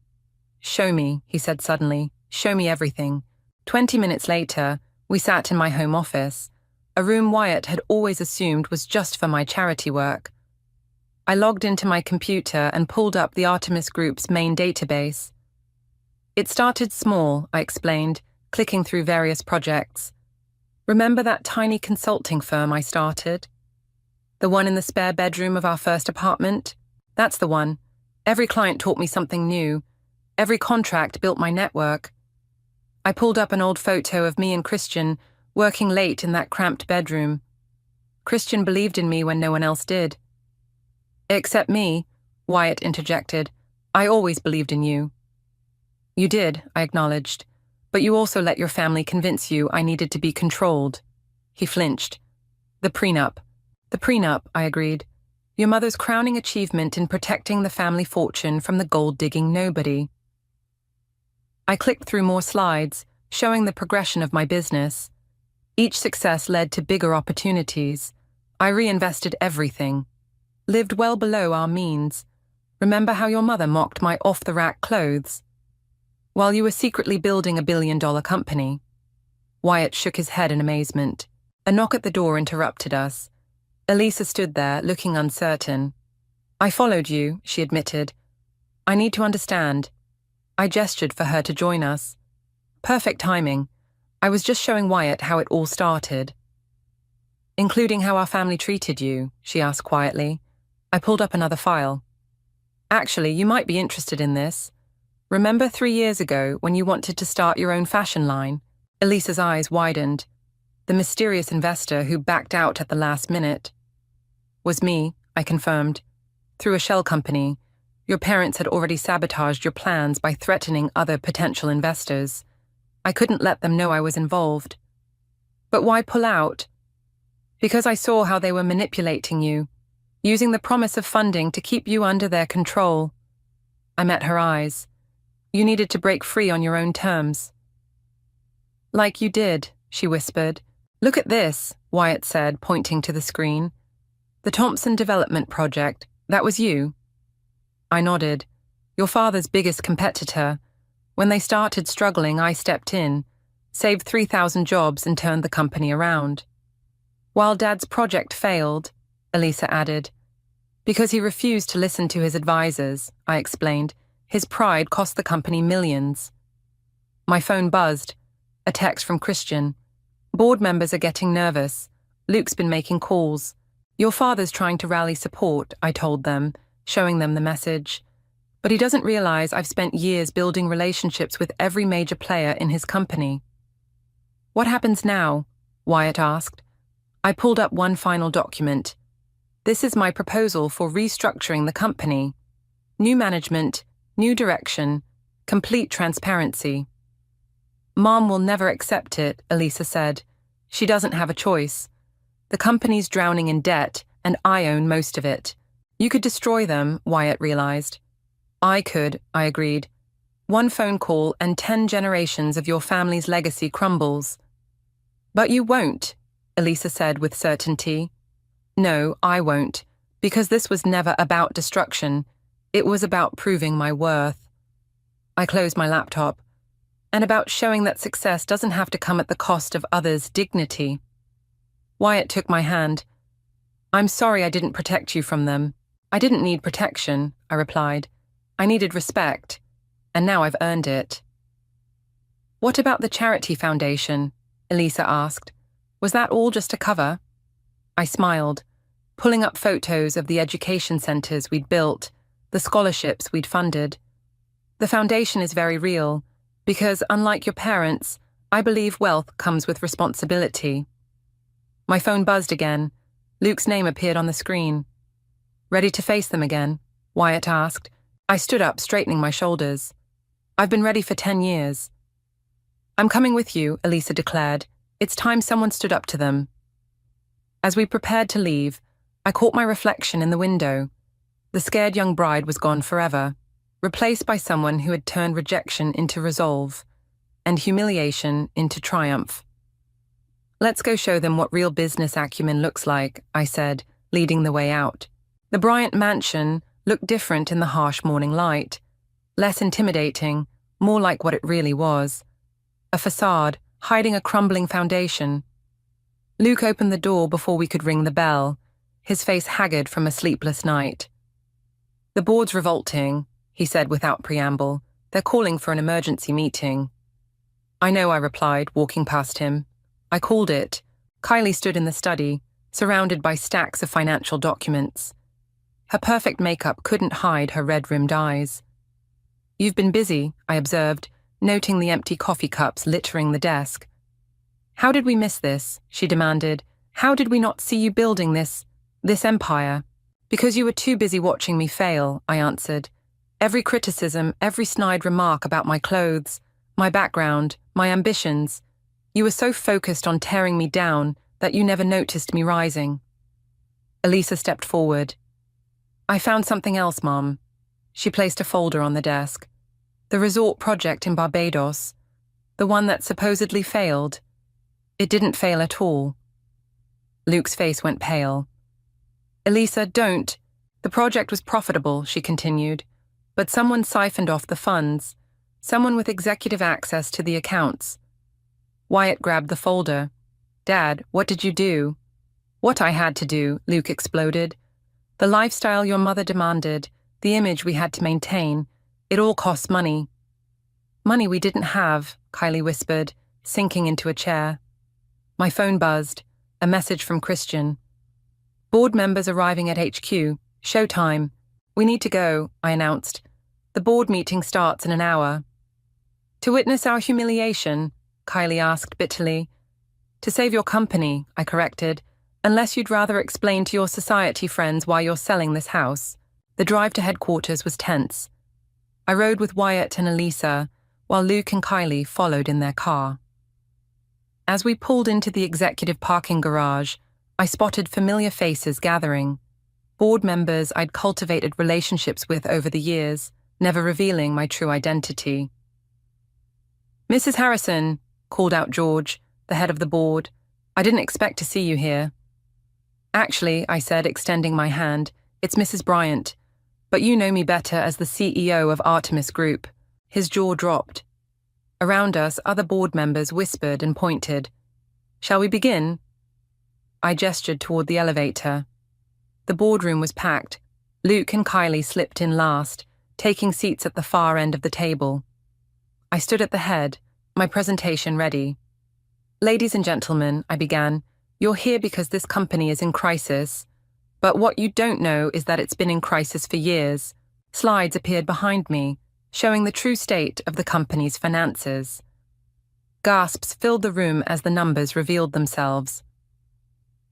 D: Show me, he said suddenly. Show me everything. 20 minutes later, we sat in my home office, a room Wyatt had always assumed was just for my charity work. I logged into my computer and pulled up the Artemis Group's main database. It started small, I explained, clicking through various projects. Remember that tiny consulting firm I started? The one in the spare bedroom of our first apartment? That's the one. Every client taught me something new. Every contract built my network. I pulled up an old photo of me and Christian working late in that cramped bedroom. Christian believed in me when no one else did. Except me, Wyatt interjected. I always believed in you. You did, I acknowledged, but you also let your family convince you I needed to be controlled. He flinched. The prenup, I agreed. Your mother's crowning achievement in protecting the family fortune from the gold-digging nobody. I clicked through more slides, showing the progression of my business. Each success led to bigger opportunities. I reinvested everything. Lived well below our means. Remember how your mother mocked my off-the-rack clothes? While you were secretly building a billion-dollar company. Wyatt shook his head in amazement. A knock at the door interrupted us. Elisa stood there, looking uncertain. I followed you, she admitted. I need to understand. I gestured for her to join us. Perfect timing. I was just showing Wyatt how it all started. Including how our family treated you, she asked quietly. I pulled up another file. Actually, you might be interested in this. Remember 3 years ago when you wanted to start your own fashion line? Elisa's eyes widened. The mysterious investor who backed out at the last minute. Was me, I confirmed. Through a shell company. Your parents had already sabotaged your plans by threatening other potential investors. I couldn't let them know I was involved. But why pull out? Because I saw how they were manipulating you, using the promise of funding to keep you under their control. I met her eyes. You needed to break free on your own terms. Like you did, she whispered. Look at this, Wyatt said, pointing to the screen. The Thompson Development Project, that was you. I nodded. Your father's biggest competitor. When they started struggling, I stepped in, saved 3,000 jobs and turned the company around. While Dad's project failed, Elisa added. Because he refused to listen to his advisors, I explained. His pride cost the company millions. My phone buzzed. A text from Christian. Board members are getting nervous. Luke's been making calls. Your father's trying to rally support, I told them, showing them the message. But he doesn't realize I've spent years building relationships with every major player in his company. What happens now? Wyatt asked. I pulled up one final document. This is my proposal for restructuring the company. New management, new direction, complete transparency. Mom will never accept it, Elisa said. She doesn't have a choice. The company's drowning in debt, and I own most of it. You could destroy them, Wyatt realized. I could, I agreed. One phone call and 10 generations of your family's legacy crumbles. But you won't, Elisa said with certainty. No, I won't, because this was never about destruction. It was about proving my worth. I closed my laptop. And about showing that success doesn't have to come at the cost of others' dignity. Wyatt took my hand. I'm sorry I didn't protect you from them. I didn't need protection, I replied. I needed respect, and now I've earned it. What about the charity foundation? Elisa asked. Was that all just a cover? I smiled, pulling up photos of the education centers we'd built, the scholarships we'd funded. The foundation is very real, because unlike your parents, I believe wealth comes with responsibility. My phone buzzed again. Luke's name appeared on the screen. Ready to face them again? Wyatt asked. I stood up, straightening my shoulders. I've been ready for 10 years. I'm coming with you, Elisa declared. It's time someone stood up to them. As we prepared to leave, I caught my reflection in the window. The scared young bride was gone forever, replaced by someone who had turned rejection into resolve, and humiliation into triumph. Let's go show them what real business acumen looks like, I said, leading the way out. The Bryant mansion looked different in the harsh morning light, less intimidating, more like what it really was. A facade, hiding a crumbling foundation. Luke opened the door before we could ring the bell, his face haggard from a sleepless night. The board's revolting, he said without preamble. They're calling for an emergency meeting. I know, I replied, walking past him. I called it. Kylie stood in the study, surrounded by stacks of financial documents. Her perfect makeup couldn't hide her red-rimmed eyes. You've been busy, I observed, noting the empty coffee cups littering the desk. How did we miss this? She demanded. How did we not see you building this empire? Because you were too busy watching me fail, I answered. Every criticism, every snide remark about my clothes, my background, my ambitions. You were so focused on tearing me down that you never noticed me rising. Elisa stepped forward. I found something else, Mom. She placed a folder on the desk. The resort project in Barbados, the one that supposedly failed. It didn't fail at all. Luke's face went pale. Elisa, don't. The project was profitable, she continued, but someone siphoned off the funds, someone with executive access to the accounts. Wyatt grabbed the folder. Dad, what did you do? What I had to do, Luke exploded. The lifestyle your mother demanded, the image we had to maintain, it all costs money. Money we didn't have, Kylie whispered, sinking into a chair. My phone buzzed, a message from Christian. Board members arriving at HQ, showtime. We need to go, I announced. The board meeting starts in an hour. To witness our humiliation, Kylie asked bitterly. To save your company, I corrected, unless you'd rather explain to your society friends why you're selling this house. The drive to headquarters was tense. I rode with Wyatt and Elisa, while Luke and Kylie followed in their car. As we pulled into the executive parking garage, I spotted familiar faces gathering. Board members I'd cultivated relationships with over the years, never revealing my true identity. Mrs. Harrison, called out George, the head of the board. I didn't expect to see you here. Actually, I said, extending my hand, it's Mrs. Bryant, but you know me better as the CEO of Artemis Group. His jaw dropped. Around us, other board members whispered and pointed. Shall we begin? I gestured toward the elevator. The boardroom was packed. Luke and Kylie slipped in last, taking seats at the far end of the table. I stood at the head, my presentation ready. Ladies and gentlemen, I began, you're here because this company is in crisis. But what you don't know is that it's been in crisis for years. Slides appeared behind me, showing the true state of the company's finances. Gasps filled the room as the numbers revealed themselves.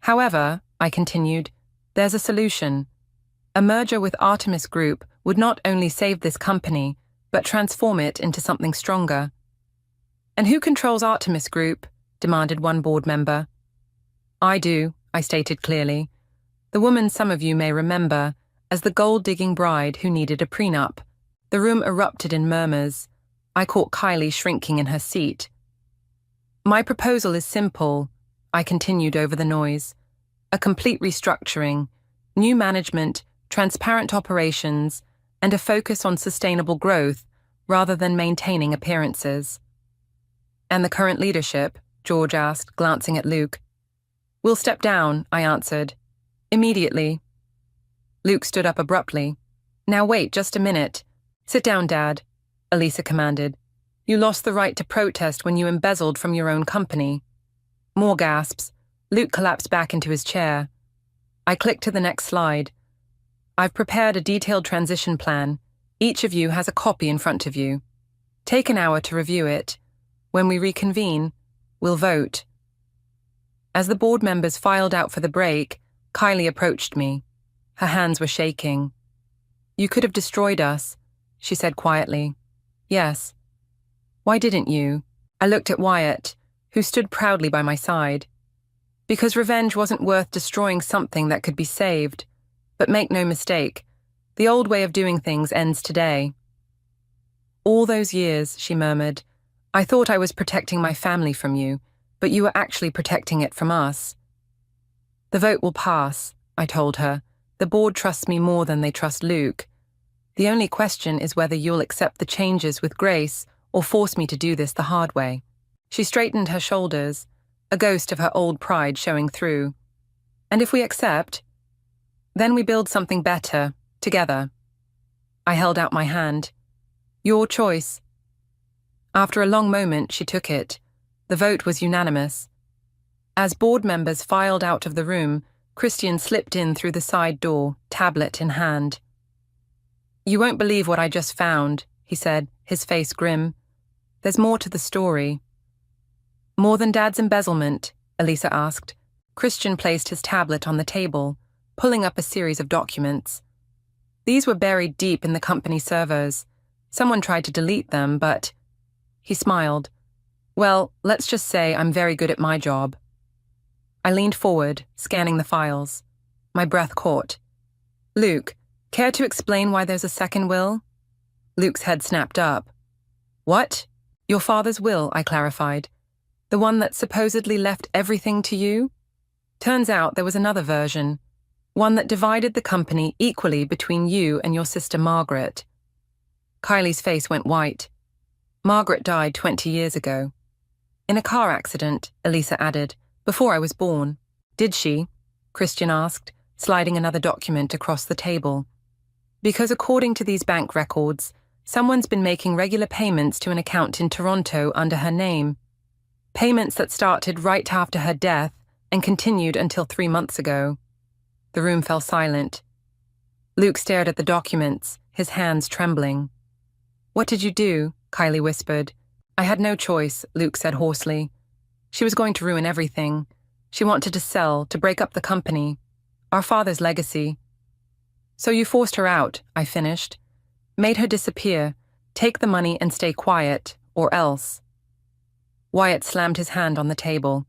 D: However, I continued, there's a solution. A merger with Artemis Group would not only save this company, but transform it into something stronger. And who controls Artemis Group? Demanded one board member. I do, I stated clearly. The woman some of you may remember as the gold-digging bride who needed a prenup. The room erupted in murmurs. I caught Kylie shrinking in her seat. My proposal is simple, I continued over the noise. A complete restructuring, new management, transparent operations, and a focus on sustainable growth rather than maintaining appearances. And the current leadership? George asked, glancing at Luke. We'll step down, I answered. Immediately. Luke stood up abruptly. Now wait just a minute. Sit down, Dad, Elisa commanded. You lost the right to protest when you embezzled from your own company. More gasps. Luke collapsed back into his chair. I clicked to the next slide. I've prepared a detailed transition plan. Each of you has a copy in front of you. Take an hour to review it. When we reconvene, we'll vote. As the board members filed out for the break, Kylie approached me. Her hands were shaking. You could have destroyed us, she said quietly. Yes. Why didn't you? I looked at Wyatt, who stood proudly by my side. Because revenge wasn't worth destroying something that could be saved. But make no mistake, the old way of doing things ends today. All those years, she murmured, I thought I was protecting my family from you, but you were actually protecting it from us. The vote will pass, I told her. The board trusts me more than they trust Luke. The only question is whether you'll accept the changes with grace or force me to do this the hard way. She straightened her shoulders, a ghost of her old pride showing through. And if we accept, then we build something better, together. I held out my hand. Your choice. After a long moment, she took it. The vote was unanimous. As board members filed out of the room, Christian slipped in through the side door, tablet in hand. You won't believe what I just found, he said, his face grim. There's more to the story. More than Dad's embezzlement? Elisa asked. Christian placed his tablet on the table, pulling up a series of documents. These were buried deep in the company servers. Someone tried to delete them, but... He smiled. Well, let's just say I'm very good at my job. I leaned forward, scanning the files. My breath caught. Luke, care to explain why there's a second will? Luke's head snapped up. What? Your father's will, I clarified. The one that supposedly left everything to you? Turns out there was another version. One that divided the company equally between you and your sister Margaret. Kylie's face went white. Margaret died 20 years ago. In a car accident, Elisa added, before I was born. Did she? Christian asked, sliding another document across the table. Because according to these bank records, someone's been making regular payments to an account in Toronto under her name. Payments that started right after her death and continued until 3 months ago. The room fell silent. Luke stared at the documents, his hands trembling. What did you do? Kylie whispered. I had no choice, Luke said hoarsely. She was going to ruin everything. She wanted to sell, to break up the company. Our father's legacy. So you forced her out, I finished. Made her disappear, take the money and stay quiet, or else. Wyatt slammed his hand on the table.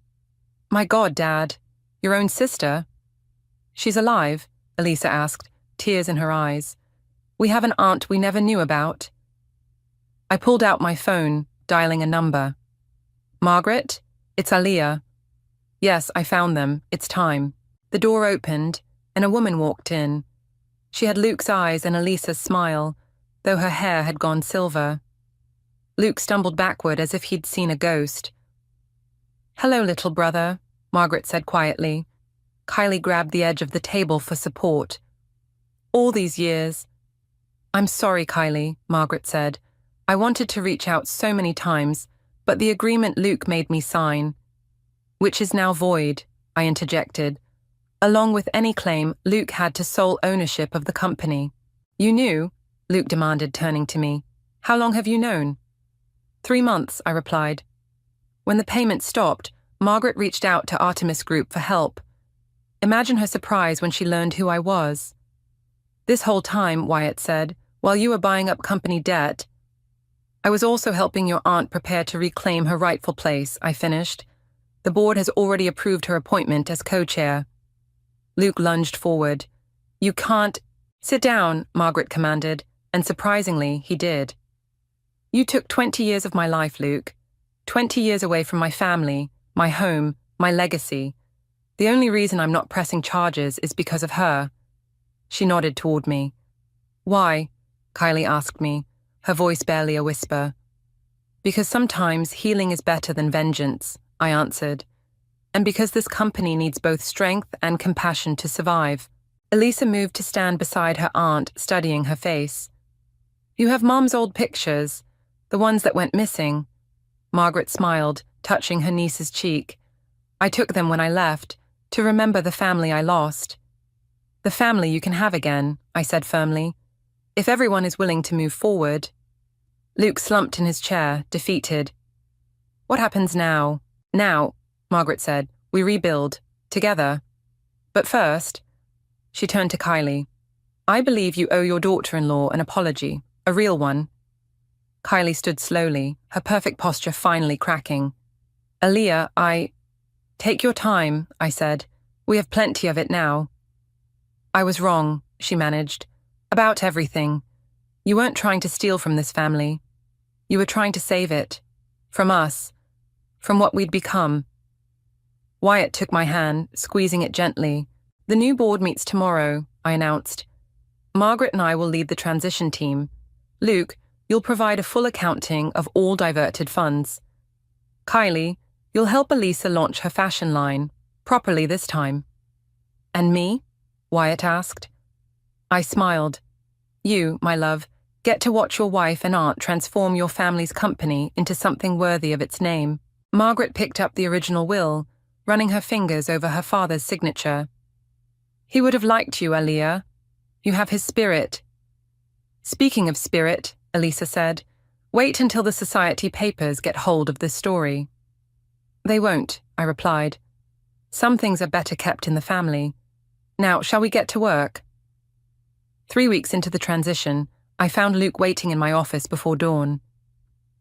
D: My God, Dad. Your own sister? She's alive, Elisa asked, tears in her eyes. We have an aunt we never knew about. I pulled out my phone, dialing a number. Margaret? It's Aliyah. Yes, I found them. It's time. The door opened, and a woman walked in. She had Luke's eyes and Elisa's smile, though her hair had gone silver. Luke stumbled backward as if he'd seen a ghost. Hello, little brother, Margaret said quietly. Kylie grabbed the edge of the table for support. All these years. I'm sorry, Kylie, Margaret said. I wanted to reach out so many times, but the agreement Luke made me sign, which is now void, I interjected, along with any claim Luke had to sole ownership of the company. You knew? Luke demanded, turning to me. How long have you known? 3 months, I replied. When the payment stopped, Margaret reached out to Artemis Group for help. Imagine her surprise when she learned who I was. This whole time, Wyatt said, while you were buying up company debt, I was also helping your aunt prepare to reclaim her rightful place, I finished. The board has already approved her appointment as co-chair. Luke lunged forward. You can't... Sit down, Margaret commanded, and surprisingly, he did. You took 20 years of my life, Luke. 20 years away from my family, my home, my legacy. The only reason I'm not pressing charges is because of her. She nodded toward me. Why? Kylie asked me, her voice barely a whisper. Because sometimes healing is better than vengeance, I answered. And because this company needs both strength and compassion to survive. Elisa moved to stand beside her aunt, studying her face. You have Mom's old pictures. The ones that went missing. Margaret smiled, touching her niece's cheek. I took them when I left, to remember the family I lost. The family you can have again, I said firmly, if everyone is willing to move forward. Luke slumped in his chair, defeated. What happens now? Now, Margaret said, we rebuild, together. But first, she turned to Kylie. I believe you owe your daughter-in-law an apology, a real one. Kylie stood slowly, her perfect posture finally cracking. Aaliyah, Take your time, I said. We have plenty of it now. I was wrong, she managed. About everything. You weren't trying to steal from this family. You were trying to save it. From us. From what we'd become. Wyatt took my hand, squeezing it gently. The new board meets tomorrow, I announced. Margaret and I will lead the transition team. Luke, you'll provide a full accounting of all diverted funds. Kylie, you'll help Elisa launch her fashion line, properly this time. And me? Wyatt asked. I smiled. You, my love, get to watch your wife and aunt transform your family's company into something worthy of its name. Margaret picked up the original will, running her fingers over her father's signature. He would have liked you, Aaliyah. You have his spirit. Speaking of spirit, Elisa said, wait until the society papers get hold of this story. They won't, I replied. Some things are better kept in the family. Now, shall we get to work? 3 weeks into the transition, I found Luke waiting in my office before dawn.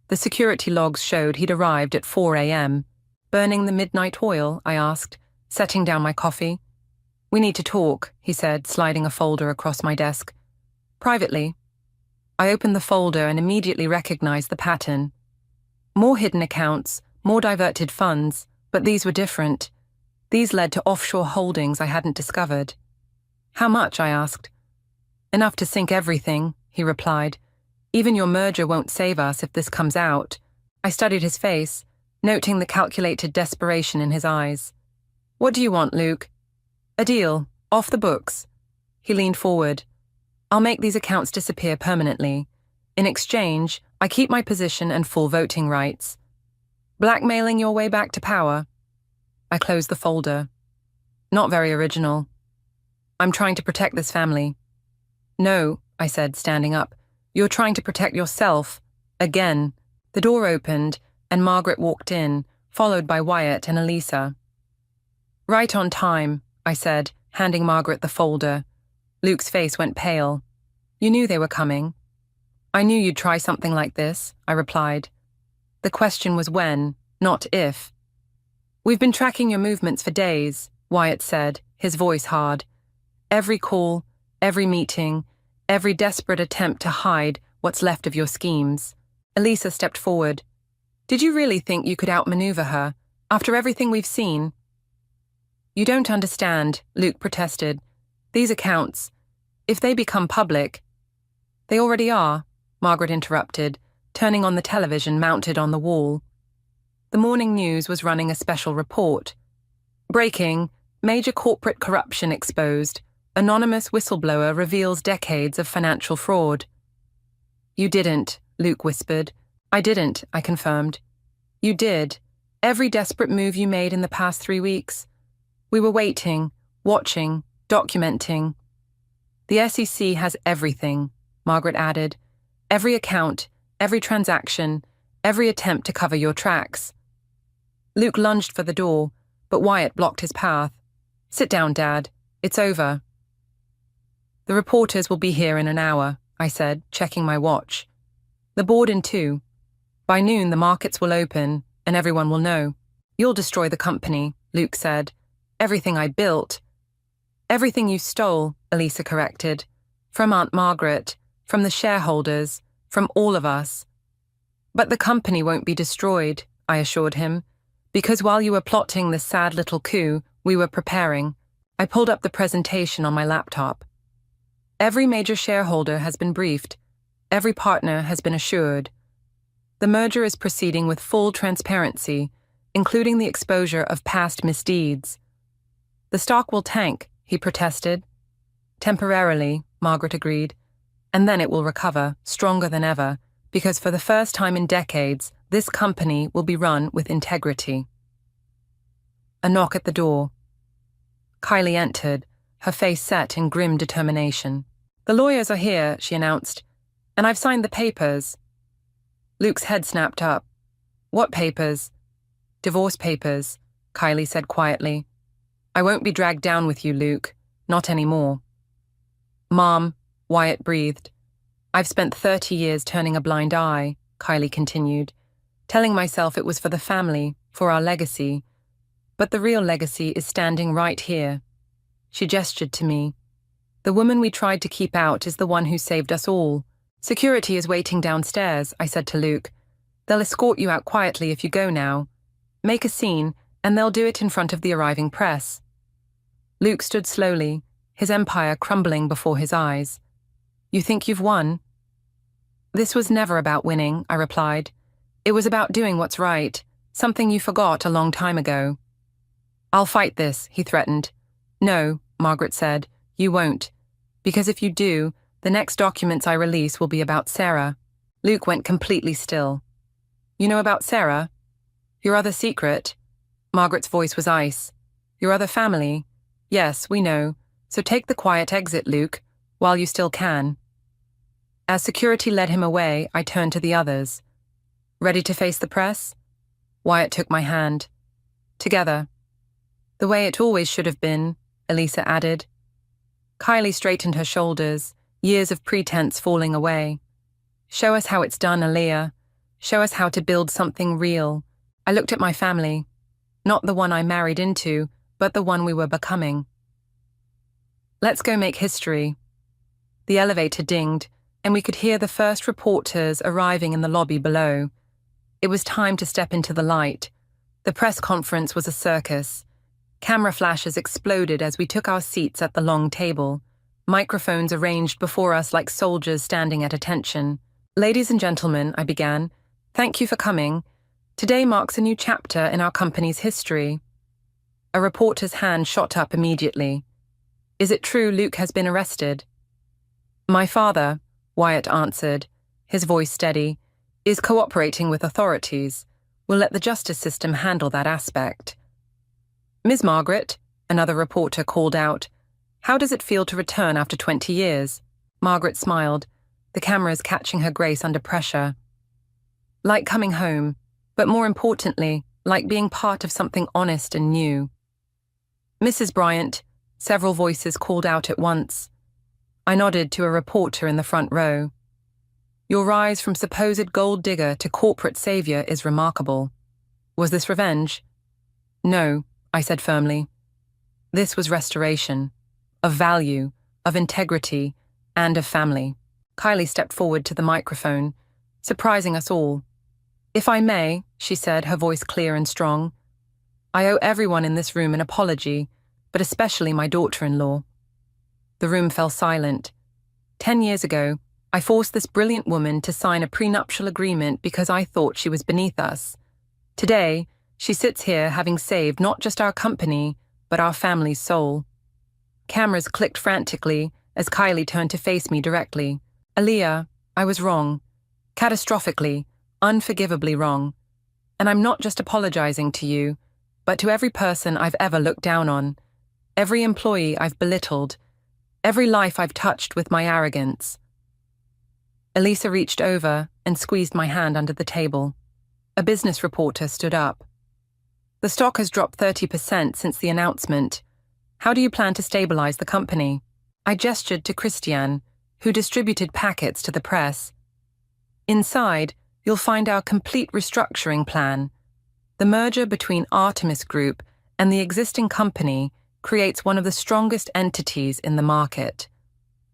D: The security logs showed he'd arrived at 4 a.m. Burning the midnight oil, I asked, setting down my coffee. We need to talk, he said, sliding a folder across my desk. Privately. I opened the folder and immediately recognized the pattern. More hidden accounts, more diverted funds, but these were different. These led to offshore holdings I hadn't discovered. How much, I asked. Enough to sink everything, he replied. Even your merger won't save us if this comes out. I studied his face, noting the calculated desperation in his eyes. What do you want, Luke? A deal, off the books. He leaned forward. I'll make these accounts disappear permanently. In exchange, I keep my position and full voting rights. Blackmailing your way back to power? I closed the folder. Not very original. I'm trying to protect this family. No, I said, standing up. You're trying to protect yourself. Again. The door opened, and Margaret walked in, followed by Wyatt and Elisa. Right on time, I said, handing Margaret the folder. Luke's face went pale. You knew they were coming. I knew you'd try something like this, I replied. The question was when, not if. We've been tracking your movements for days, Wyatt said, his voice hard. Every call, every meeting, every desperate attempt to hide what's left of your schemes. Elisa stepped forward. Did you really think you could outmaneuver her, after everything we've seen? You don't understand, Luke protested. These accounts, if they become public... They already are, Margaret interrupted, turning on the television mounted on the wall. The morning news was running a special report. Breaking, major corporate corruption exposed. Anonymous whistleblower reveals decades of financial fraud. You didn't, Luke whispered. I didn't, I confirmed. You did. Every desperate move you made in the past 3 weeks. We were waiting, watching, documenting. The SEC has everything, Margaret added. Every account, every transaction, every attempt to cover your tracks. Luke lunged for the door, but Wyatt blocked his path. Sit down, Dad. It's over. The reporters will be here in an hour, I said, checking my watch. The board in 2. By noon, the markets will open, and everyone will know. You'll destroy the company, Luke said. Everything I built. Everything you stole, Elisa corrected. From Aunt Margaret, from the shareholders, from all of us. But the company won't be destroyed, I assured him, because while you were plotting this sad little coup, we were preparing. I pulled up the presentation on my laptop. Every major shareholder has been briefed. Every partner has been assured. The merger is proceeding with full transparency, including the exposure of past misdeeds. The stock will tank, he protested. Temporarily, Margaret agreed. And then it will recover, stronger than ever, because for the first time in decades, this company will be run with integrity. A knock at the door. Kylie entered, her face set in grim determination. "The lawyers are here," she announced, "and I've signed the papers." Luke's head snapped up. "What papers?" "Divorce papers," Kylie said quietly. "I won't be dragged down with you, Luke. Not anymore." "Mom," Wyatt breathed. "I've spent 30 years turning a blind eye," Kylie continued, "telling myself it was for the family, for our legacy. But the real legacy is standing right here." She gestured to me. "The woman we tried to keep out is the one who saved us all. Security is waiting downstairs," I said to Luke. "They'll escort you out quietly if you go now. Make a scene, and they'll do it in front of the arriving press." Luke stood slowly, his empire crumbling before his eyes. "You think you've won?" "This was never about winning," I replied. "It was about doing what's right, something you forgot a long time ago." "I'll fight this," he threatened. "No," Margaret said, "you won't. Because if you do, the next documents I release will be about Sarah." Luke went completely still. "You know about Sarah? Your other secret?" Margaret's voice was ice. "Your other family? Yes, we know. So take the quiet exit, Luke, while you still can." As security led him away, I turned to the others. "Ready to face the press?" Wyatt took my hand. "Together." "The way it always should have been," Elisa added. Kylie straightened her shoulders, years of pretense falling away. "Show us how it's done, Aaliyah. Show us how to build something real." I looked at my family. Not the one I married into, but the one we were becoming. "Let's go make history." The elevator dinged, and we could hear the first reporters arriving in the lobby below. It was time to step into the light. The press conference was a circus. Camera flashes exploded as we took our seats at the long table, microphones arranged before us like soldiers standing at attention. "Ladies and gentlemen," I began, "thank you for coming. Today marks a new chapter in our company's history." A reporter's hand shot up immediately. "Is it true Luke has been arrested?" "My father," Wyatt answered, his voice steady, "is cooperating with authorities. We'll let the justice system handle that aspect." "Ms. Margaret," another reporter called out, "how does it feel to return after 20 years? Margaret smiled, the cameras catching her grace under pressure. "Like coming home, but more importantly, like being part of something honest and new." "Mrs. Bryant," several voices called out at once. I nodded to a reporter in the front row. "Your rise from supposed gold digger to corporate savior is remarkable. Was this revenge?" "No," I said firmly. "This was restoration, of value, of integrity, and of family." Kylie stepped forward to the microphone, surprising us all. "If I may," she said, her voice clear and strong, "I owe everyone in this room an apology, but especially my daughter-in-law." The room fell silent. 10 years ago, I forced this brilliant woman to sign a prenuptial agreement because I thought she was beneath us. Today, she sits here having saved not just our company, but our family's soul. Cameras clicked frantically as Kylie turned to face me directly. "Aaliyah, I was wrong. Catastrophically, unforgivably wrong. And I'm not just apologizing to you, but to every person I've ever looked down on, every employee I've belittled, every life I've touched with my arrogance." Elisa reached over and squeezed my hand under the table. A business reporter stood up. "The stock has dropped 30% since the announcement. How do you plan to stabilize the company?" I gestured to Christiane, who distributed packets to the press. "Inside, you'll find our complete restructuring plan. The merger between Artemis Group and the existing company creates one of the strongest entities in the market.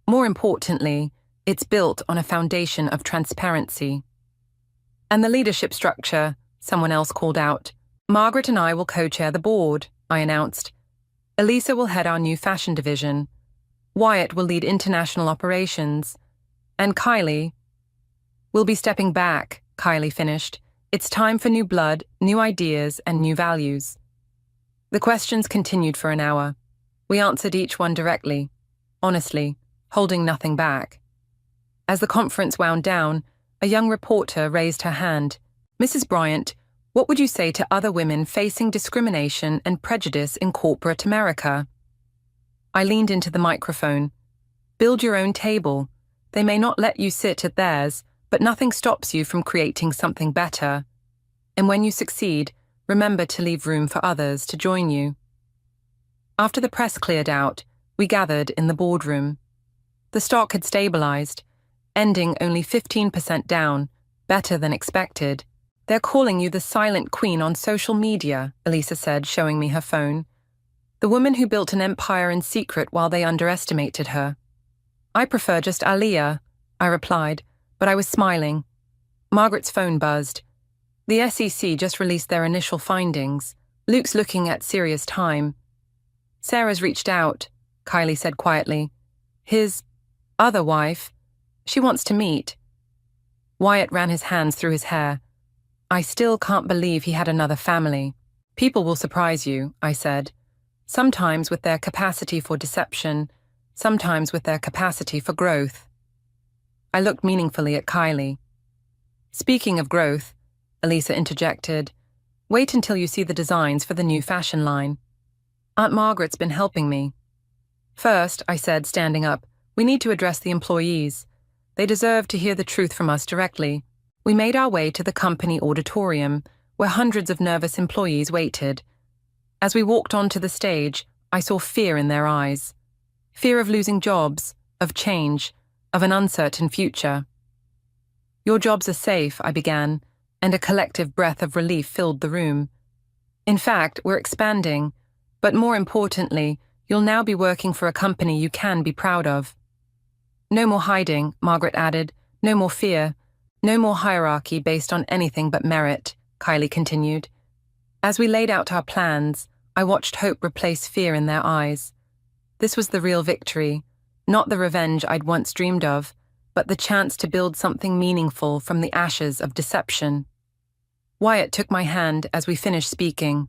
D: More importantly, it's built on a foundation of transparency." "And the leadership structure," someone else called out. "Margaret and I will co-chair the board," I announced. "Elisa will head our new fashion division. Wyatt will lead international operations. And Kylie..." "We'll be stepping back," Kylie finished. "It's time for new blood, new ideas, and new values." The questions continued for an hour. We answered each one directly, honestly, holding nothing back. As the conference wound down, A young reporter raised her hand. Mrs. Bryant, what would you say to other women facing discrimination and prejudice in corporate America? I leaned into the microphone. Build your own table. They may not let you sit at theirs, but nothing stops you from creating something better. And when you succeed, remember to leave room for others to join you. After the press cleared out, we gathered in the boardroom. The stock had stabilized, ending only 15% down, better than expected. They're calling you the silent queen on social media, Elisa said, showing me her phone. The woman who built an empire in secret while they underestimated her. I prefer just Aliyah, I replied, but I was smiling. Margaret's phone buzzed. The SEC just released their initial findings. Luke's looking at serious time. Sarah's reached out, Kylie said quietly. His other wife, she wants to meet. Wyatt ran his hands through his hair. I still can't believe he had another family. People will surprise you, I said. Sometimes with their capacity for deception, sometimes with their capacity for growth. I looked meaningfully at Kylie. Speaking of growth, Elisa interjected, wait until you see the designs for the new fashion line. Aunt Margaret's been helping me. First, I said, standing up, we need to address the employees. They deserve to hear the truth from us directly. We made our way to the company auditorium, where hundreds of nervous employees waited. As we walked onto the stage, I saw fear in their eyes. Fear of losing jobs, of change, of an uncertain future. Your jobs are safe, I began, and a collective breath of relief filled the room. In fact, we're expanding, but more importantly, you'll now be working for a company you can be proud of. No more hiding, Margaret added. No more fear. No more hierarchy based on anything but merit, Kylie continued. As we laid out our plans, I watched hope replace fear in their eyes. This was the real victory, not the revenge I'd once dreamed of, but the chance to build something meaningful from the ashes of deception. Wyatt took my hand as we finished speaking.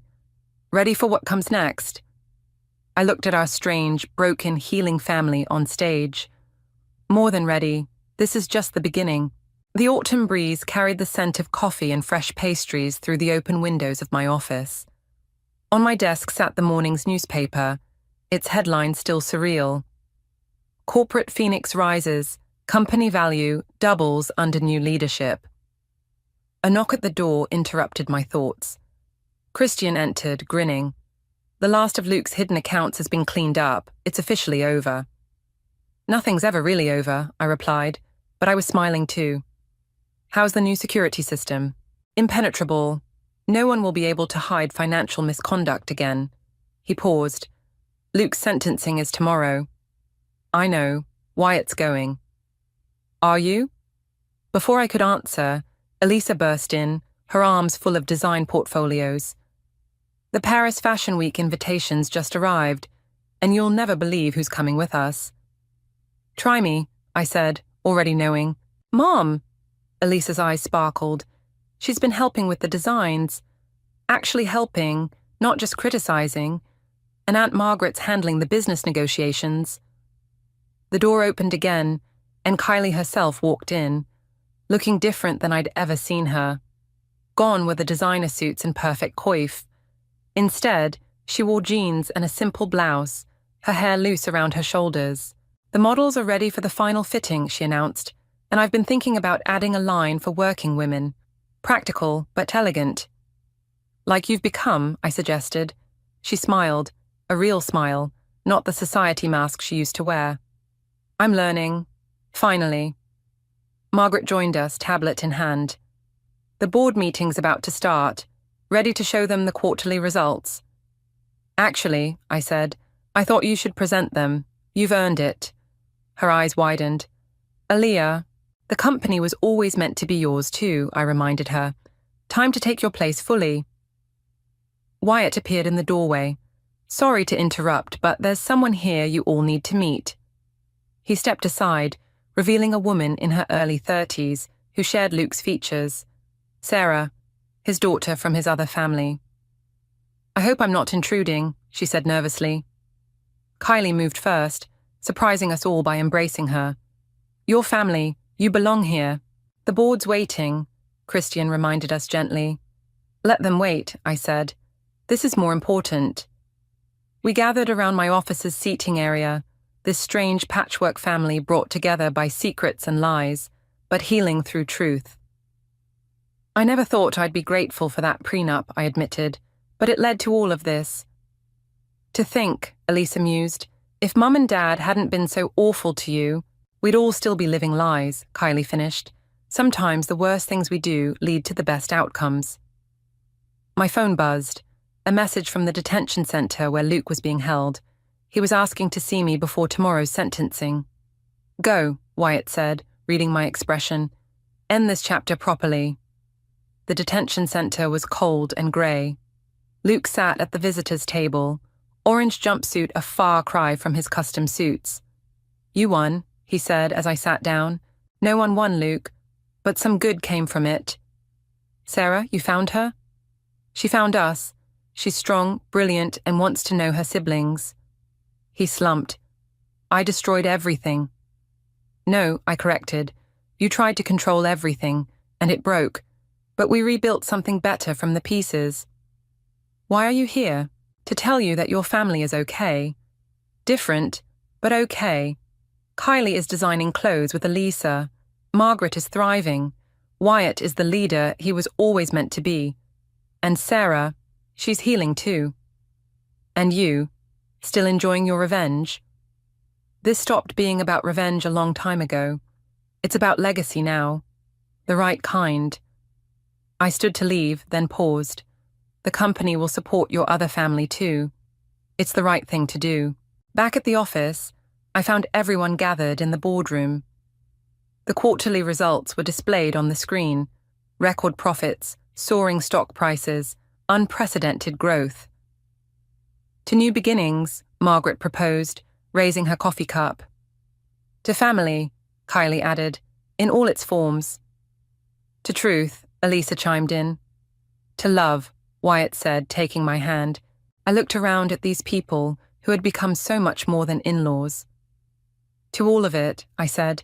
D: Ready for what comes next? I looked at our strange, broken, healing family on stage. More than ready. This is just the beginning. The autumn breeze carried the scent of coffee and fresh pastries through the open windows of my office. On my desk sat the morning's newspaper, its headline still surreal. Corporate Phoenix rises, company value doubles under new leadership. A knock at the door interrupted my thoughts. Christian entered, grinning. The last of Luke's hidden accounts has been cleaned up. It's officially over. Nothing's ever really over, I replied, but I was smiling too. How's the new security system? Impenetrable. No one will be able to hide financial misconduct again. He paused. Luke's sentencing is tomorrow. I know. Wyatt's going. Are you? Before I could answer, Elisa burst in, her arms full of design portfolios. The Paris Fashion Week invitations just arrived, and you'll never believe who's coming with us. Try me, I said, already knowing. Mom! Elisa's eyes sparkled. She's been helping with the designs. Actually helping, not just criticizing. And Aunt Margaret's handling the business negotiations. The door opened again, and Kylie herself walked in, looking different than I'd ever seen her. Gone were the designer suits and perfect coif. Instead, she wore jeans and a simple blouse, her hair loose around her shoulders. The models are ready for the final fitting, she announced, and I've been thinking about adding a line for working women. Practical, but elegant. Like you've become, I suggested. She smiled, a real smile, not the society mask she used to wear. I'm learning. Finally. Margaret joined us, tablet in hand. The board meeting's about to start, ready to show them the quarterly results. Actually, I said, I thought you should present them. You've earned it. Her eyes widened. Aliyah, the company was always meant to be yours too, I reminded her. Time to take your place fully. Wyatt appeared in the doorway. Sorry to interrupt, but there's someone here you all need to meet. He stepped aside, revealing a woman in her early 30s who shared Luke's features. Sarah, his daughter from his other family. I hope I'm not intruding, she said nervously. Kylie moved first, surprising us all by embracing her. Your family, you belong here. The board's waiting, Christian reminded us gently. Let them wait, I said. This is more important. We gathered around my office's seating area, this strange patchwork family brought together by secrets and lies, but healing through truth. I never thought I'd be grateful for that prenup, I admitted, but it led to all of this. To think, Elisa mused, if Mum and Dad hadn't been so awful to you, we'd all still be living lies, Kylie finished. Sometimes the worst things we do lead to the best outcomes. My phone buzzed, a message from the detention center where Luke was being held. He was asking to see me before tomorrow's sentencing. Go, Wyatt said, reading my expression. End this chapter properly. The detention center was cold and grey. Luke sat at the visitors' table, orange jumpsuit a far cry from his custom suits. You won, he said as I sat down. No one won, Luke, but some good came from it. Sarah, you found her? She found us. She's strong, brilliant, and wants to know her siblings. He slumped. I destroyed everything. No, I corrected. You tried to control everything, and it broke. But we rebuilt something better from the pieces. Why are you here? To tell you that your family is okay. Different, but okay. Kylie is designing clothes with Elisa. Margaret is thriving. Wyatt is the leader he was always meant to be. And Sarah, she's healing too. And you, still enjoying your revenge? This stopped being about revenge a long time ago. It's about legacy now. The right kind. I stood to leave, then paused. The company will support your other family too. It's the right thing to do. Back at the office, I found everyone gathered in the boardroom. The quarterly results were displayed on the screen. Record profits, soaring stock prices, unprecedented growth. To new beginnings, Margaret proposed, raising her coffee cup. To family, Kylie added, in all its forms. To truth, Elisa chimed in. To love, Wyatt said, taking my hand. I looked around at these people who had become so much more than in-laws. To all of it, I said.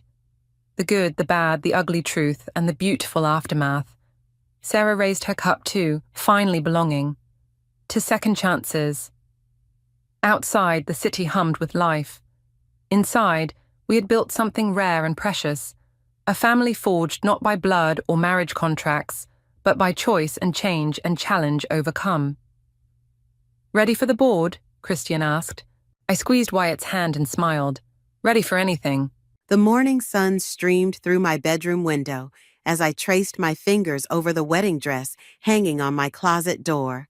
D: The good, the bad, the ugly truth, and the beautiful aftermath. Sarah raised her cup too, finally belonging. To second chances. Outside, the city hummed with life. Inside, we had built something rare and precious. A family forged not by blood or marriage contracts, but by choice and change and challenge overcome. Ready for the board? Christian asked. I squeezed Wyatt's hand and smiled. Ready for anything.
B: The morning sun streamed through my bedroom window as I traced my fingers over the wedding dress hanging on my closet door.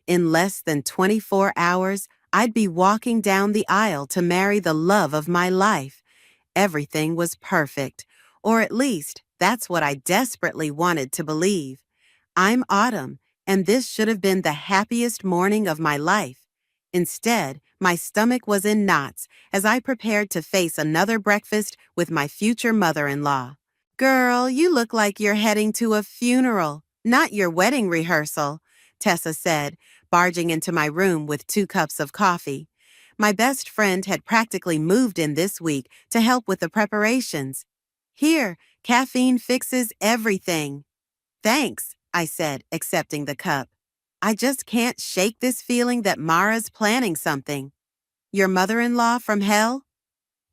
B: In less than 24 hours, I'd be walking down the aisle to marry the love of my life. Everything was perfect, or at least that's what I desperately wanted to believe. I'm Autumn, and this should have been the happiest morning of my life. Instead, my stomach was in knots as I prepared to face another breakfast with my future mother-in-law. Girl, you look like you're heading to a funeral, not your wedding rehearsal, Tessa said, barging into my room with 2 cups of coffee. My best friend had practically moved in this week to help with the preparations. Here, caffeine fixes everything. Thanks, I said, accepting the cup. I just can't shake this feeling that Mara's planning something. Your mother-in-law from hell?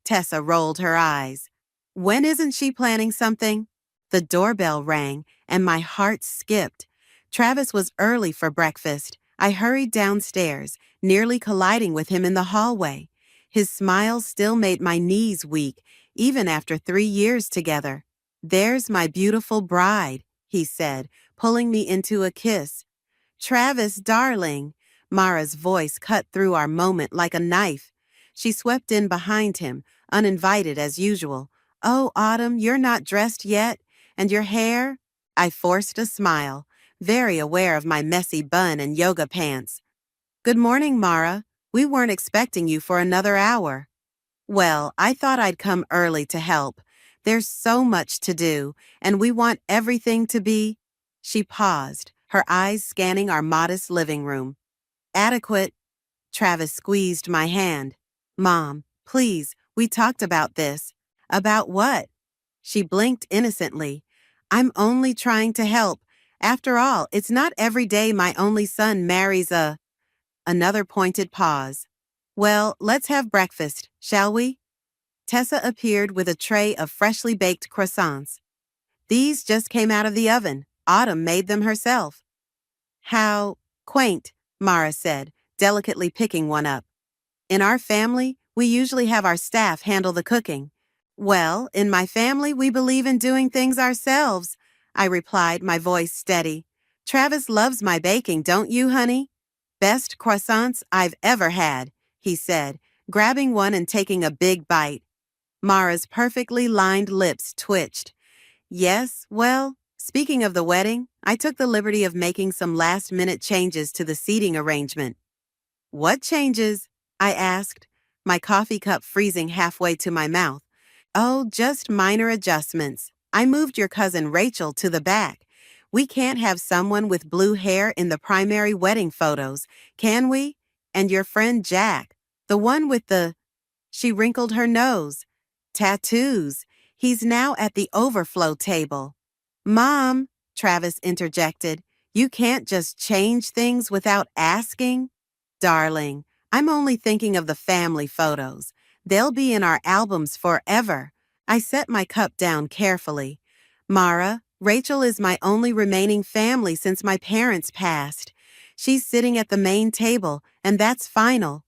B: Tessa rolled her eyes. When isn't she planning something? The doorbell rang, and my heart skipped. Travis was early for breakfast. I hurried downstairs, nearly colliding with him in the hallway. His smile still made my knees weak, even after 3 years together. There's my beautiful bride, he said, pulling me into a kiss. Travis, darling. Mara's voice cut through our moment like a knife. She swept in behind him, uninvited as usual. Oh, Autumn, you're not dressed yet? And your hair? I forced a smile, very aware of my messy bun and yoga pants. Good morning, Mara. We weren't expecting you for another hour. Well, I thought I'd come early to help. There's so much to do, and we want everything to be... She paused, her eyes scanning our modest living room. Adequate. Travis squeezed my hand. Mom, please, we talked about this. About what? She blinked innocently. I'm only trying to help. After all, it's not every day my only son marries Another pointed pause. Well, let's have breakfast, shall we? Tessa appeared with a tray of freshly baked croissants. These just came out of the oven. Autumn made them herself. How quaint, Mara said, delicately picking one up. In our family, we usually have our staff handle the cooking. Well, in my family, we believe in doing things ourselves, I replied, my voice steady. Travis loves my baking, don't you, honey? Best croissants I've ever had, he said, grabbing one and taking a big bite. Mara's perfectly lined lips twitched. Yes, well, speaking of the wedding, I took the liberty of making some last-minute changes to the seating arrangement. What changes? I asked, my coffee cup freezing halfway to my mouth. Oh, just minor adjustments. I moved your cousin Rachel to the back. We can't have someone with blue hair in the primary wedding photos, can we? And your friend Jack, the one with the... She wrinkled her nose. Tattoos. He's now at the overflow table. Mom, Travis interjected, you can't just change things without asking? Darling, I'm only thinking of the family photos. They'll be in our albums forever. I set my cup down carefully. Mara, Rachel is my only remaining family since my parents passed. She's sitting at the main table, and that's final.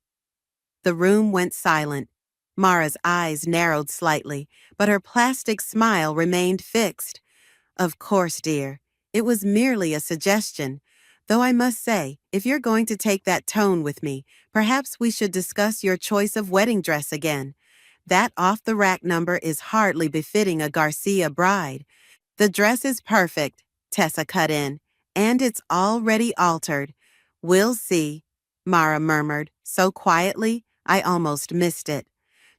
B: The room went silent. Mara's eyes narrowed slightly, but her plastic smile remained fixed. Of course, dear. It was merely a suggestion. Though I must say, if you're going to take that tone with me, perhaps we should discuss your choice of wedding dress again. That off-the-rack number is hardly befitting a Garcia bride. The dress is perfect, Tessa cut in, and it's already altered. We'll see, Mara murmured, so quietly I almost missed it.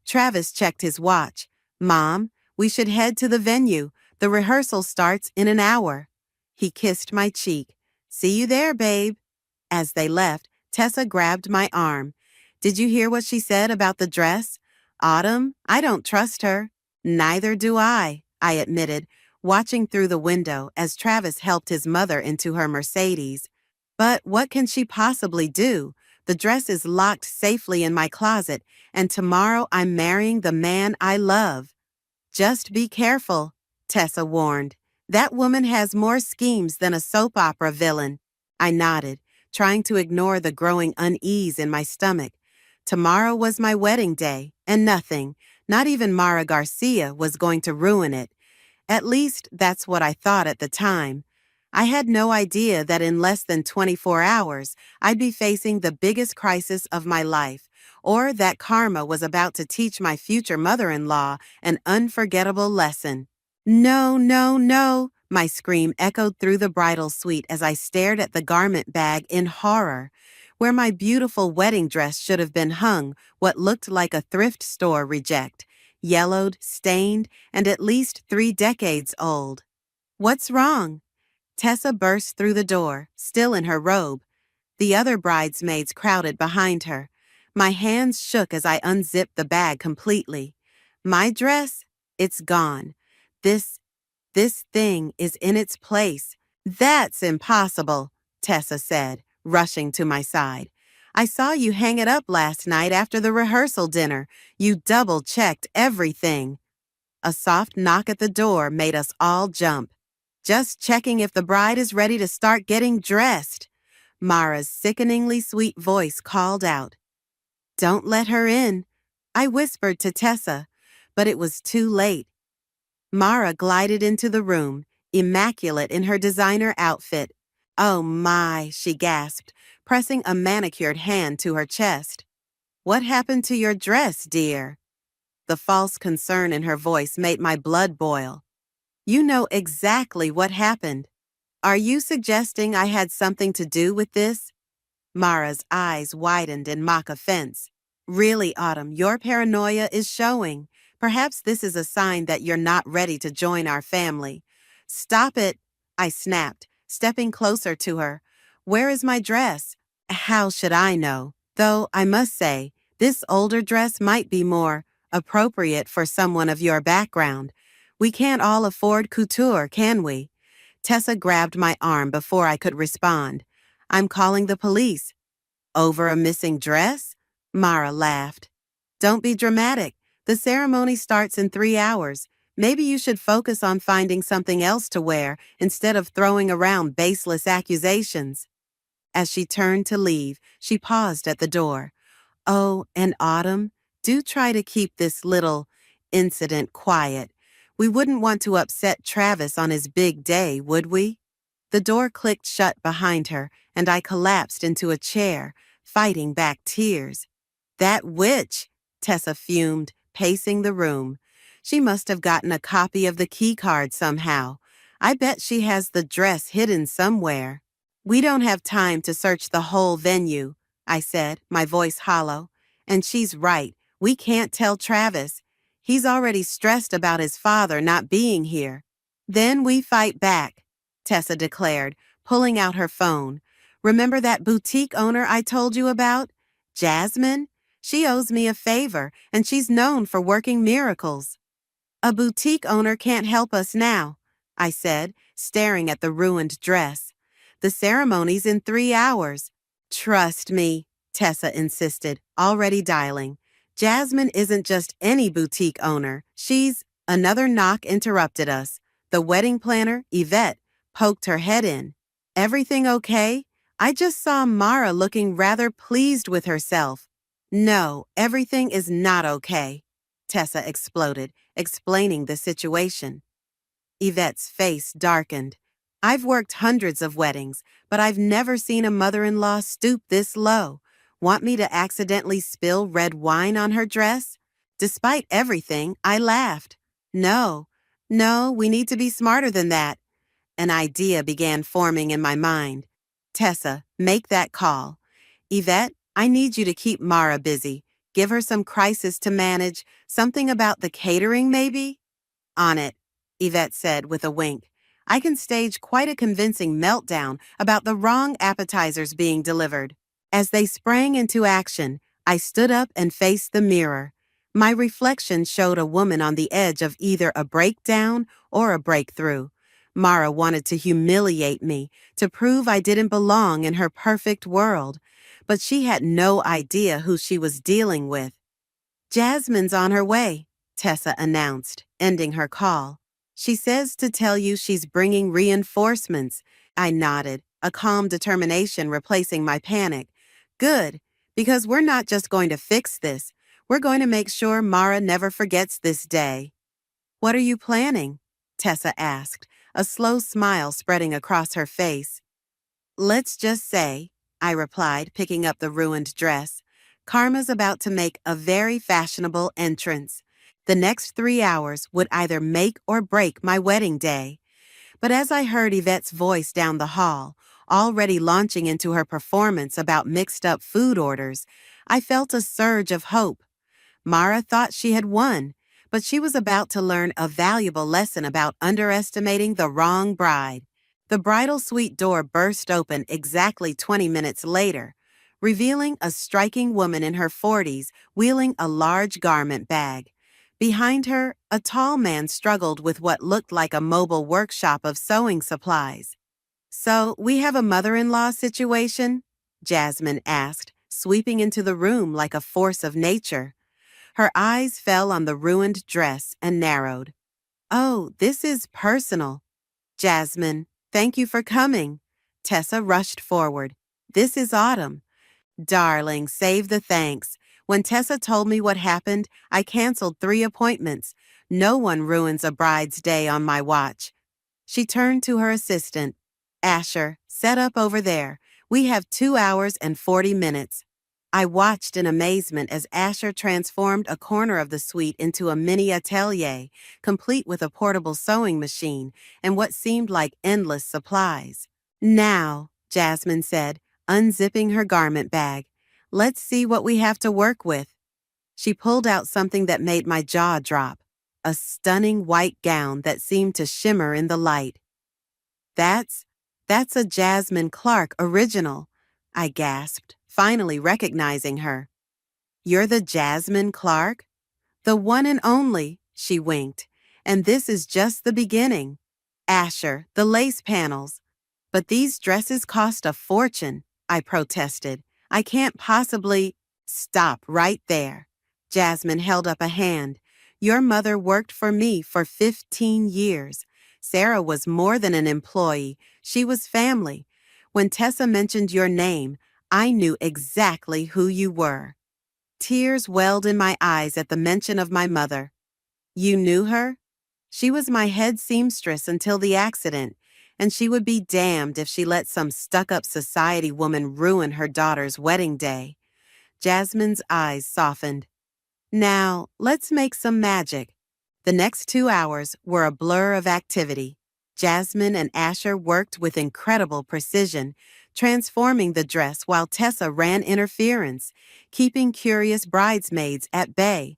B: Travis checked his watch. Mom, we should head to the venue. The rehearsal starts in an hour. He kissed my cheek. See you there, babe. As they left, Tessa grabbed my arm. Did you hear what she said about the dress? Autumn, I don't trust her. Neither do I admitted, watching through the window as Travis helped his mother into her Mercedes. But what can she possibly do? The dress is locked safely in my closet, and tomorrow I'm marrying the man I love. Just be careful, Tessa warned. That woman has more schemes than a soap opera villain. I nodded, trying to ignore the growing unease in my stomach. Tomorrow was my wedding day, and nothing, not even Mara Garcia, was going to ruin it. At least, that's what I thought at the time. I had no idea that in less than 24 hours, I'd be facing the biggest crisis of my life, or that karma was about to teach my future mother-in-law an unforgettable lesson. No, no, no, my scream echoed through the bridal suite as I stared at the garment bag in horror. Where my beautiful wedding dress should have been hung, what looked like a thrift store reject, yellowed, stained, and at least 3 decades old. What's wrong? Tessa burst through the door, still in her robe. The other bridesmaids crowded behind her. My hands shook as I unzipped the bag completely. My dress? It's gone. This thing is in its place. That's impossible, Tessa said, rushing to my side. I saw you hang it up last night after the rehearsal dinner. You double-checked everything. A soft knock at the door made us all jump. Just checking if the bride is ready to start getting dressed. Mara's sickeningly sweet voice called out. Don't let her in, I whispered to Tessa, but it was too late. Mara glided into the room, immaculate in her designer outfit. Oh my, she gasped, pressing a manicured hand to her chest. What happened to your dress, dear? The false concern in her voice made my blood boil. You know exactly what happened. Are you suggesting I had something to do with this? Mara's eyes widened in mock offense. Really, Autumn, your paranoia is showing. Perhaps this is a sign that you're not ready to join our family. Stop it, I snapped, stepping closer to her. Where is my dress? How should I know? Though, I must say, this older dress might be more appropriate for someone of your background. We can't all afford couture, can we? Tessa grabbed my arm before I could respond. I'm calling the police. Over a missing dress? Mara laughed. Don't be dramatic. The ceremony starts in 3 hours. Maybe you should focus on finding something else to wear instead of throwing around baseless accusations. As she turned to leave, she paused at the door. Oh, and Autumn, do try to keep this little incident quiet. We wouldn't want to upset Travis on his big day, would we? The door clicked shut behind her, and I collapsed into a chair, fighting back tears. That witch, Tessa fumed, pacing the room. She must have gotten a copy of the key card somehow. I bet she has the dress hidden somewhere. We don't have time to search the whole venue, I said, my voice hollow. And she's right. We can't tell Travis. He's already stressed about his father not being here. Then we fight back, Tessa declared, pulling out her phone. Remember that boutique owner I told you about? Jasmine? She owes me a favor, and she's known for working miracles. A boutique owner can't help us now, I said, staring at the ruined dress. The ceremony's in 3 hours. Trust me, Tessa insisted, already dialing. Jasmine isn't just any boutique owner. She's— Another knock interrupted us. The wedding planner, Yvette, poked her head in. Everything okay? I just saw Mara looking rather pleased with herself. No, everything is not okay, Tessa exploded, explaining the situation. Yvette's face darkened. I've worked hundreds of weddings, but I've never seen a mother-in-law stoop this low. Want me to accidentally spill red wine on her dress? Despite everything, I laughed. No, we need to be smarter than that. An idea began forming in my mind. Tessa, make that call. Yvette, I need you to keep Mara busy. Give her some crisis to manage. Something about the catering, maybe? On it, Yvette said with a wink. I can stage quite a convincing meltdown about the wrong appetizers being delivered. As they sprang into action, I stood up and faced the mirror. My reflection showed a woman on the edge of either a breakdown or a breakthrough. Mara wanted to humiliate me, to prove I didn't belong in her perfect world, but she had no idea who she was dealing with. Jasmine's on her way, Tessa announced, ending her call. She says to tell you she's bringing reinforcements. I nodded, a calm determination replacing my panic. Good, because we're not just going to fix this. We're going to make sure Mara never forgets this day. What are you planning? Tessa asked, a slow smile spreading across her face. Let's just say, I replied, picking up the ruined dress, Karma's about to make a very fashionable entrance. The next 3 hours would either make or break my wedding day. But as I heard Yvette's voice down the hall, already launching into her performance about mixed-up food orders, I felt a surge of hope. Mara thought she had won, but she was about to learn a valuable lesson about underestimating the wrong bride. The bridal suite door burst open exactly 20 minutes later, revealing a striking woman in her 40s wheeling a large garment bag. Behind her, a tall man struggled with what looked like a mobile workshop of sewing supplies. So, we have a mother-in-law situation? Jasmine asked, sweeping into the room like a force of nature. Her eyes fell on the ruined dress and narrowed. Oh, this is personal. Jasmine, thank you for coming. Tessa rushed forward. This is Autumn. Darling, save the thanks. When Tessa told me what happened, I canceled 3 appointments. No one ruins a bride's day on my watch. She turned to her assistant. Asher, set up over there. We have 2 hours and 40 minutes. I watched in amazement as Asher transformed a corner of the suite into a mini atelier, complete with a portable sewing machine and what seemed like endless supplies. Now, Jasmine said, unzipping her garment bag, let's see what we have to work with. She pulled out something that made my jaw drop, a stunning white gown that seemed to shimmer in the light. That's a Jasmine Clark original, I gasped, finally recognizing her. You're the Jasmine Clark? The one and only, she winked, And this is just the beginning. Asher, the lace panels. But these dresses cost a fortune, I protested. I can't possibly— Stop right there. Jasmine held up a hand. Your mother worked for me for 15 years. Sarah was more than an employee. She was family. When Tessa mentioned your name, I knew exactly who you were. Tears welled in my eyes at the mention of my mother. You knew her? She was my head seamstress until the accident, and she would be damned if she let some stuck-up society woman ruin her daughter's wedding day. Jasmine's eyes softened. Now, let's make some magic. The next 2 hours were a blur of activity. Jasmine and Asher worked with incredible precision, transforming the dress while Tessa ran interference, keeping curious bridesmaids at bay.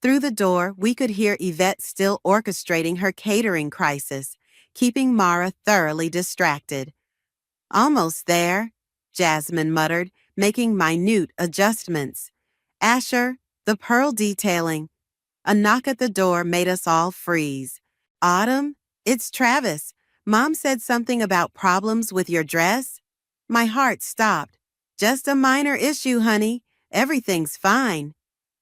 B: Through the door, we could hear Yvette still orchestrating her catering crisis, keeping Mara thoroughly distracted. Almost there, Jasmine muttered, making minute adjustments. Asher, the pearl detailing. A knock at the door made us all freeze. Autumn? It's Travis. Mom said something about problems with your dress? My heart stopped. Just a minor issue, honey. Everything's fine.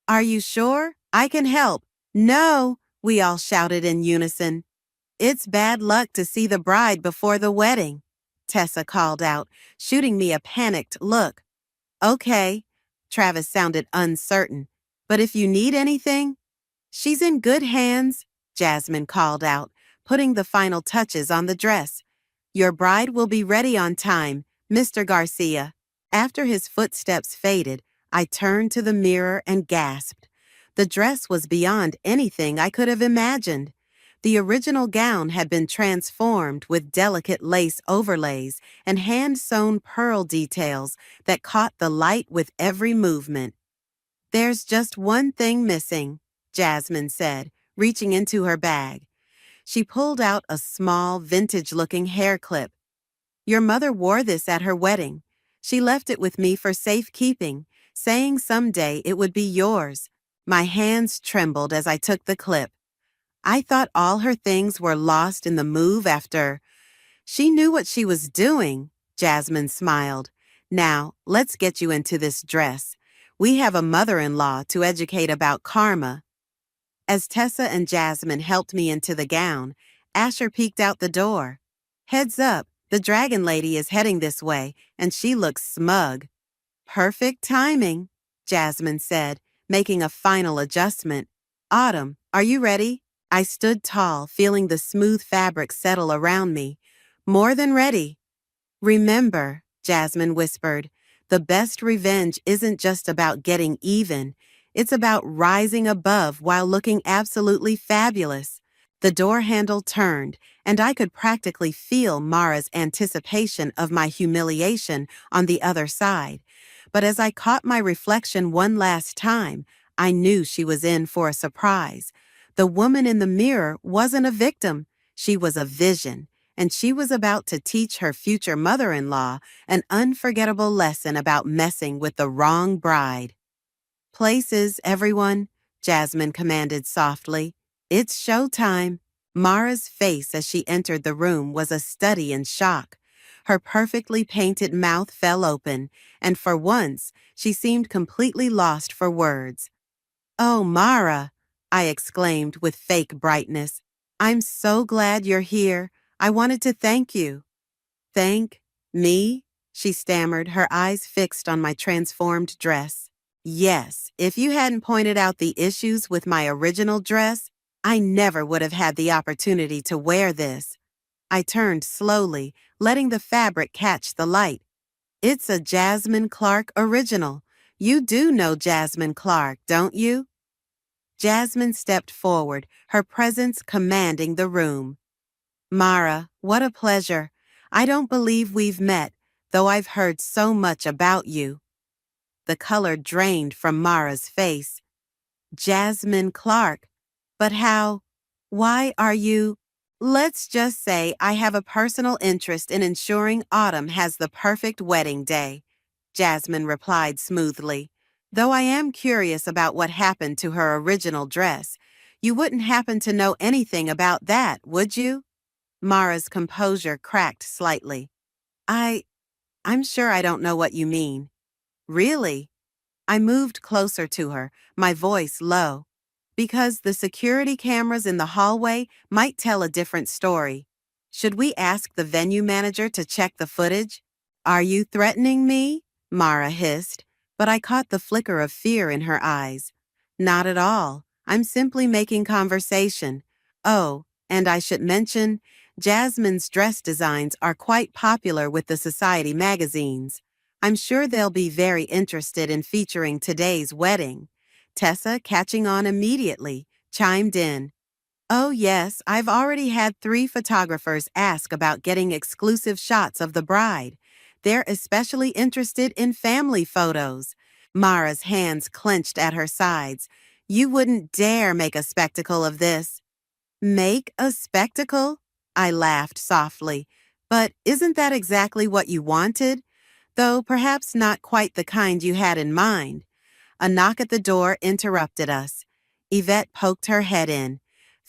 B: Are you sure? I can help. No, we all shouted in unison. It's bad luck to see the bride before the wedding, Tessa called out, shooting me a panicked look. Okay, Travis sounded uncertain. But if you need anything— She's in good hands, Jasmine called out, putting the final touches on the dress. Your bride will be ready on time, Mr. Garcia. After his footsteps faded, I turned to the mirror and gasped. The dress was beyond anything I could have imagined. The original gown had been transformed with delicate lace overlays and hand-sewn pearl details that caught the light with every movement. There's just one thing missing, Jasmine said, reaching into her bag. She pulled out a small, vintage-looking hair clip. Your mother wore this at her wedding. She left it with me for safekeeping, saying someday it would be yours. My hands trembled as I took the clip. I thought all her things were lost in the move after— She knew what she was doing, Jasmine smiled. Now, let's get you into this dress. We have a mother-in-law to educate about karma. As Tessa and Jasmine helped me into the gown, Asher peeked out the door. Heads up, the dragon lady is heading this way, and she looks smug. Perfect timing, Jasmine said, making a final adjustment. Autumn, are you ready? I stood tall, feeling the smooth fabric settle around me. More than ready. Remember, Jasmine whispered, the best revenge isn't just about getting even. It's about rising above while looking absolutely fabulous. The door handle turned, and I could practically feel Mara's anticipation of my humiliation on the other side. But as I caught my reflection one last time, I knew she was in for a surprise. The woman in the mirror wasn't a victim. She was a vision, and she was about to teach her future mother-in-law an unforgettable lesson about messing with the wrong bride. Places, everyone, Jasmine commanded softly. It's showtime. Mara's face as she entered the room was a study in shock. Her perfectly painted mouth fell open, and for once, she seemed completely lost for words. Oh, Mara, I exclaimed with fake brightness. I'm so glad you're here. I wanted to thank you. Thank me? She stammered, her eyes fixed on my transformed dress. Yes, if you hadn't pointed out the issues with my original dress, I never would have had the opportunity to wear this. I turned slowly, letting the fabric catch the light. It's a Jasmine Clark original. You do know Jasmine Clark, don't you? Jasmine stepped forward, her presence commanding the room. Mara, what a pleasure. I don't believe we've met, though I've heard so much about you. The color drained from Mara's face. Jasmine Clark. But how? Why are you? Let's just say I have a personal interest in ensuring Autumn has the perfect wedding day, Jasmine replied smoothly. Though I am curious about what happened to her original dress. You wouldn't happen to know anything about that, would you? Mara's composure cracked slightly. I'm sure I don't know what you mean. Really? I moved closer to her, my voice low. Because the security cameras in the hallway might tell a different story. Should we ask the venue manager to check the footage? Are you threatening me? Mara hissed, but I caught the flicker of fear in her eyes. Not at all. I'm simply making conversation. Oh, and I should mention, Jasmine's dress designs are quite popular with the society magazines. I'm sure they'll be very interested in featuring today's wedding. Tessa, catching on immediately, chimed in. Oh yes, I've already had 3 photographers ask about getting exclusive shots of the bride. They're especially interested in family photos. Mara's hands clenched at her sides. You wouldn't dare make a spectacle of this. Make a spectacle? I laughed softly. But isn't that exactly what you wanted? Though perhaps not quite the kind you had in mind. A knock at the door interrupted us. Yvette poked her head in.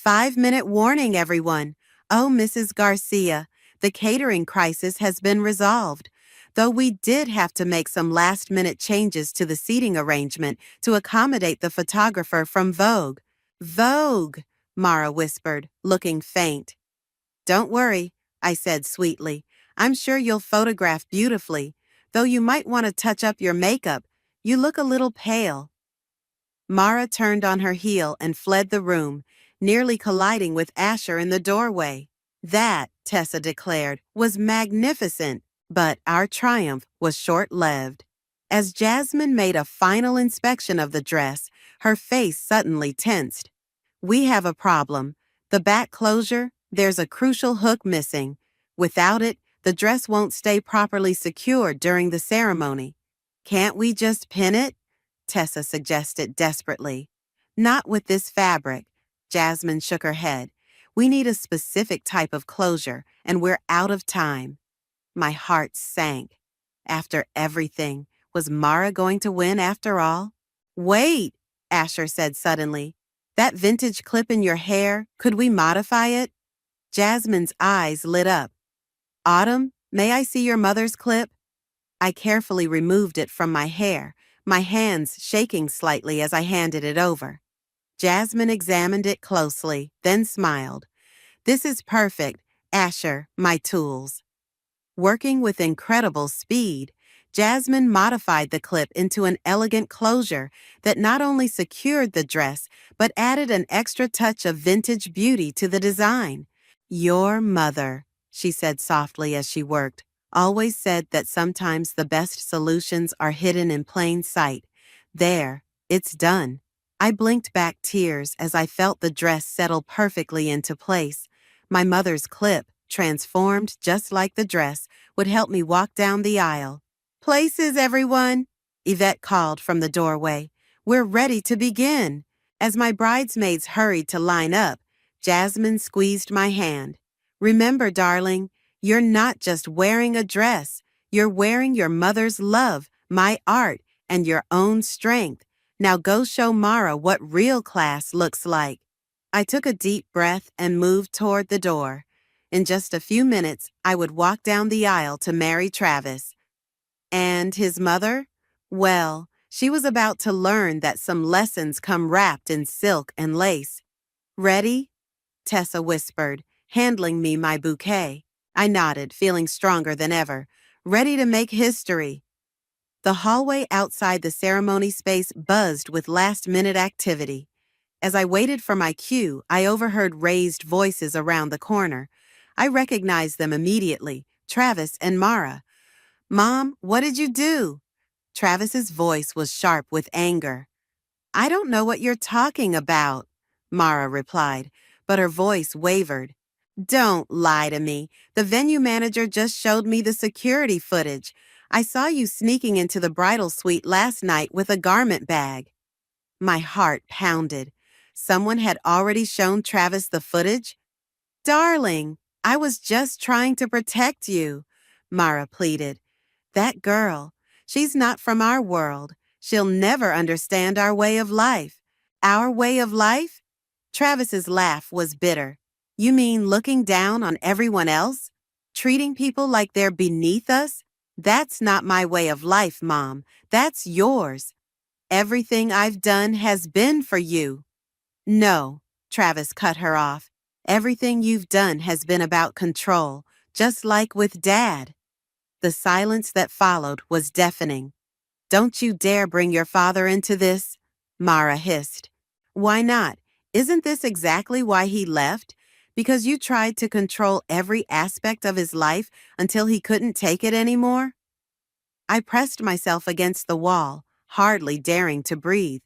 B: 5-minute warning, everyone. Oh, Mrs. Garcia, the catering crisis has been resolved, though we did have to make some last-minute changes to the seating arrangement to accommodate the photographer from Vogue. Vogue, Mara whispered, looking faint. Don't worry, I said sweetly. I'm sure you'll photograph beautifully, though you might want to touch up your makeup. You look a little pale. Mara turned on her heel and fled the room, nearly colliding with Asher in the doorway. That, Tessa declared, was magnificent, but our triumph was short-lived. As Jasmine made a final inspection of the dress, her face suddenly tensed. We have a problem. The back closure, there's a crucial hook missing. Without it, the dress won't stay properly secured during the ceremony. Can't we just pin it? Tessa suggested desperately. Not with this fabric. Jasmine shook her head. We need a specific type of closure, and we're out of time. My heart sank. After everything, was Mara going to win after all? Wait, Asher said suddenly. That vintage clip in your hair, could we modify it? Jasmine's eyes lit up. Autumn, may I see your mother's clip? I carefully removed it from my hair, my hands shaking slightly as I handed it over. Jasmine examined it closely, then smiled. This is perfect, Asher, my tools. Working with incredible speed, Jasmine modified the clip into an elegant closure that not only secured the dress, but added an extra touch of vintage beauty to the design. Your mother, she said softly as she worked, always said that sometimes the best solutions are hidden in plain sight. There, it's done. I blinked back tears as I felt the dress settle perfectly into place. My mother's clip, transformed just like the dress, would help me walk down the aisle. Places, everyone, Yvette called from the doorway. We're ready to begin. As my bridesmaids hurried to line up, Jasmine squeezed my hand. Remember, darling, you're not just wearing a dress. You're wearing your mother's love, my art, and your own strength. Now go show Mara what real class looks like. I took a deep breath and moved toward the door. In just a few minutes, I would walk down the aisle to marry Travis. And his mother? Well, she was about to learn that some lessons come wrapped in silk and lace. Ready? Tessa whispered, handing me my bouquet. I nodded, feeling stronger than ever, ready to make history. The hallway outside the ceremony space buzzed with last-minute activity. As I waited for my cue, I overheard raised voices around the corner. I recognized them immediately, Travis and Mara. Mom, what did you do? Travis's voice was sharp with anger. I don't know what you're talking about, Mara replied, but her voice wavered. Don't lie to me. The venue manager just showed me the security footage. I saw you sneaking into the bridal suite last night with a garment bag. My heart pounded. Someone had already shown Travis the footage? Darling, I was just trying to protect you, Mara pleaded. That girl, she's not from our world. She'll never understand our way of life. Our way of life? Travis's laugh was bitter. You mean looking down on everyone else? Treating people like they're beneath us? That's not my way of life, Mom. That's yours. Everything I've done has been for you. No, Travis cut her off. Everything you've done has been about control, just like with Dad. The silence that followed was deafening. Don't you dare bring your father into this, Mara hissed. Why not? Isn't this exactly why he left? Because you tried to control every aspect of his life until he couldn't take it anymore? I pressed myself against the wall, hardly daring to breathe.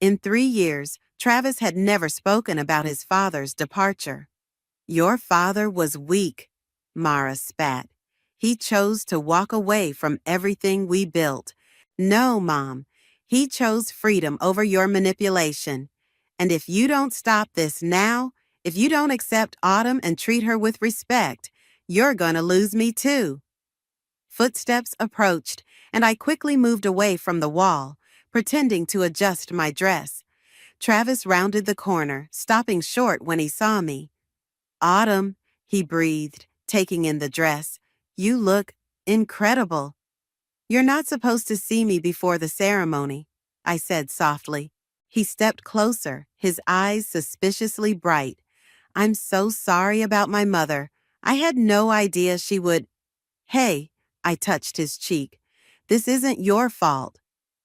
B: In 3 years, Travis had never spoken about his father's departure. Your father was weak, Mara spat. He chose to walk away from everything we built. No, Mom, he chose freedom over your manipulation. And if you don't stop this now, if you don't accept Autumn and treat her with respect, you're gonna lose me too. Footsteps approached, and I quickly moved away from the wall, pretending to adjust my dress. Travis rounded the corner, stopping short when he saw me. Autumn, he breathed, taking in the dress. You look incredible. You're not supposed to see me before the ceremony, I said softly. He stepped closer, his eyes suspiciously bright. I'm so sorry about my mother. I had no idea she would. Hey, I touched his cheek. This isn't your fault.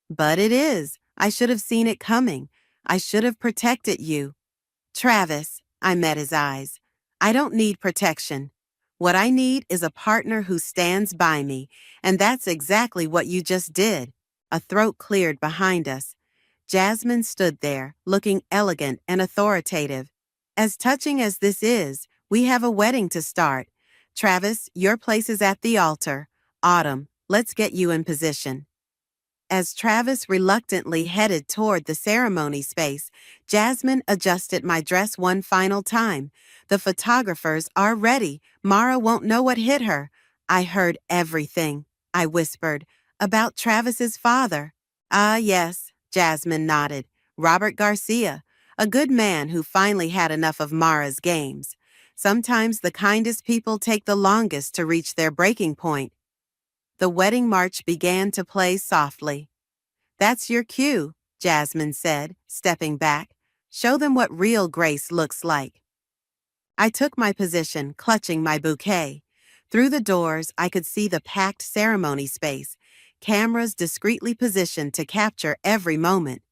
B: But it is. I should have seen it coming. I should have protected you. Travis, I met his eyes. I don't need protection. What I need is a partner who stands by me, and that's exactly what you just did. A throat cleared behind us. Jasmine stood there, looking elegant and authoritative. As touching as this is, we have a wedding to start. Travis, your place is at the altar. Autumn, let's get you in position. As Travis reluctantly headed toward the ceremony space, Jasmine adjusted my dress one final time. The photographers are ready. Mara won't know what hit her. I heard everything, I whispered, about Travis's father. Ah, yes, Jasmine nodded. Robert Garcia, a good man who finally had enough of Mara's games. Sometimes the kindest people take the longest to reach their breaking point. The wedding march began to play softly. That's your cue, Jasmine said, stepping back. Show them what real grace looks like. I took my position, clutching my bouquet. Through the doors, I could see the packed ceremony space, cameras discreetly positioned to capture every moment.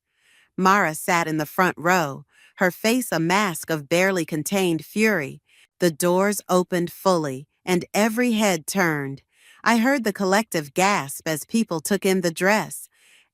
B: Mara sat in the front row, her face a mask of barely contained fury. The doors opened fully, and every head turned. I heard the collective gasp as people took in the dress.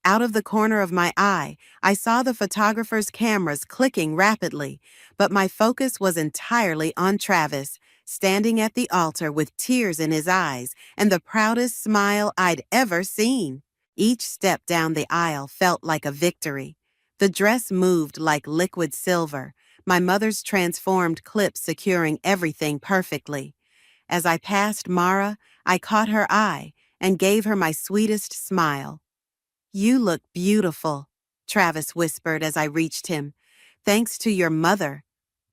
B: Out of the corner of my eye, I saw the photographers' cameras clicking rapidly, but my focus was entirely on Travis, standing at the altar with tears in his eyes and the proudest smile I'd ever seen. Each step down the aisle felt like a victory. The dress moved like liquid silver, my mother's transformed clip securing everything perfectly. As I passed Mara, I caught her eye and gave her my sweetest smile. You look beautiful, Travis whispered as I reached him. Thanks to your mother,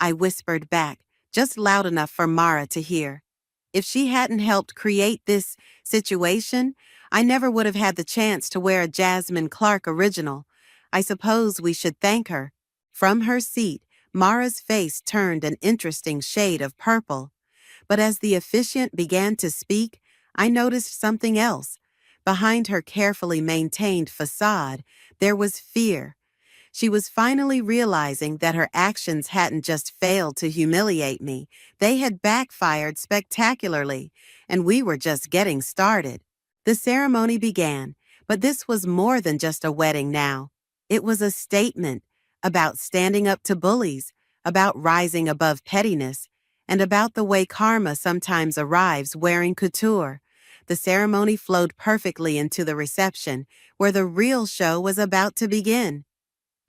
B: I whispered back, just loud enough for Mara to hear. If she hadn't helped create this situation, I never would have had the chance to wear a Jasmine Clark original. I suppose we should thank her. From her seat, Mara's face turned an interesting shade of purple. But as the officiant began to speak, I noticed something else. Behind her carefully maintained facade, there was fear. She was finally realizing that her actions hadn't just failed to humiliate me, they had backfired spectacularly, and we were just getting started. The ceremony began, but this was more than just a wedding now. It was a statement about standing up to bullies, about rising above pettiness, and about the way karma sometimes arrives wearing couture. The ceremony flowed perfectly into the reception, where the real show was about to begin.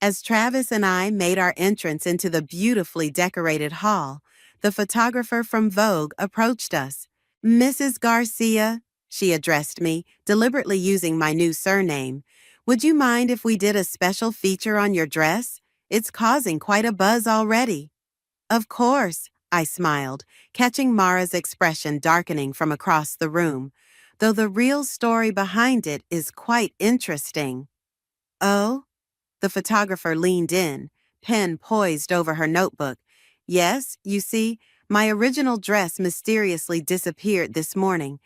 B: As Travis and I made our entrance into the beautifully decorated hall, the photographer from Vogue approached us. Mrs. Garcia, she addressed me, deliberately using my new surname. Would you mind if we did a special feature on your dress? It's causing quite a buzz already. Of course, I smiled, catching Mara's expression darkening from across the room, though the real story behind it is quite interesting. Oh? The photographer leaned in, pen poised over her notebook. Yes, you see, my original dress mysteriously disappeared this morning,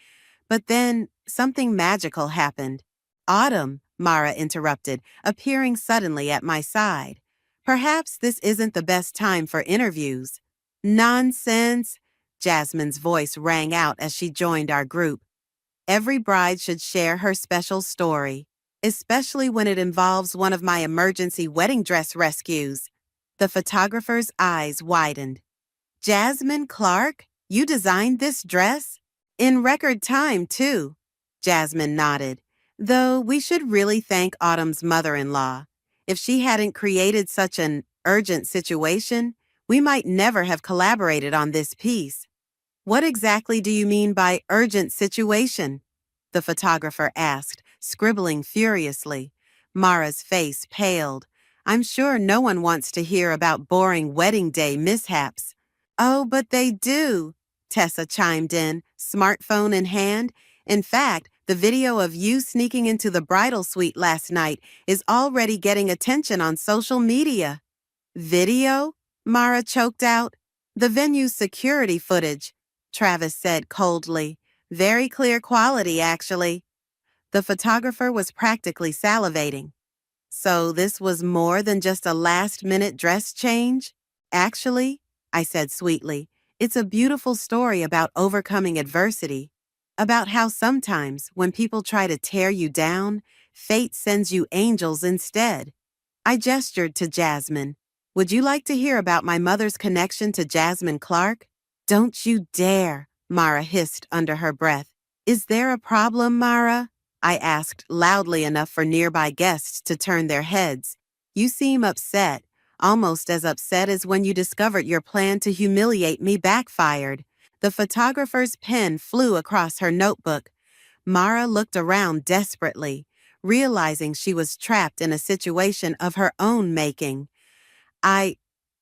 B: but then something magical happened. Autumn, Mara interrupted, appearing suddenly at my side. Perhaps this isn't the best time for interviews. Nonsense, Jasmine's voice rang out as she joined our group. Every bride should share her special story, especially when it involves one of my emergency wedding dress rescues. The photographer's eyes widened. Jasmine Clark, you designed this dress? In record time, too. Jasmine nodded. Though we should really thank Autumn's mother-in-law. If she hadn't created such an urgent situation, we might never have collaborated on this piece. What exactly do you mean by urgent situation? The photographer asked, scribbling furiously. Mara's face paled. I'm sure no one wants to hear about boring wedding day mishaps. Oh, but they do, Tessa chimed in, smartphone in hand. In fact, the video of you sneaking into the bridal suite last night is already getting attention on social media. Video? Mara choked out. The venue's security footage, Travis said coldly. Very clear quality, actually. The photographer was practically salivating. So this was more than just a last-minute dress change? Actually, I said sweetly, it's a beautiful story about overcoming adversity, about how sometimes when people try to tear you down, fate sends you angels instead. I gestured to Jasmine. Would you like to hear about my mother's connection to Jasmine Clark? Don't you dare, Mara hissed under her breath. Is there a problem, Mara? I asked loudly enough for nearby guests to turn their heads. You seem upset, almost as upset as when you discovered your plan to humiliate me backfired. The photographer's pen flew across her notebook. Mara looked around desperately, realizing she was trapped in a situation of her own making. I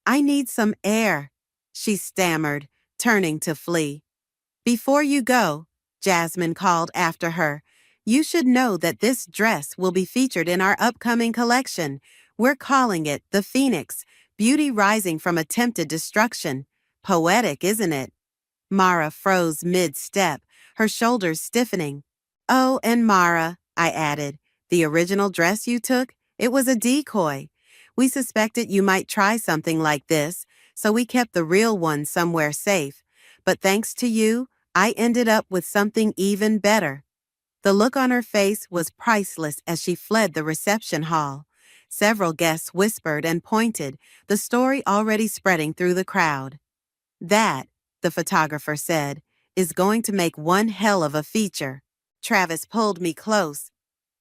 B: need some air, she stammered, turning to flee. Before you go, Jasmine called after her, you should know that this dress will be featured in our upcoming collection. We're calling it The Phoenix, Beauty Rising from Attempted Destruction. Poetic, isn't it? Mara froze mid-step, her shoulders stiffening. Oh, and Mara, I added, the original dress you took, it was a decoy. We suspected you might try something like this, so we kept the real one somewhere safe. But thanks to you, I ended up with something even better. The look on her face was priceless as she fled the reception hall. Several guests whispered and pointed, the story already spreading through the crowd. That, the photographer said, is going to make one hell of a feature. Travis pulled me close.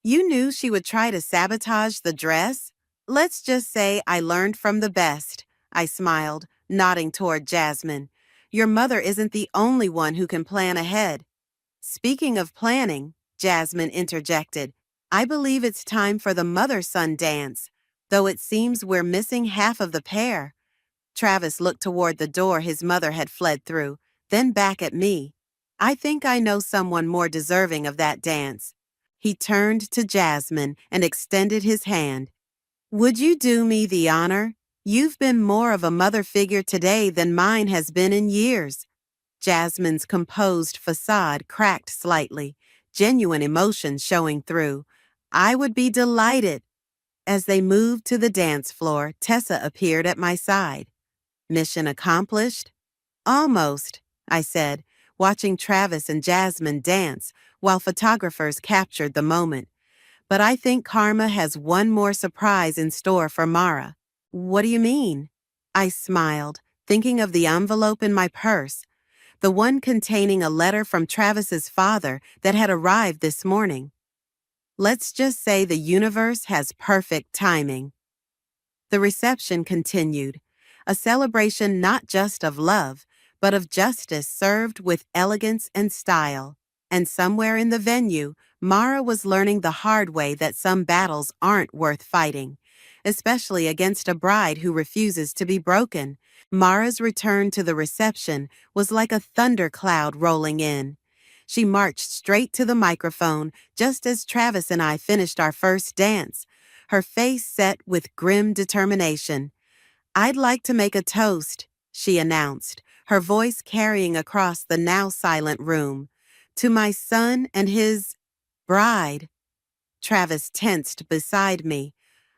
B: You knew she would try to sabotage the dress? Let's just say I learned from the best, I smiled, nodding toward Jasmine. Your mother isn't the only one who can plan ahead. Speaking of planning, Jasmine interjected, I believe it's time for the mother-son dance, though it seems we're missing half of the pair. Travis looked toward the door his mother had fled through, then back at me. I think I know someone more deserving of that dance. He turned to Jasmine and extended his hand. Would you do me the honor? You've been more of a mother figure today than mine has been in years. Jasmine's composed facade cracked slightly, genuine emotion showing through. I would be delighted. As they moved to the dance floor, Tessa appeared at my side. Mission accomplished? Almost, I said, watching Travis and Jasmine dance while photographers captured the moment. But I think karma has one more surprise in store for Mara. What do you mean? I smiled, thinking of the envelope in my purse, the one containing a letter from Travis's father that had arrived this morning. Let's just say the universe has perfect timing. The reception continued, a celebration not just of love, but of justice served with elegance and style. And somewhere in the venue, Mara was learning the hard way that some battles aren't worth fighting. especially against a bride who refuses to be broken. Mara's return to the reception was like a thundercloud rolling in. She marched straight to the microphone just as Travis and I finished our first dance, her face set with grim determination. "I'd like to make a toast," she announced, her voice carrying across the now silent room. "To my son and his bride." Travis tensed beside me.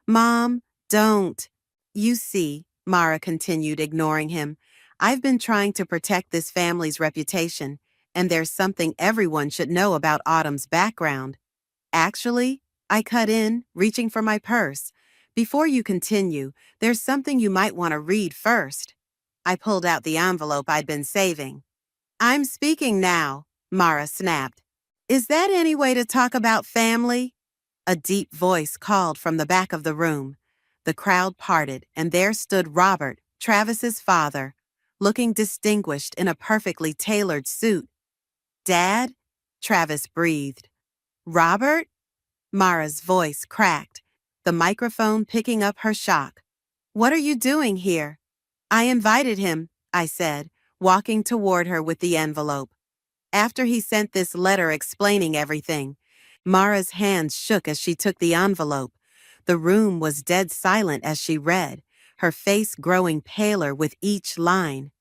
B: "Mom, don't." "You see," Mara continued, ignoring him, "I've been trying to protect this family's reputation, and there's something everyone should know about Autumn's background." "Actually," I cut in, reaching for my purse, "before you continue, there's something you might want to read first." I pulled out the envelope I'd been saving. "I'm speaking now," Mara snapped. "Is that any way to talk about family?" A deep voice called from the back of the room. The crowd parted, and there stood Robert, Travis's father, looking distinguished in a perfectly tailored suit. "Dad?" Travis breathed. "Robert?" Mara's voice cracked, the microphone picking up her shock. "What are you doing here?" "I invited him," I said, walking toward her with the envelope. "After he sent this letter explaining everything." Mara's hands shook as she took the envelope. The room was dead silent as she read, her face growing paler with each line.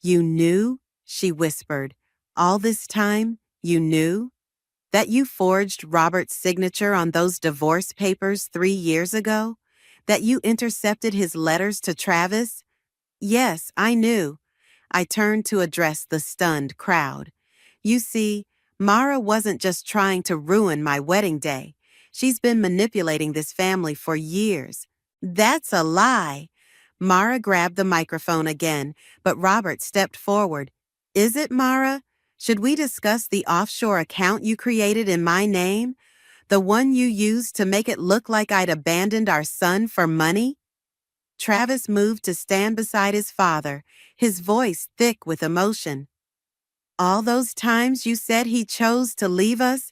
B: "You knew?" she whispered. "All this time, you knew? That you forged Robert's signature on those divorce papers 3 years ago? That you intercepted his letters to Travis?" "Yes, I knew." I turned to address the stunned crowd. "You see, Mara wasn't just trying to ruin my wedding day. She's been manipulating this family for years." "That's a lie." Mara grabbed the microphone again, but Robert stepped forward. "Is it, Mara? Should we discuss the offshore account you created in my name? The one you used to make it look like I'd abandoned our son for money?" Travis moved to stand beside his father, his voice thick with emotion. "All those times you said he chose to leave us?"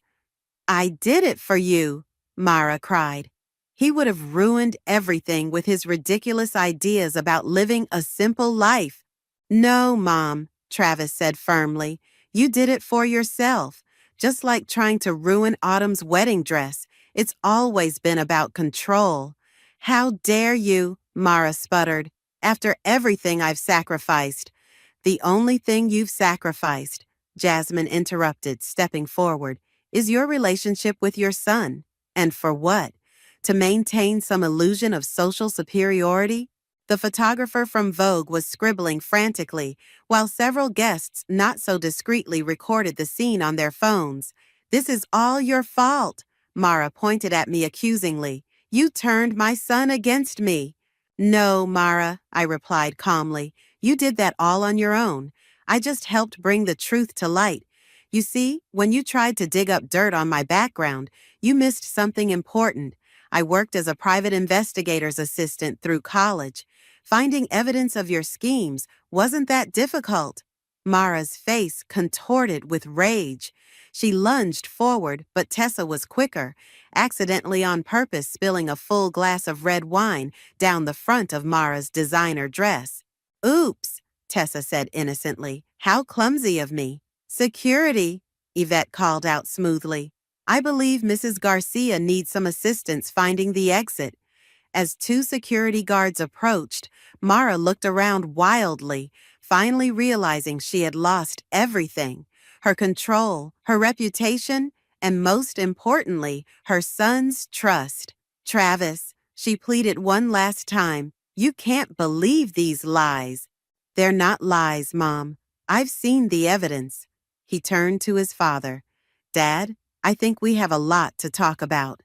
B: "I did it for you," Mara cried. "He would have ruined everything with his ridiculous ideas about living a simple life." "No, Mom," Travis said firmly. "You did it for yourself. Just like trying to ruin Autumn's wedding dress. It's always been about control." "How dare you?" Mara sputtered. "After everything I've sacrificed." "The only thing you've sacrificed," Jasmine interrupted, stepping forward, "is your relationship with your son. And for what? To maintain some illusion of social superiority?" The photographer from Vogue was scribbling frantically, while several guests not so discreetly recorded the scene on their phones. "This is all your fault," Mara pointed at me accusingly. "You turned my son against me." "No, Mara," I replied calmly. "You did that all on your own. I just helped bring the truth to light. You see, when you tried to dig up dirt on my background, you missed something important. I worked as a private investigator's assistant through college. Finding evidence of your schemes wasn't that difficult." Mara's face contorted with rage. She lunged forward, but Tessa was quicker, accidentally on purpose spilling a full glass of red wine down the front of Mara's designer dress. "Oops," Tessa said innocently. "How clumsy of me." "Security," Yvette called out smoothly. "I believe Mrs. Garcia needs some assistance finding the exit." As two security guards approached, Mara looked around wildly, finally realizing she had lost everything: her control, her reputation, and most importantly, her son's trust. "Travis," she pleaded one last time, "you can't believe these lies." "They're not lies, Mom. I've seen the evidence." He turned to his father. "Dad, I think we have a lot to talk about."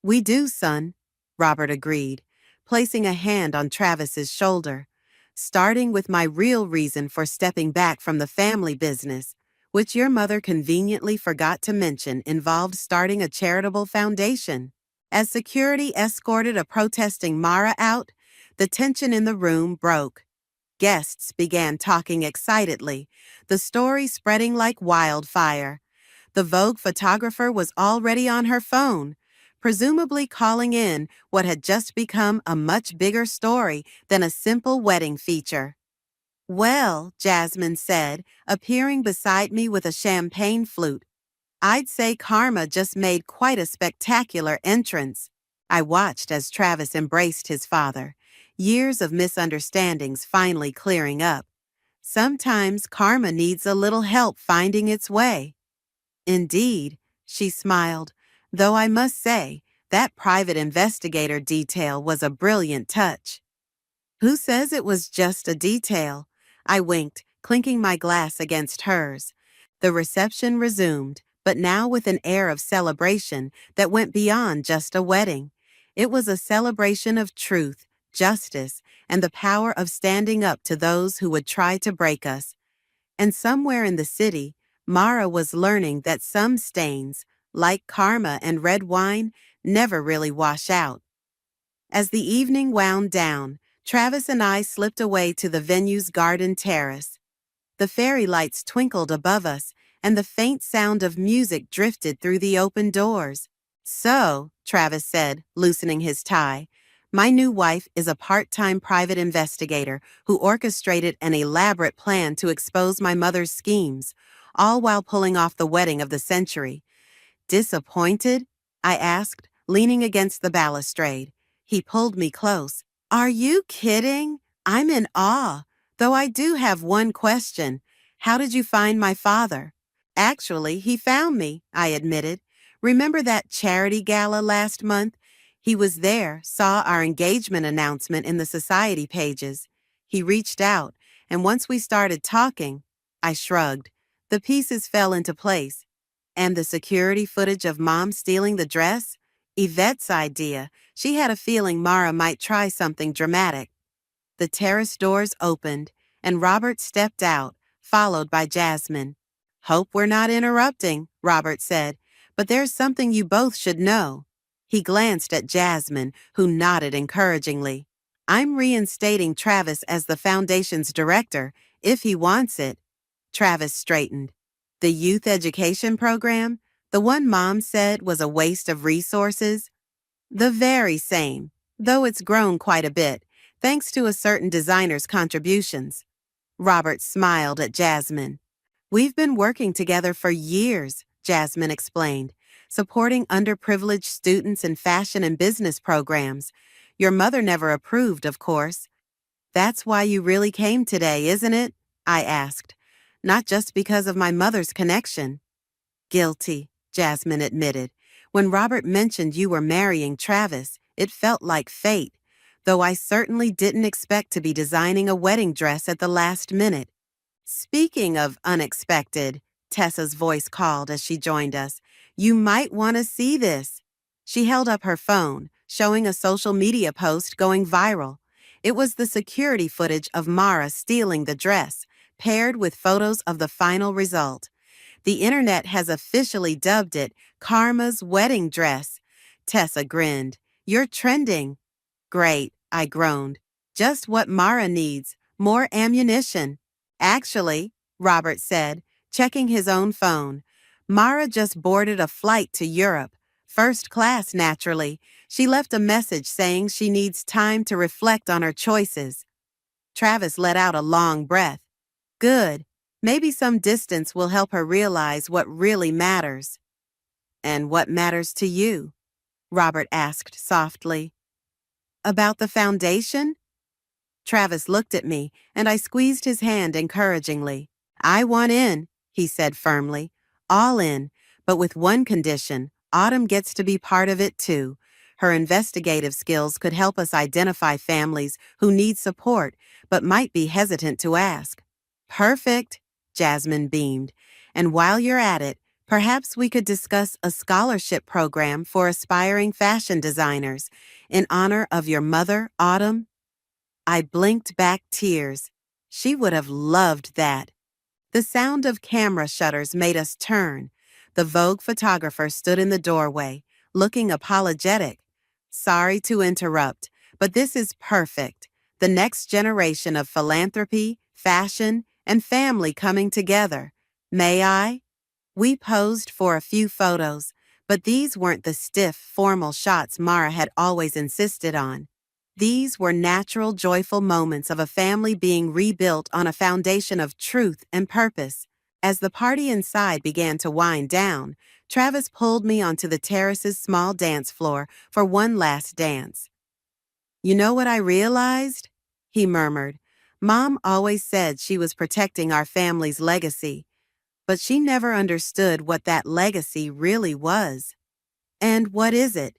B: "We do, son," Robert agreed, placing a hand on Travis's shoulder. "Starting with my real reason for stepping back from the family business, which your mother conveniently forgot to mention involved starting a charitable foundation." As security escorted a protesting Mara out, the tension in the room broke. Guests began talking excitedly, the story spreading like wildfire. The Vogue photographer was already on her phone, presumably calling in what had just become a much bigger story than a simple wedding feature. "Well," Jasmine said, appearing beside me with a champagne flute, "I'd say karma just made quite a spectacular entrance." I watched as Travis embraced his father, years of misunderstandings finally clearing up. Sometimes karma needs a little help finding its way. "Indeed," she smiled, though I must say, that private investigator detail was a brilliant touch. "Who says it was just a detail?" I winked, clinking my glass against hers. The reception resumed, but now with an air of celebration that went beyond just a wedding. It was a celebration of truth, justice, and the power of standing up to those who would try to break us. And somewhere in the city, Mara was learning that some stains, like karma and red wine, never really wash out. As the evening wound down, Travis and I slipped away to the venue's garden terrace. The fairy lights twinkled above us, and the faint sound of music drifted through the open doors. "So," Travis said, loosening his tie, "my new wife is a part-time private investigator who orchestrated an elaborate plan to expose my mother's schemes, all while pulling off the wedding of the century." "Disappointed?" I asked, leaning against the balustrade. He pulled me close. "Are you kidding? I'm in awe. Though I do have one question. How did you find my father?" "Actually, he found me," I admitted. "Remember that charity gala last month? He was there, saw our engagement announcement in the society pages. He reached out, and once we started talking," I shrugged. "The pieces fell into place. And the security footage of Mom stealing the dress? Yvette's idea. She had a feeling Mara might try something dramatic." The terrace doors opened, and Robert stepped out, followed by Jasmine. "Hope we're not interrupting," Robert said, "but there's something you both should know." He glanced at Jasmine, who nodded encouragingly. "I'm reinstating Travis as the Foundation's director, if he wants it." Travis straightened. "The youth education program? The one Mom said was a waste of resources?" "The very same, though it's grown quite a bit, thanks to a certain designer's contributions." Robert smiled at Jasmine. "We've been working together for years," Jasmine explained, "supporting underprivileged students in fashion and business programs. Your mother never approved, of course." "That's why you really came today, isn't it?" I asked. "Not just because of my mother's connection." "Guilty," Jasmine admitted. "When Robert mentioned you were marrying Travis, it felt like fate, though I certainly didn't expect to be designing a wedding dress at the last minute." "Speaking of unexpected," Tessa's voice called as she joined us, "you might want to see this." She held up her phone, showing a social media post going viral. It was the security footage of Mara stealing the dress, paired with photos of the final result. "The internet has officially dubbed it Karma's wedding dress." Tessa grinned. "You're trending." "Great," I groaned. "Just what Mara needs, more ammunition." "Actually," Robert said, checking his own phone, "Mara just boarded a flight to Europe. First class, naturally. She left a message saying she needs time to reflect on her choices." Travis let out a long breath. "Good. Maybe some distance will help her realize what really matters." "And what matters to you?" Robert asked softly. "About the foundation?" Travis looked at me, and I squeezed his hand encouragingly. "I want in," he said firmly. "All in, but with one condition. Autumn gets to be part of it too. Her investigative skills could help us identify families who need support but might be hesitant to ask." "Perfect," Jasmine beamed. "And while you're at it, perhaps we could discuss a scholarship program for aspiring fashion designers in honor of your mother, Autumn." I blinked back tears. She would have loved that. The sound of camera shutters made us turn. The Vogue photographer stood in the doorway, looking apologetic. "Sorry to interrupt, but this is perfect. The next generation of philanthropy, fashion, and family coming together. May I?" We posed for a few photos, But these weren't the stiff, formal shots Mara had always insisted on. These were natural, joyful moments of a family being rebuilt on a foundation of truth and purpose. As the party inside began to wind down, Travis pulled me onto the terrace's small dance floor for one last dance. "You know what I realized?" he murmured. "Mom always said she was protecting our family's legacy, but she never understood what that legacy really was." "And what is it?"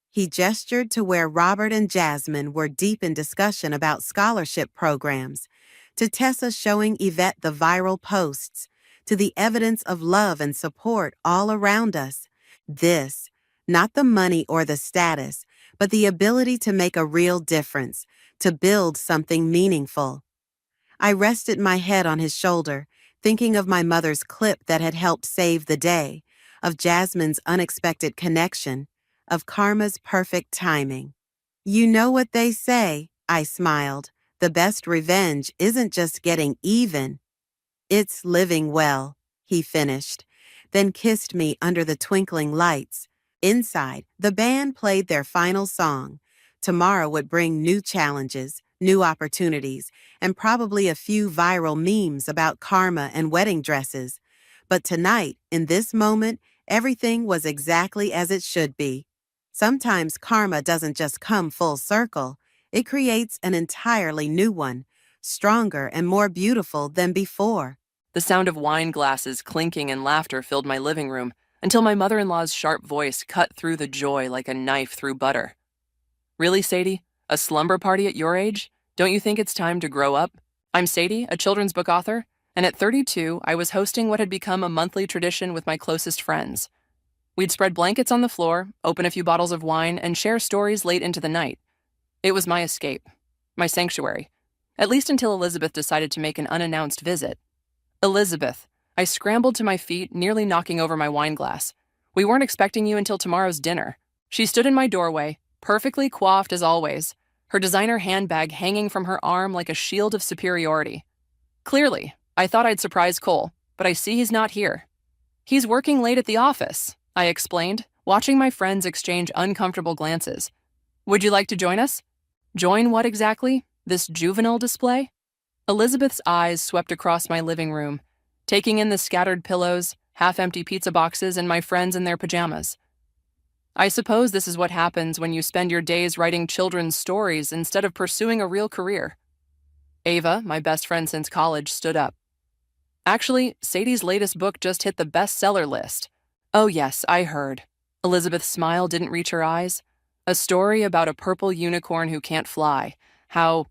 B: He gestured to where Robert and Jasmine were deep in discussion about scholarship programs, to Tessa showing Yvette the viral posts, to the evidence of love and support all around us. This, not the money or the status, but the ability to make a real difference, to build something meaningful. I rested my head on his shoulder, thinking of my mother's clip that had helped save the day, of Jasmine's unexpected connection, of karma's perfect timing. "You know what they say," I smiled. "The best revenge isn't just getting even. It's living well," he finished, then kissed me under the twinkling lights. Inside, the band played their final song. Tomorrow would bring new challenges, new opportunities, and probably a few viral memes about karma and wedding dresses. But tonight, in this moment, everything was exactly as it should be. Sometimes karma doesn't just come full circle, it creates an entirely new one, stronger and more beautiful than before.
E: The sound of wine glasses clinking and laughter filled my living room until my mother-in-law's sharp voice cut through the joy like a knife through butter. "Really, Sadie? A slumber party at your age? Don't you think it's time to grow up? I'm Sadie, a children's book author, and at 32, I was hosting what had become a monthly tradition with my closest friends. We'd spread blankets on the floor, open a few bottles of wine, and share stories late into the night. It was my escape, my sanctuary, at least until Elizabeth decided to make an unannounced visit. Elizabeth, I scrambled to my feet, nearly knocking over my wine glass. We weren't expecting you until tomorrow's dinner. She stood in my doorway, perfectly coiffed as always, her designer handbag hanging from her arm like a shield of superiority. Clearly, I thought I'd surprise Cole, but I see he's not here. "He's working late at the office," I explained, watching my friends exchange uncomfortable glances. "Would you like to join us?" "Join what exactly? This juvenile display?" Elizabeth's eyes swept across my living room, taking in the scattered pillows, half-empty pizza boxes, and my friends in their pajamas. "I suppose this is what happens when you spend your days writing children's stories instead of pursuing a real career." Ava, my best friend since college, stood up. "Actually, Sadie's latest book just hit the bestseller list." "Oh yes, I heard." Elizabeth's smile didn't reach her eyes. "A story about a purple unicorn who can't fly. How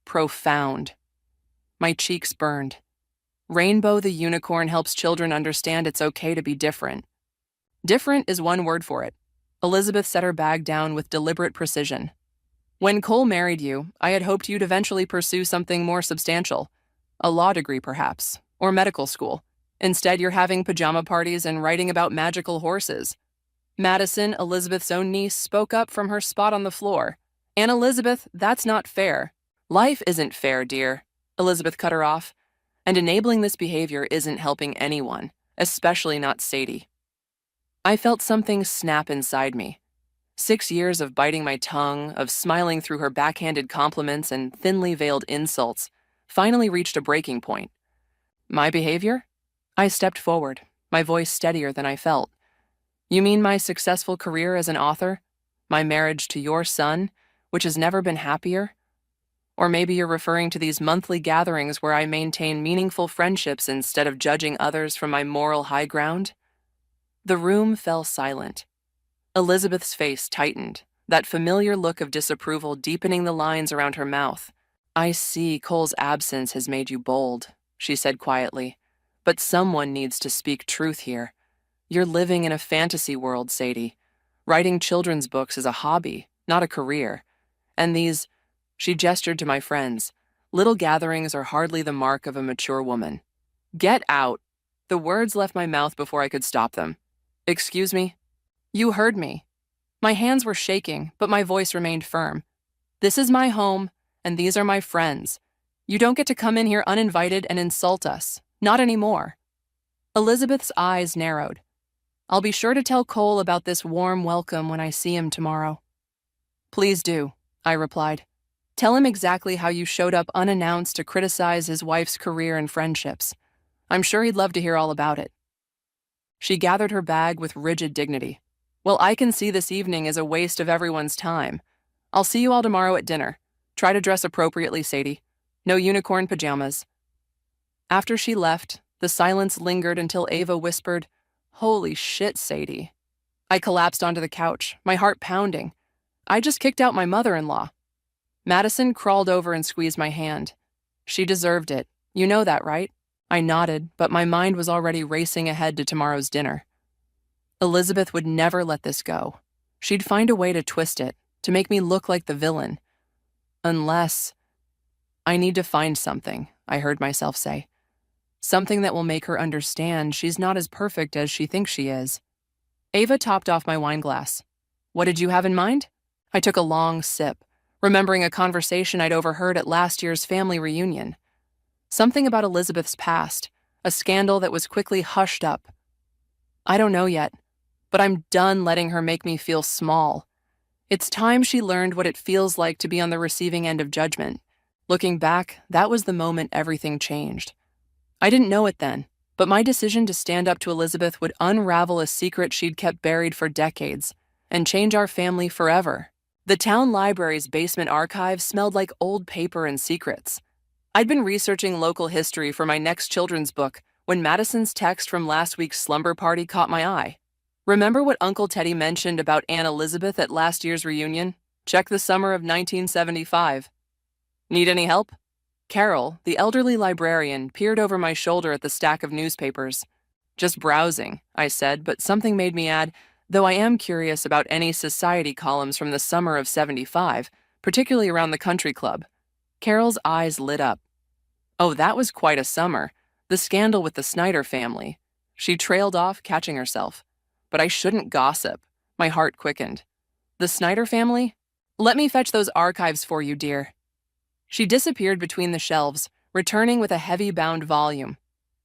E: profound." My cheeks burned. Rainbow the unicorn helps children understand it's okay to be different. Different is one word for it. Elizabeth set her bag down with deliberate precision. "When Cole married you, I had hoped you'd eventually pursue something more substantial. A law degree, perhaps, or medical school. Instead, you're having pajama parties and writing about magical horses." Madison, Elizabeth's own niece, spoke up from her spot on the floor. "Aunt Elizabeth, that's not fair." "Life isn't fair, dear," Elizabeth cut her off. "And enabling this behavior isn't helping anyone, especially not Sadie." I felt something snap inside me. 6 years of biting my tongue, of smiling through her backhanded compliments and thinly veiled insults, finally reached a breaking point. "My behavior?" I stepped forward, my voice steadier than I felt. "You mean my successful career as an author? My marriage to your son, which has never been happier? Or maybe you're referring to these monthly gatherings where I maintain meaningful friendships instead of judging others from my moral high ground?" The room fell silent. Elizabeth's face tightened, that familiar look of disapproval deepening the lines around her mouth. "I see Cole's absence has made you bold," she said quietly. "But someone needs to speak truth here. You're living in a fantasy world, Sadie. Writing children's books is a hobby, not a career. And these," she gestured to my friends, "little gatherings are hardly the mark of a mature woman." "Get out!" The words left my mouth before I could stop them. "Excuse me?" "You heard me." My hands were shaking, but my voice remained firm. "This is my home, and these are my friends. You don't get to come in here uninvited and insult us. Not anymore." Elizabeth's eyes narrowed. I'll be sure to tell Cole about this warm welcome when I see him tomorrow. Please do, I replied. Tell him exactly how you showed up unannounced to criticize his wife's career and friendships. I'm sure he'd love to hear all about it. She gathered her bag with rigid dignity. Well, I can see this evening is a waste of everyone's time. I'll see you all tomorrow at dinner. Try to dress appropriately, Sadie. No unicorn pajamas. After she left, the silence lingered until Ava whispered, "Holy shit, Sadie." I collapsed onto the couch, my heart pounding. I just kicked out my mother-in-law. Madison crawled over and squeezed my hand. She deserved it. You know that, right? I nodded, but my mind was already racing ahead to tomorrow's dinner. Elizabeth would never let this go. She'd find a way to twist it, to make me look like the villain. Unless... I need to find something, I heard myself say. Something that will make her understand she's not as perfect as she thinks she is. Ava topped off my wine glass. What did you have in mind? I took a long sip, remembering a conversation I'd overheard at last year's family reunion. Something about Elizabeth's past, a scandal that was quickly hushed up. I don't know yet, but I'm done letting her make me feel small. It's time she learned what it feels like to be on the receiving end of judgment. Looking back, that was the moment everything changed. I didn't know it then, but my decision to stand up to Elizabeth would unravel a secret she'd kept buried for decades and change our family forever. The town library's basement archive smelled like old paper and secrets. I'd been researching local history for my next children's book when Madison's text from last week's slumber party caught my eye. Remember what Uncle Teddy mentioned about Aunt Elizabeth at last year's reunion? Check the summer of 1975. Need any help? Carol, the elderly librarian, peered over my shoulder at the stack of newspapers. Just browsing, I said, but something made me add, though I am curious about any society columns from the summer of 75, particularly around the country club. Carol's eyes lit up. Oh, that was quite a summer. The scandal with the Snyder family. She trailed off, catching herself. But I shouldn't gossip. My heart quickened. The Snyder family? Let me fetch those archives for you, dear. She disappeared between the shelves, returning with a heavy-bound volume.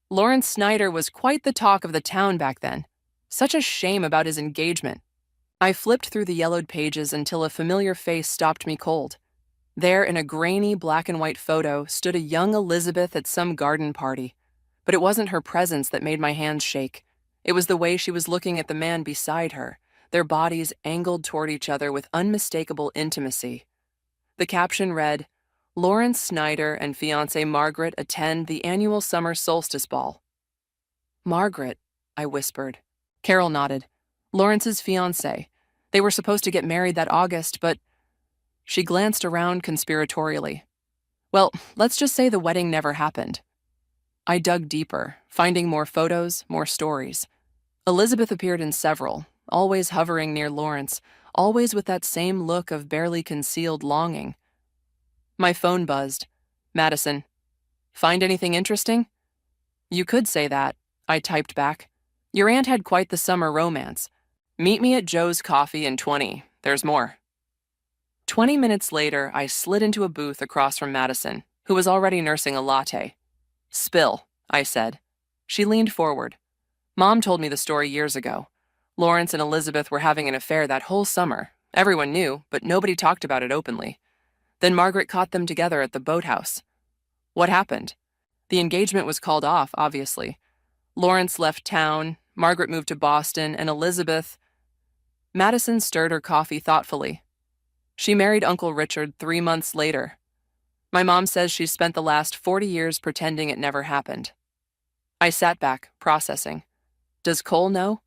E: Lawrence Snyder was quite the talk of the town back then. Such a shame about his engagement. I flipped through the yellowed pages until a familiar face stopped me cold. There, in a grainy black-and-white photo, stood a young Elizabeth at some garden party. But it wasn't her presence that made my hands shake. It was the way she was looking at the man beside her, their bodies angled toward each other with unmistakable intimacy. The caption read, "Lawrence Snyder and fiancée Margaret attend the annual summer solstice ball." Margaret, I whispered. Carol nodded. Lawrence's fiancée. They were supposed to get married that August, but... She glanced around conspiratorially. Well, let's just say the wedding never happened. I dug deeper, finding more photos, more stories. Elizabeth appeared in several, always hovering near Lawrence, always with that same look of barely concealed longing. My phone buzzed. Madison. Find anything interesting? You could say that, I typed back. Your aunt had quite the summer romance. Meet me at Joe's Coffee in 20. There's more. 20 minutes later, I slid into a booth across from Madison, who was already nursing a latte. Spill, I said. She leaned forward. Mom told me the story years ago. Lawrence and Elizabeth were having an affair that whole summer. Everyone knew, but nobody talked about it openly. Then Margaret caught them together at the boathouse. What happened? The engagement was called off, obviously. Lawrence left town, Margaret moved to Boston, and Elizabeth... Madison stirred her coffee thoughtfully. She married Uncle Richard 3 months later. My mom says she spent the last 40 years pretending it never happened. I sat back, processing. Does Cole know?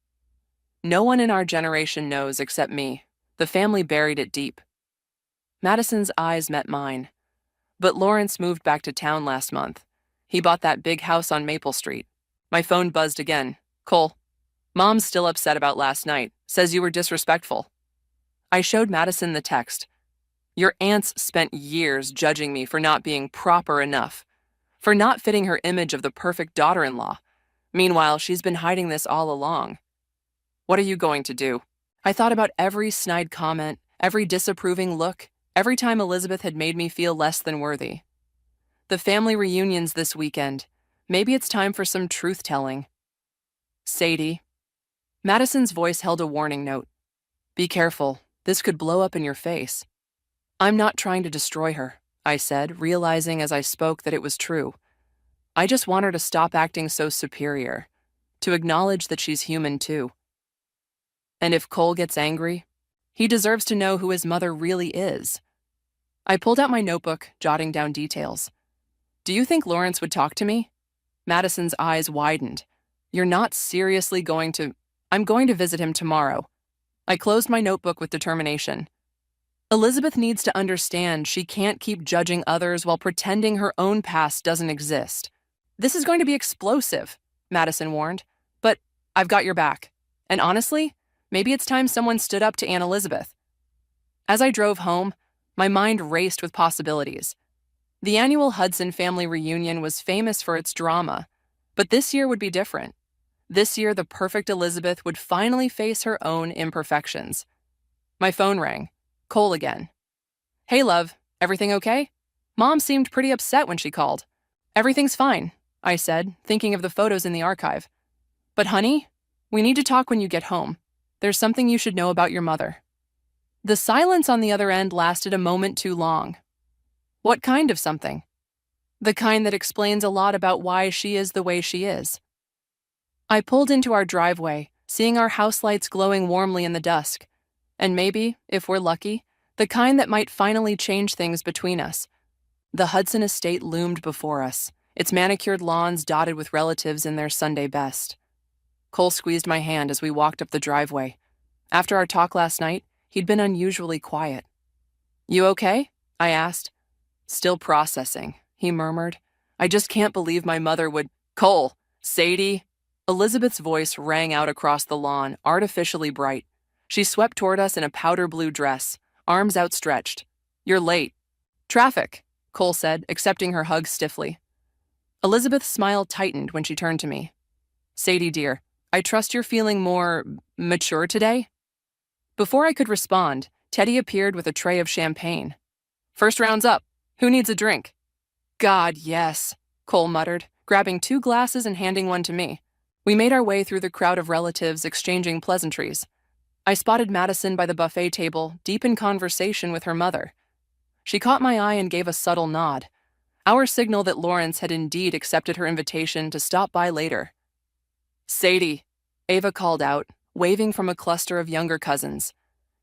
E: No one in our generation knows except me. The family buried it deep. Madison's eyes met mine. But Lawrence moved back to town last month. He bought that big house on Maple Street. My phone buzzed again. Cole. Mom's still upset about last night. Says you were disrespectful. I showed Madison the text. Your aunts spent years judging me for not being proper enough, for not fitting her image of the perfect daughter-in-law. Meanwhile, she's been hiding this all along. What are you going to do? I thought about every snide comment, every disapproving look, every time Elizabeth had made me feel less than worthy. The family reunion's this weekend. Maybe it's time for some truth-telling. Sadie. Madison's voice held a warning note. Be careful, this could blow up in your face. I'm not trying to destroy her, I said, realizing as I spoke that it was true. I just want her to stop acting so superior, to acknowledge that she's human too. And if Cole gets angry, he deserves to know who his mother really is. I pulled out my notebook, jotting down details. Do you think Lawrence would talk to me? Madison's eyes widened. You're not seriously going to... I'm going to visit him tomorrow. I closed my notebook with determination. Elizabeth needs to understand she can't keep judging others while pretending her own past doesn't exist. This is going to be explosive, Madison warned. But I've got your back. And honestly, maybe it's time someone stood up to Aunt Elizabeth. As I drove home, my mind raced with possibilities. The annual Hudson family reunion was famous for its drama, but this year would be different. This year, the perfect Elizabeth would finally face her own imperfections. My phone rang. Cole again. Hey, love, everything okay? Mom seemed pretty upset when she called. Everything's fine, I said, thinking of the photos in the archive. But honey, we need to talk when you get home. There's something you should know about your mother. The silence on the other end lasted a moment too long. What kind of something? The kind that explains a lot about why she is the way she is. I pulled into our driveway, seeing our house lights glowing warmly in the dusk. And maybe, if we're lucky, the kind that might finally change things between us. The Hudson estate loomed before us, its manicured lawns dotted with relatives in their Sunday best. Cole squeezed my hand as we walked up the driveway. After our talk last night, he'd been unusually quiet. You okay? I asked. Still processing, he murmured. I just can't believe my mother would... Cole! Sadie! Elizabeth's voice rang out across the lawn, artificially bright. She swept toward us in a powder blue dress, arms outstretched. You're late. Traffic, Cole said, accepting her hug stiffly. Elizabeth's smile tightened when she turned to me. Sadie, dear, I trust you're feeling more mature today? Before I could respond, Teddy appeared with a tray of champagne. First round's up. Who needs a drink? God, yes, Cole muttered, grabbing 2 glasses and handing one to me. We made our way through the crowd of relatives, exchanging pleasantries. I spotted Madison by the buffet table, deep in conversation with her mother. She caught my eye and gave a subtle nod, our signal that Lawrence had indeed accepted her invitation to stop by later. Sadie, Ava called out, waving from a cluster of younger cousins.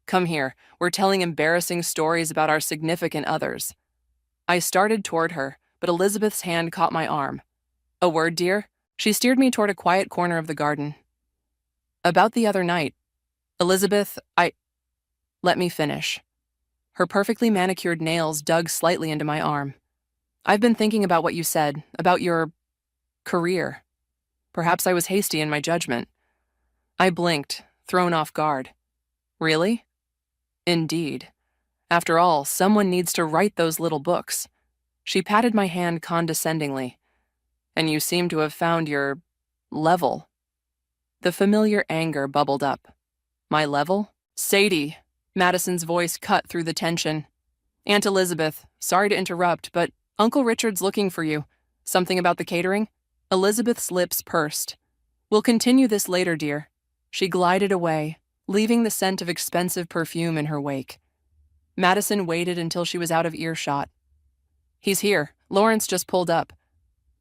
E: Come here, we're telling embarrassing stories about our significant others. I started toward her, but Elizabeth's hand caught my arm. A word, dear? She steered me toward a quiet corner of the garden. About the other night. Elizabeth, Let me finish. Her perfectly manicured nails dug slightly into my arm. I've been thinking about what you said, about your... career. Perhaps I was hasty in my judgment. I blinked, thrown off guard. Really? Indeed. After all, someone needs to write those little books. She patted my hand condescendingly. And you seem to have found your... level. The familiar anger bubbled up. My level? Sadie, Madison's voice cut through the tension. Aunt Elizabeth, sorry to interrupt, but Uncle Richard's looking for you. Something about the catering? Elizabeth's lips pursed. We'll continue this later, dear. She glided away, leaving the scent of expensive perfume in her wake. Madison waited until she was out of earshot. He's here. Lawrence just pulled up.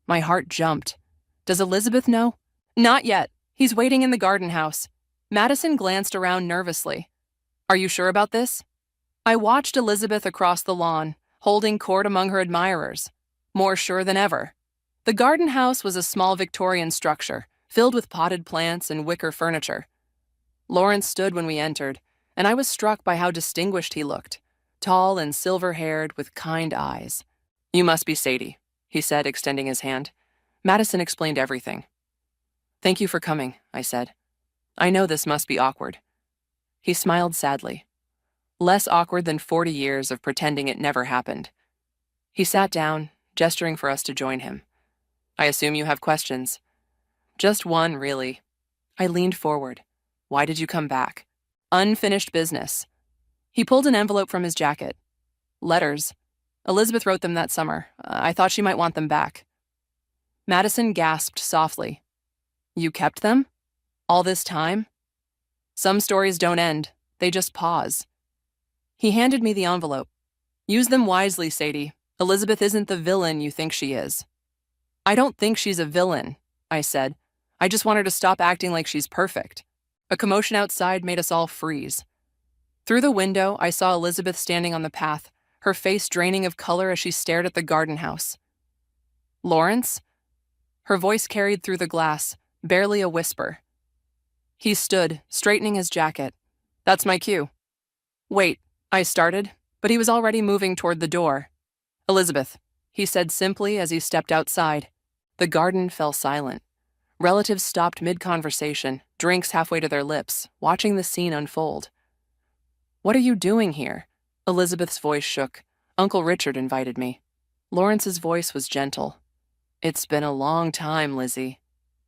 E: My heart jumped. Does Elizabeth know? Not yet. He's waiting in the garden house. Madison glanced around nervously. Are you sure about this? I watched Elizabeth across the lawn, holding court among her admirers. More sure than ever. The garden house was a small Victorian structure, filled with potted plants and wicker furniture. Lawrence stood when we entered, and I was struck by how distinguished he looked, tall and silver-haired with kind eyes. You must be Sadie, he said, extending his hand. Madison explained everything. Thank you for coming, I said. I know this must be awkward. He smiled sadly. Less awkward than 40 years of pretending it never happened. He sat down, gesturing for us to join him. I assume you have questions. Just one, really. I leaned forward. Why did you come back? Unfinished business. He pulled an envelope from his jacket. Letters. Elizabeth wrote them that summer. I thought she might want them back. Madison gasped softly. You kept them? All this time? Some stories don't end, they just pause. He handed me the envelope. Use them wisely, Sadie. Elizabeth isn't the villain you think she is. I don't think she's a villain, I said. I just want her to stop acting like she's perfect. A commotion outside made us all freeze. Through the window, I saw Elizabeth standing on the path, her face draining of color as she stared at the garden house. Lawrence? Her voice carried through the glass, barely a whisper. He stood, straightening his jacket. That's my cue. Wait, I started, but he was already moving toward the door. Elizabeth, he said simply as he stepped outside. The garden fell silent. Relatives stopped mid-conversation, drinks halfway to their lips, watching the scene unfold. What are you doing here? Elizabeth's voice shook. Uncle Richard invited me. Lawrence's voice was gentle. It's been a long time, Lizzie.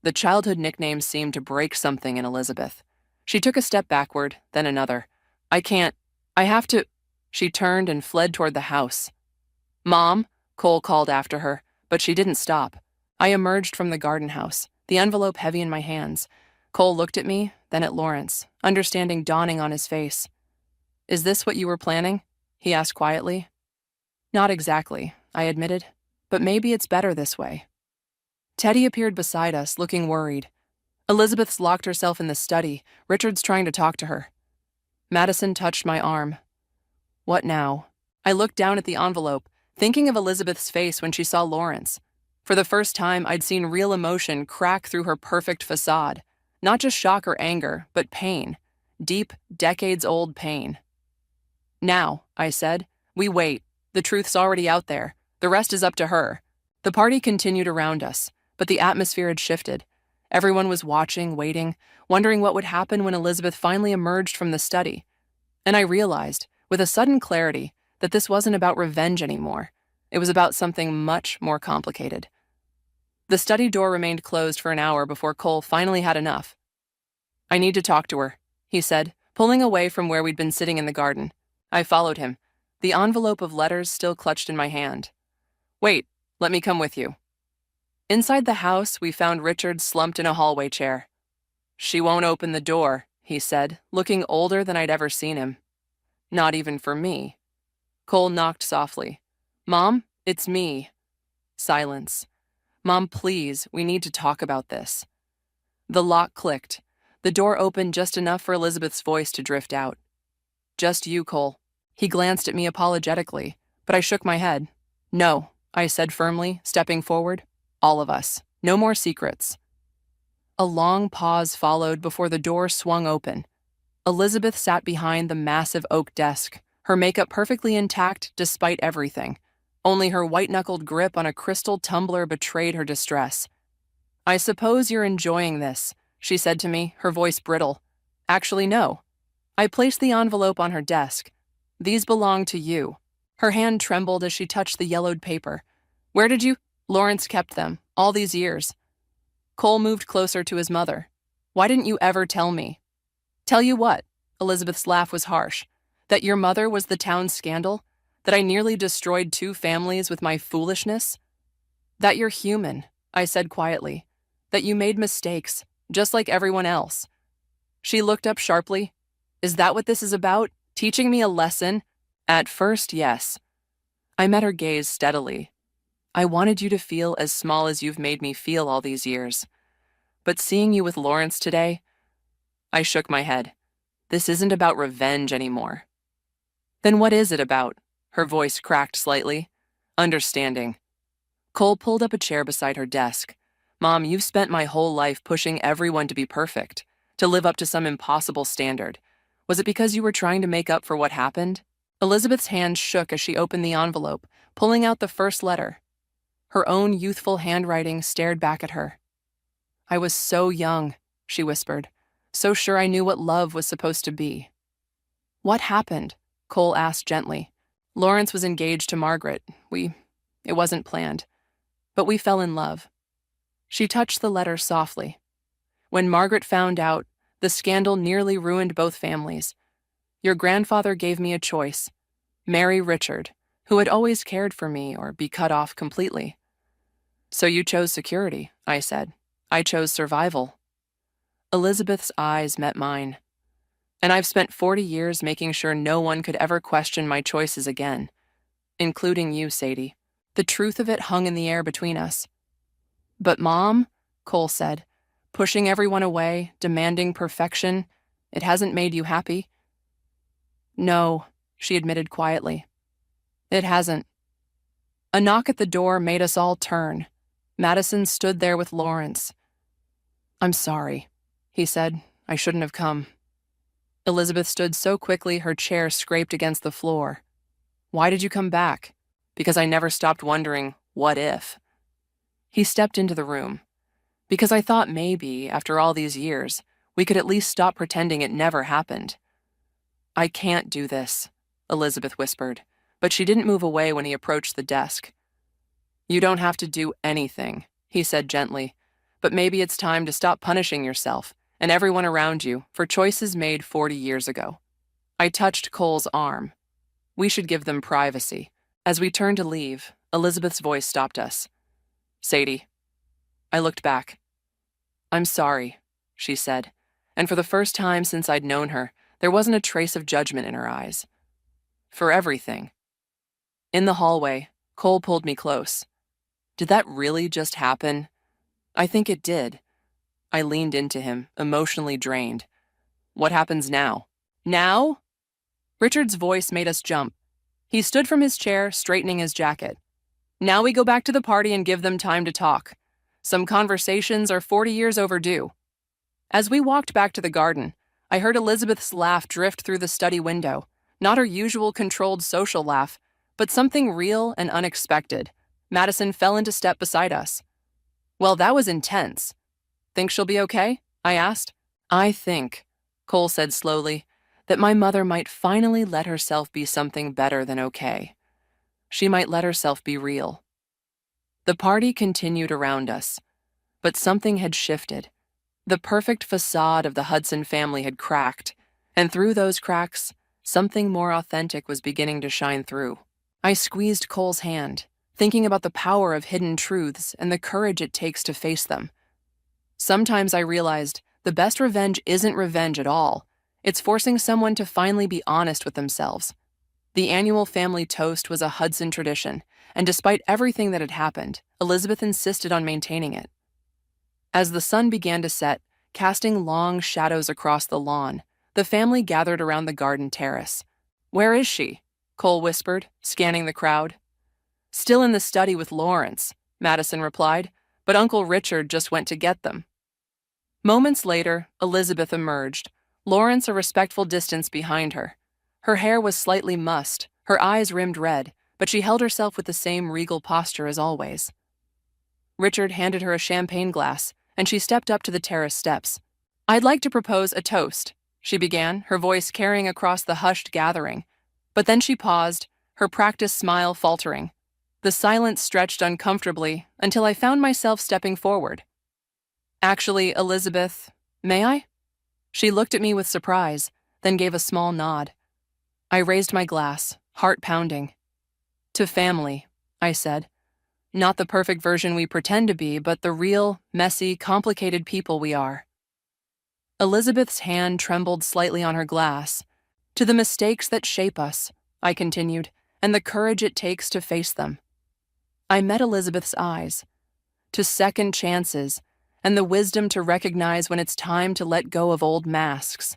E: The childhood nickname seemed to break something in Elizabeth. She took a step backward, then another. I have to. She turned and fled toward the house. Mom, Cole called after her, but she didn't stop. I emerged from the garden house, the envelope heavy in my hands. Cole looked at me, then at Lawrence, understanding dawning on his face. Is this what you were planning? He asked quietly. Not exactly, I admitted, but maybe it's better this way. Teddy appeared beside us, looking worried. Elizabeth's locked herself in the study. Richard's trying to talk to her. Madison touched my arm. What now? I looked down at the envelope, thinking of Elizabeth's face when she saw Lawrence. For the first time, I'd seen real emotion crack through her perfect facade. Not just shock or anger, but pain. Deep, decades-old pain. Now, I said, we wait. The truth's already out there. The rest is up to her. The party continued around us, but the atmosphere had shifted. Everyone was watching, waiting, wondering what would happen when Elizabeth finally emerged from the study. And I realized, with a sudden clarity, that this wasn't about revenge anymore. It was about something much more complicated. The study door remained closed for an hour before Cole finally had enough. I need to talk to her, he said, pulling away from where we'd been sitting in the garden. I followed him, the envelope of letters still clutched in my hand. Wait, let me come with you. Inside the house, we found Richard slumped in a hallway chair. She won't open the door, he said, looking older than I'd ever seen him. Not even for me. Cole knocked softly. Mom, it's me. Silence. Mom, please, we need to talk about this. The lock clicked. The door opened just enough for Elizabeth's voice to drift out. Just you, Cole. He glanced at me apologetically, but I shook my head. No, I said firmly, stepping forward. All of us. No more secrets. A long pause followed before the door swung open. Elizabeth sat behind the massive oak desk, her makeup perfectly intact despite everything. Only her white-knuckled grip on a crystal tumbler betrayed her distress. I suppose you're enjoying this, she said to me, her voice brittle. Actually, no. I placed the envelope on her desk. These belong to you. Her hand trembled as she touched the yellowed paper. Where did you? Lawrence kept them, all these years. Cole moved closer to his mother. Why didn't you ever tell me? Tell you what? Elizabeth's laugh was harsh. That your mother was the town's scandal? That I nearly destroyed 2 families with my foolishness? That you're human, I said quietly. That you made mistakes, just like everyone else. She looked up sharply. Is that what this is about? Teaching me a lesson? At first, yes. I met her gaze steadily. I wanted you to feel as small as you've made me feel all these years. But seeing you with Lawrence today, I shook my head. This isn't about revenge anymore. Then what is it about? Her voice cracked slightly. Understanding. Cole pulled up a chair beside her desk. Mom, you've spent my whole life pushing everyone to be perfect, to live up to some impossible standard. Was it because you were trying to make up for what happened? Elizabeth's hand shook as she opened the envelope, pulling out the first letter. Her own youthful handwriting stared back at her. I was so young, she whispered, so sure I knew what love was supposed to be. What happened? Cole asked gently. Lawrence was engaged to Margaret. It wasn't planned. But we fell in love. She touched the letter softly. When Margaret found out, the scandal nearly ruined both families. Your grandfather gave me a choice. Marry Richard, who had always cared for me, or be cut off completely. So you chose security, I said. I chose survival. Elizabeth's eyes met mine. And I've spent 40 years making sure no one could ever question my choices again, including you, Sadie. The truth of it hung in the air between us. But Mom, Cole said, pushing everyone away, demanding perfection, it hasn't made you happy? No, she admitted quietly. It hasn't. A knock at the door made us all turn. Madison stood there with Lawrence. I'm sorry, he said. I shouldn't have come. Elizabeth stood so quickly her chair scraped against the floor. Why did you come back? Because I never stopped wondering, what if? He stepped into the room. Because I thought maybe, after all these years, we could at least stop pretending it never happened. I can't do this, Elizabeth whispered, but she didn't move away when he approached the desk. You don't have to do anything, he said gently, but maybe it's time to stop punishing yourself and everyone around you for choices made 40 years ago. I touched Cole's arm. We should give them privacy. As we turned to leave, Elizabeth's voice stopped us. Sadie. I looked back. I'm sorry, she said, and for the first time since I'd known her, there wasn't a trace of judgment in her eyes. For everything. In the hallway, Cole pulled me close. Did that really just happen? I think it did. I leaned into him, emotionally drained. What happens now? Now? Richard's voice made us jump. He stood from his chair, straightening his jacket. Now we go back to the party and give them time to talk. Some conversations are 40 years overdue. As we walked back to the garden, I heard Elizabeth's laugh drift through the study window, not her usual controlled social laugh, but something real and unexpected. Madison fell into step beside us. Well, that was intense. Think she'll be okay? I asked. I think, Cole said slowly, that my mother might finally let herself be something better than okay. She might let herself be real. The party continued around us, but something had shifted. The perfect facade of the Hudson family had cracked, and through those cracks, something more authentic was beginning to shine through. I squeezed Cole's hand, thinking about the power of hidden truths and the courage it takes to face them. Sometimes I realized the best revenge isn't revenge at all. It's forcing someone to finally be honest with themselves. The annual family toast was a Hudson tradition, and despite everything that had happened, Elizabeth insisted on maintaining it. As the sun began to set, casting long shadows across the lawn, the family gathered around the garden terrace. Where is she? Cole whispered, scanning the crowd. Still in the study with Lawrence, Madison replied, but Uncle Richard just went to get them. Moments later, Elizabeth emerged, Lawrence a respectful distance behind her. Her hair was slightly mussed, her eyes rimmed red, but she held herself with the same regal posture as always. Richard handed her a champagne glass, and she stepped up to the terrace steps. I'd like to propose a toast, she began, her voice carrying across the hushed gathering. But then she paused, her practiced smile faltering. The silence stretched uncomfortably until I found myself stepping forward. Actually, Elizabeth, may I? She looked at me with surprise, then gave a small nod. I raised my glass, heart pounding. To family, I said. Not the perfect version we pretend to be, but the real, messy, complicated people we are. Elizabeth's hand trembled slightly on her glass. To the mistakes that shape us, I continued, and the courage it takes to face them. I met Elizabeth's eyes. To second chances, and the wisdom to recognize when it's time to let go of old masks.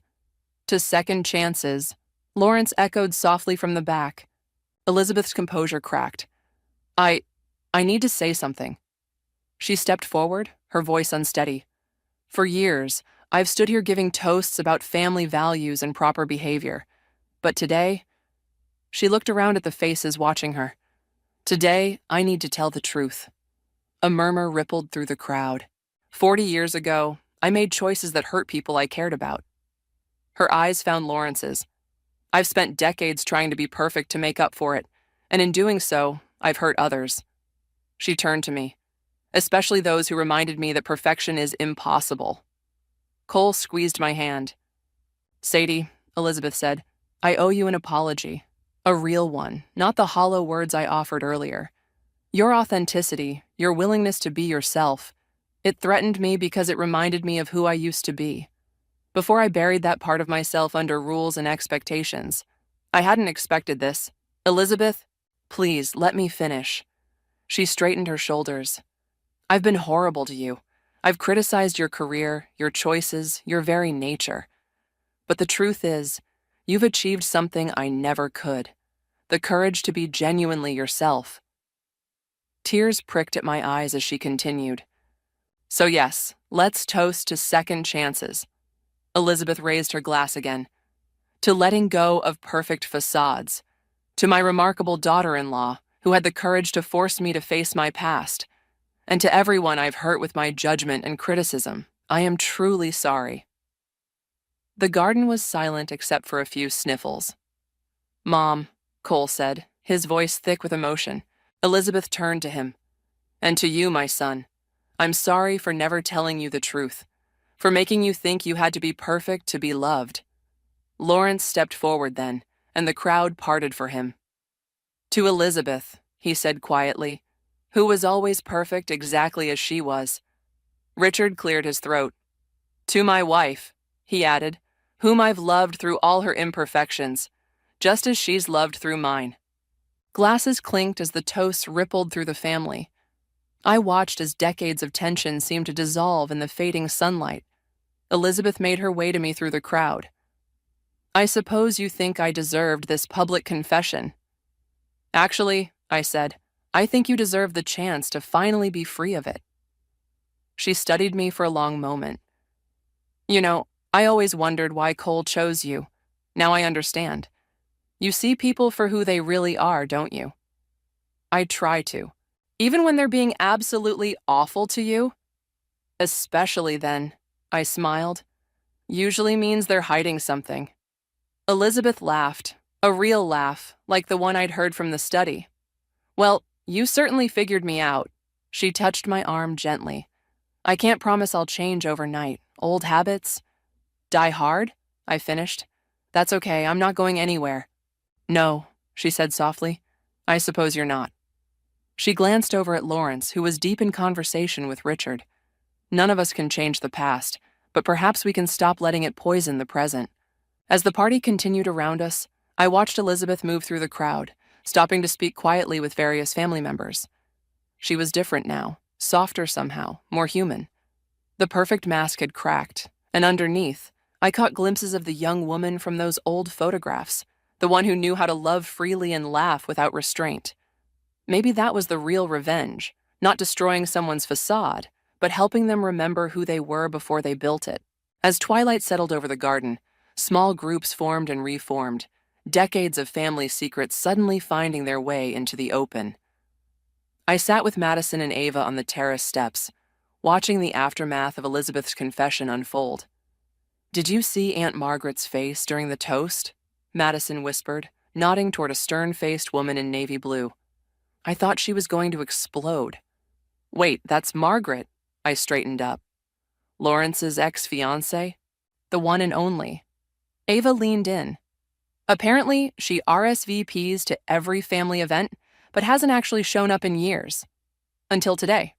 E: To second chances, Lawrence echoed softly from the back. Elizabeth's composure cracked. I need to say something. She stepped forward, her voice unsteady. For years, I've stood here giving toasts about family values and proper behavior. But today, she looked around at the faces watching her. Today, I need to tell the truth. A murmur rippled through the crowd. 40 years ago, I made choices that hurt people I cared about. Her eyes found Lawrence's. I've spent decades trying to be perfect to make up for it, and in doing so, I've hurt others. She turned to me, especially those who reminded me that perfection is impossible. Cole squeezed my hand. Sadie, Elizabeth said, I owe you an apology. A real one, not the hollow words I offered earlier. Your authenticity, your willingness to be yourself, it threatened me because it reminded me of who I used to be. before I buried that part of myself under rules and expectations. I hadn't expected this. Elizabeth, please, let me finish. She straightened her shoulders. I've been horrible to you. I've criticized your career, your choices, your very nature. But the truth is, you've achieved something I never could. The courage to be genuinely yourself. Tears pricked at my eyes as she continued. So yes, let's toast to second chances. Elizabeth raised her glass again. To letting go of perfect facades. To my remarkable daughter-in-law, who had the courage to force me to face my past. And to everyone I've hurt with my judgment and criticism, I am truly sorry. The garden was silent except for a few sniffles. Mom, Cole said, his voice thick with emotion. Elizabeth turned to him. And to you, my son, I'm sorry for never telling you the truth, for making you think you had to be perfect to be loved. Lawrence stepped forward then, and the crowd parted for him. To Elizabeth, he said quietly, who was always perfect exactly as she was. Richard cleared his throat. To my wife, he added, whom I've loved through all her imperfections, just as she's loved through mine. Glasses clinked as the toasts rippled through the family. I watched as decades of tension seemed to dissolve in the fading sunlight. Elizabeth made her way to me through the crowd. I suppose you think I deserved this public confession. Actually, I said, I think you deserve the chance to finally be free of it. She studied me for a long moment. You know, I always wondered why Cole chose you. Now I understand. You see people for who they really are, don't you? I try to. Even when they're being absolutely awful to you? Especially then, I smiled. Usually means they're hiding something. Elizabeth laughed, a real laugh, like the one I'd heard from the study. Well, you certainly figured me out. She touched my arm gently. I can't promise I'll change overnight. Old habits? Die hard? I finished. That's okay, I'm not going anywhere. No, she said softly. I suppose you're not. She glanced over at Lawrence, who was deep in conversation with Richard. None of us can change the past, but perhaps we can stop letting it poison the present. As the party continued around us, I watched Elizabeth move through the crowd, stopping to speak quietly with various family members. She was different now, softer somehow, more human. The perfect mask had cracked, and underneath, I caught glimpses of the young woman from those old photographs, the one who knew how to love freely and laugh without restraint. Maybe that was the real revenge, not destroying someone's facade, but helping them remember who they were before they built it. As twilight settled over the garden, small groups formed and reformed, decades of family secrets suddenly finding their way into the open. I sat with Madison and Ava on the terrace steps, watching the aftermath of Elizabeth's confession unfold. Did you see Aunt Margaret's face during the toast? Madison whispered, nodding toward a stern-faced woman in navy blue. I thought she was going to explode. Wait, that's Margaret. I straightened up. Lawrence's ex-fiancée? The one and only. Ava leaned in. Apparently, she RSVPs to every family event, but hasn't actually shown up in years. Until today.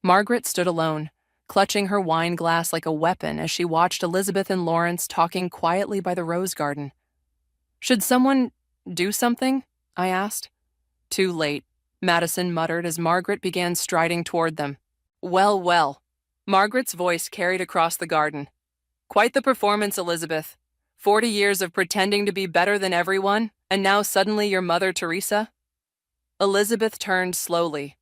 E: Margaret stood alone, clutching her wine glass like a weapon as she watched Elizabeth and Lawrence talking quietly by the rose garden. Should someone do something? I asked. Too late, Madison muttered as Margaret began striding toward them. Well, well. Margaret's voice carried across the garden. Quite the performance, Elizabeth. 40 years of pretending to be better than everyone, and now suddenly you're Mother Teresa? Elizabeth turned slowly.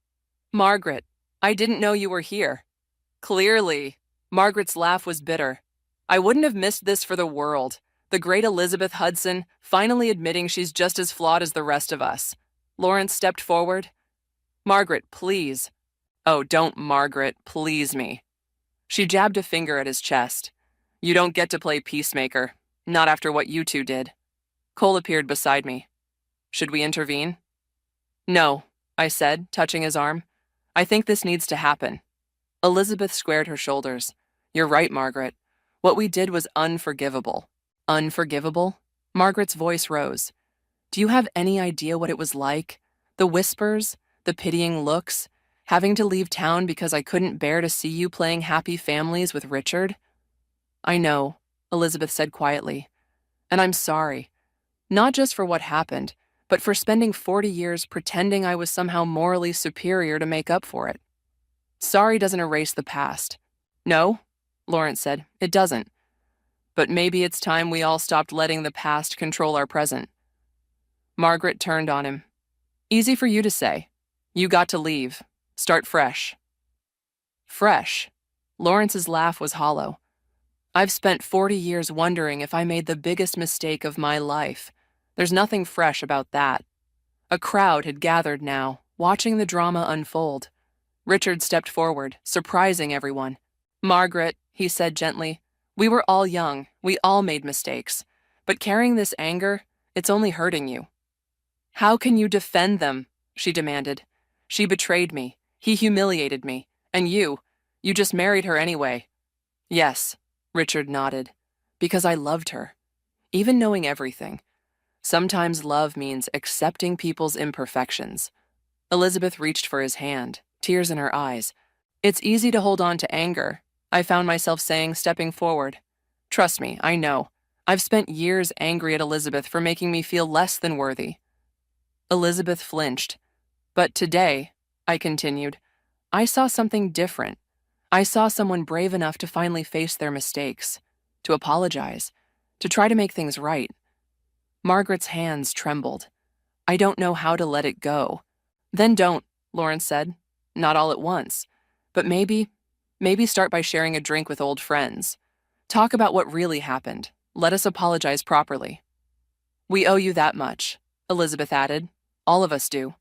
E: Margaret, I didn't know you were here. Clearly. Margaret's laugh was bitter. I wouldn't have missed this for the world. The great Elizabeth Hudson finally admitting she's just as flawed as the rest of us. Lawrence stepped forward. Margaret, please. Oh, don't Margaret, please me. She jabbed a finger at his chest. You don't get to play peacemaker. Not after what you two did. Cole appeared beside me. Should we intervene? No, I said, touching his arm. I think this needs to happen. Elizabeth squared her shoulders. You're right, Margaret. What we did was unforgivable. Unforgivable? Margaret's voice rose. Do you have any idea what it was like? The whispers, the pitying looks, having to leave town because I couldn't bear to see you playing happy families with Richard? I know, Elizabeth said quietly. And I'm sorry. Not just for what happened, but for spending 40 years pretending I was somehow morally superior to make up for it. Sorry doesn't erase the past. No, Lawrence said, it doesn't. But maybe it's time we all stopped letting the past control our present. Margaret turned on him. Easy for you to say. You got to leave. Start fresh. Fresh. Lawrence's laugh was hollow. I've spent 40 years wondering if I made the biggest mistake of my life. There's nothing fresh about that. A crowd had gathered now, watching the drama unfold. Richard stepped forward, surprising everyone. Margaret, he said gently, we were all young, we all made mistakes. But carrying this anger, it's only hurting you. How can you defend them? She demanded. She betrayed me, he humiliated me, and you just married her anyway. Yes, Richard nodded, because I loved her. Even knowing everything. Sometimes love means accepting people's imperfections. Elizabeth reached for his hand, tears in her eyes. It's easy to hold on to anger, I found myself saying, stepping forward. Trust me, I know. I've spent years angry at Elizabeth for making me feel less than worthy. Elizabeth flinched. But today, I continued, I saw something different. I saw someone brave enough to finally face their mistakes, to apologize, to try to make things right. Margaret's hands trembled. I don't know how to let it go. Then don't, Lawrence said. Not all at once. But maybe start by sharing a drink with old friends. Talk about what really happened. Let us apologize properly. We owe you that much, Elizabeth added. All of us do.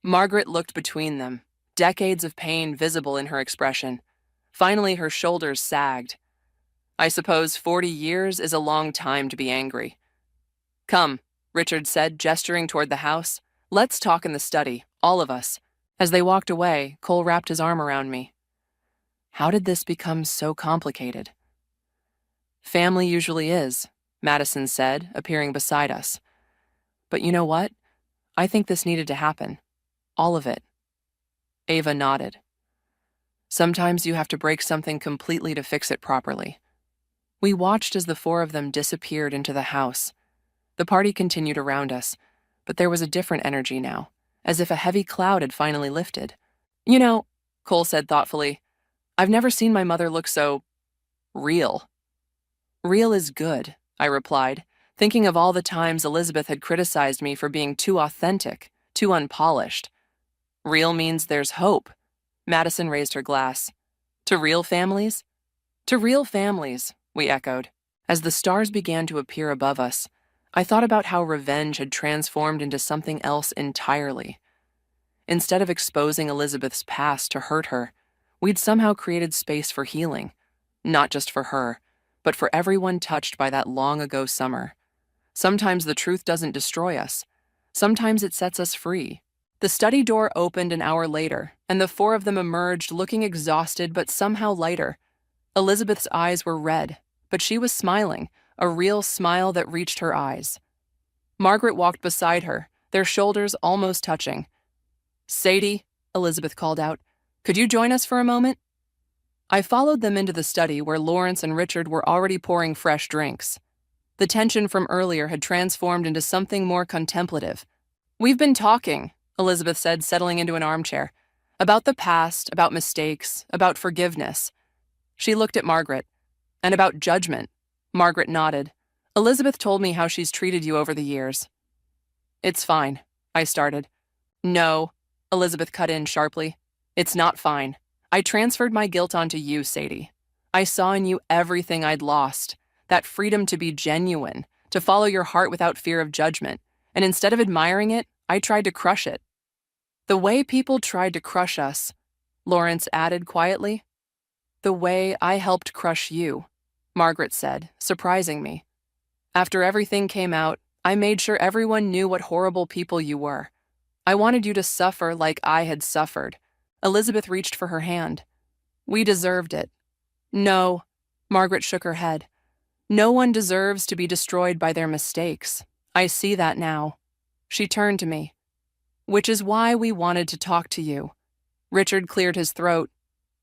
E: Margaret looked between them, decades of pain visible in her expression. Finally, her shoulders sagged. I suppose 40 years is a long time to be angry. Come, Richard said, gesturing toward the house. Let's talk in the study, all of us. As they walked away, Cole wrapped his arm around me. How did this become so complicated? Family usually is, Madison said, appearing beside us. But you know what? I think this needed to happen. All of it. Ava nodded. Sometimes you have to break something completely to fix it properly. We watched as the four of them disappeared into the house. The party continued around us, but there was a different energy now, as if a heavy cloud had finally lifted. You know, Cole said thoughtfully, I've never seen my mother look so real. Real is good, I replied, thinking of all the times Elizabeth had criticized me for being too authentic, too unpolished. Real means there's hope. Madison raised her glass. To real families? To real families, we echoed. As the stars began to appear above us, I thought about how revenge had transformed into something else entirely. Instead of exposing Elizabeth's past to hurt her, we'd somehow created space for healing, not just for her, but for everyone touched by that long-ago summer. Sometimes the truth doesn't destroy us. Sometimes it sets us free. The study door opened an hour later, and the four of them emerged looking exhausted but somehow lighter. Elizabeth's eyes were red, but she was smiling, a real smile that reached her eyes. Margaret walked beside her, their shoulders almost touching. Sadie, Elizabeth called out, could you join us for a moment? I followed them into the study where Lawrence and Richard were already pouring fresh drinks. The tension from earlier had transformed into something more contemplative. We've been talking, Elizabeth said, settling into an armchair, about the past, about mistakes, about forgiveness. She looked at Margaret. And about judgment. Margaret nodded. Elizabeth told me how she's treated you over the years. It's fine, I started. No, Elizabeth cut in sharply. It's not fine. I transferred my guilt onto you, Sadie. I saw in you everything I'd lost, that freedom to be genuine, to follow your heart without fear of judgment, and instead of admiring it, I tried to crush it. The way people tried to crush us, Lawrence added quietly. The way I helped crush you, Margaret said, surprising me. After everything came out, I made sure everyone knew what horrible people you were. I wanted you to suffer like I had suffered. Elizabeth reached for her hand. We deserved it. No, Margaret shook her head. No one deserves to be destroyed by their mistakes. I see that now. She turned to me. Which is why we wanted to talk to you. Richard cleared his throat.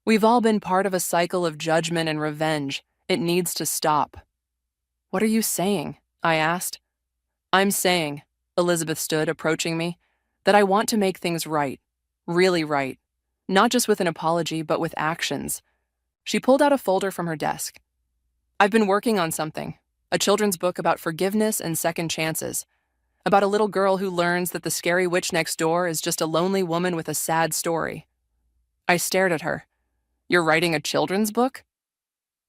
E: We've all been part of a cycle of judgment and revenge, It needs to stop. What are you saying? I asked. I'm saying, Elizabeth stood, approaching me, that I want to make things right. Really right. Not just with an apology, but with actions. She pulled out a folder from her desk. I've been working on something, a children's book about forgiveness and second chances, about a little girl who learns that the scary witch next door is just a lonely woman with a sad story. I stared at her. You're writing a children's book?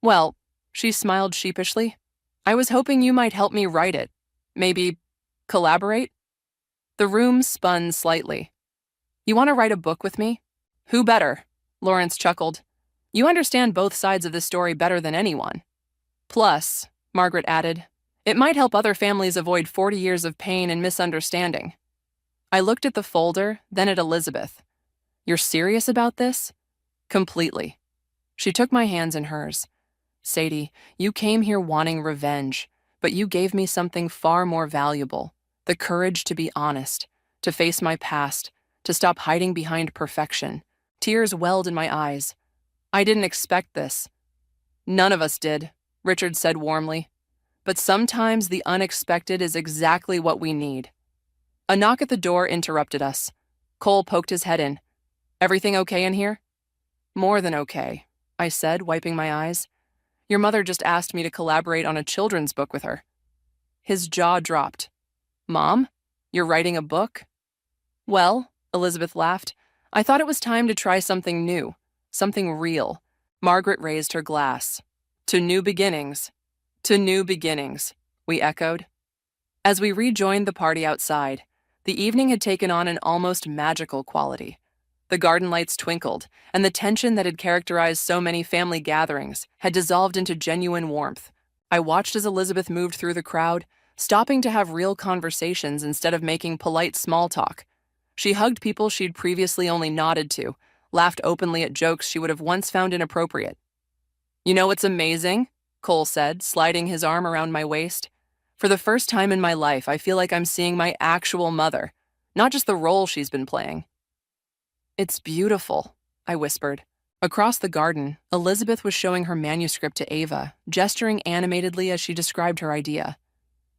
E: Well, she smiled sheepishly. I was hoping you might help me write it. Maybe collaborate? The room spun slightly. You want to write a book with me? Who better? Lawrence chuckled. You understand both sides of this story better than anyone. Plus, Margaret added, it might help other families avoid 40 years of pain and misunderstanding. I looked at the folder, then at Elizabeth. You're serious about this? Completely. She took my hands in hers. Sadie, you came here wanting revenge, but you gave me something far more valuable, the courage to be honest, to face my past, to stop hiding behind perfection. Tears welled in my eyes. I didn't expect this. None of us did, Richard said warmly. But sometimes the unexpected is exactly what we need. A knock at the door interrupted us. Cole poked his head in. Everything okay in here? More than okay, I said, wiping my eyes. Your mother just asked me to collaborate on a children's book with her. His jaw dropped. Mom, you're writing a book? Well, Elizabeth laughed, I thought it was time to try something new, something real. Margaret raised her glass. To new beginnings. To new beginnings, we echoed. As we rejoined the party outside, the evening had taken on an almost magical quality. The garden lights twinkled, and the tension that had characterized so many family gatherings had dissolved into genuine warmth. I watched as Elizabeth moved through the crowd, stopping to have real conversations instead of making polite small talk. She hugged people she'd previously only nodded to, laughed openly at jokes she would have once found inappropriate. You know what's amazing? Cole said, sliding his arm around my waist. For the first time in my life, I feel like I'm seeing my actual mother, not just the role she's been playing. It's beautiful, I whispered. Across the garden, Elizabeth was showing her manuscript to Ava, gesturing animatedly as she described her idea.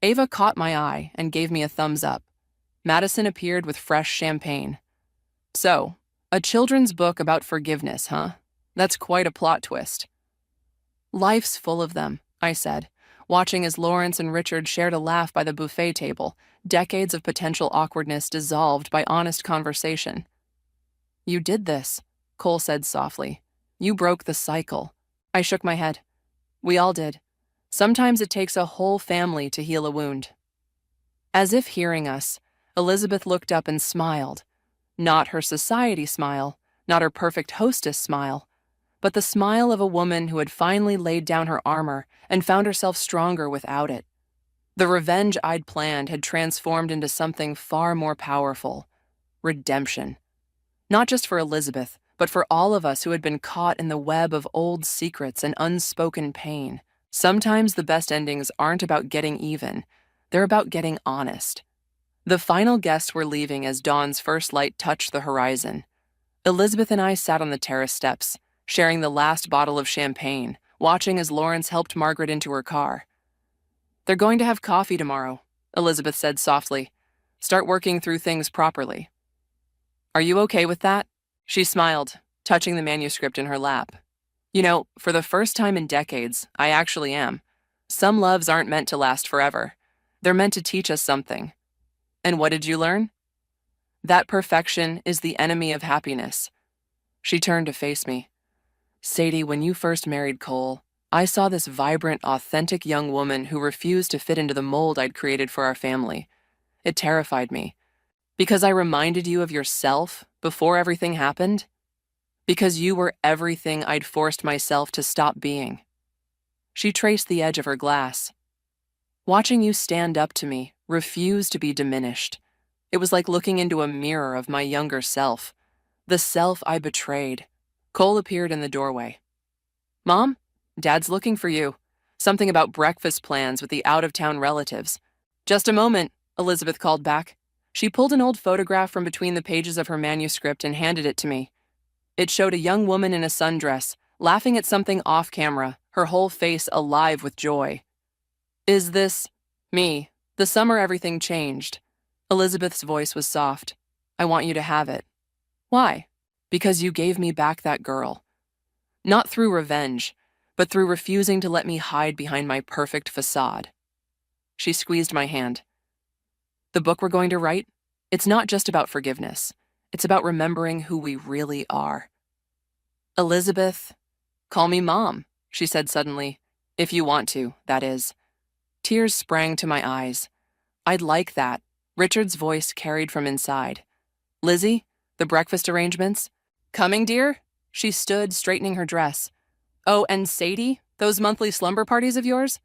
E: Ava caught my eye and gave me a thumbs up. Madison appeared with fresh champagne. So, a children's book about forgiveness, huh? That's quite a plot twist. Life's full of them, I said, watching as Lawrence and Richard shared a laugh by the buffet table, decades of potential awkwardness dissolved by honest conversation. You did this, Cole said softly. You broke the cycle. I shook my head. We all did. Sometimes it takes a whole family to heal a wound. As if hearing us, Elizabeth looked up and smiled. Not her society smile, not her perfect hostess smile, but the smile of a woman who had finally laid down her armor and found herself stronger without it. The revenge I'd planned had transformed into something far more powerful. Redemption. Not just for Elizabeth, but for all of us who had been caught in the web of old secrets and unspoken pain. Sometimes the best endings aren't about getting even, they're about getting honest. The final guests were leaving as dawn's first light touched the horizon. Elizabeth and I sat on the terrace steps, sharing the last bottle of champagne, watching as Lawrence helped Margaret into her car. They're going to have coffee tomorrow, Elizabeth said softly. Start working through things properly. Are you okay with that? She smiled, touching the manuscript in her lap. You know, for the first time in decades, I actually am. Some loves aren't meant to last forever. They're meant to teach us something. And what did you learn? That perfection is the enemy of happiness. She turned to face me. Sadie, when you first married Cole, I saw this vibrant, authentic young woman who refused to fit into the mold I'd created for our family. It terrified me. Because I reminded you of yourself before everything happened? Because you were everything I'd forced myself to stop being. She traced the edge of her glass. Watching you stand up to me, refuse to be diminished. It was like looking into a mirror of my younger self, the self I betrayed. Cole appeared in the doorway. Mom, Dad's looking for you. Something about breakfast plans with the out-of-town relatives. Just a moment, Elizabeth called back. She pulled an old photograph from between the pages of her manuscript and handed it to me. It showed a young woman in a sundress, laughing at something off camera, her whole face alive with joy. Is this me? The summer everything changed. Elizabeth's voice was soft. I want you to have it. Why? Because you gave me back that girl. Not through revenge, but through refusing to let me hide behind my perfect facade. She squeezed my hand. The book we're going to write? It's not just about forgiveness. It's about remembering who we really are. Elizabeth, call me Mom, she said suddenly. If you want to, that is. Tears sprang to my eyes. I'd like that, Richard's voice carried from inside. Lizzie, the breakfast arrangements? Coming, dear? She stood, straightening her dress. Oh, and Sadie, those monthly slumber parties of yours?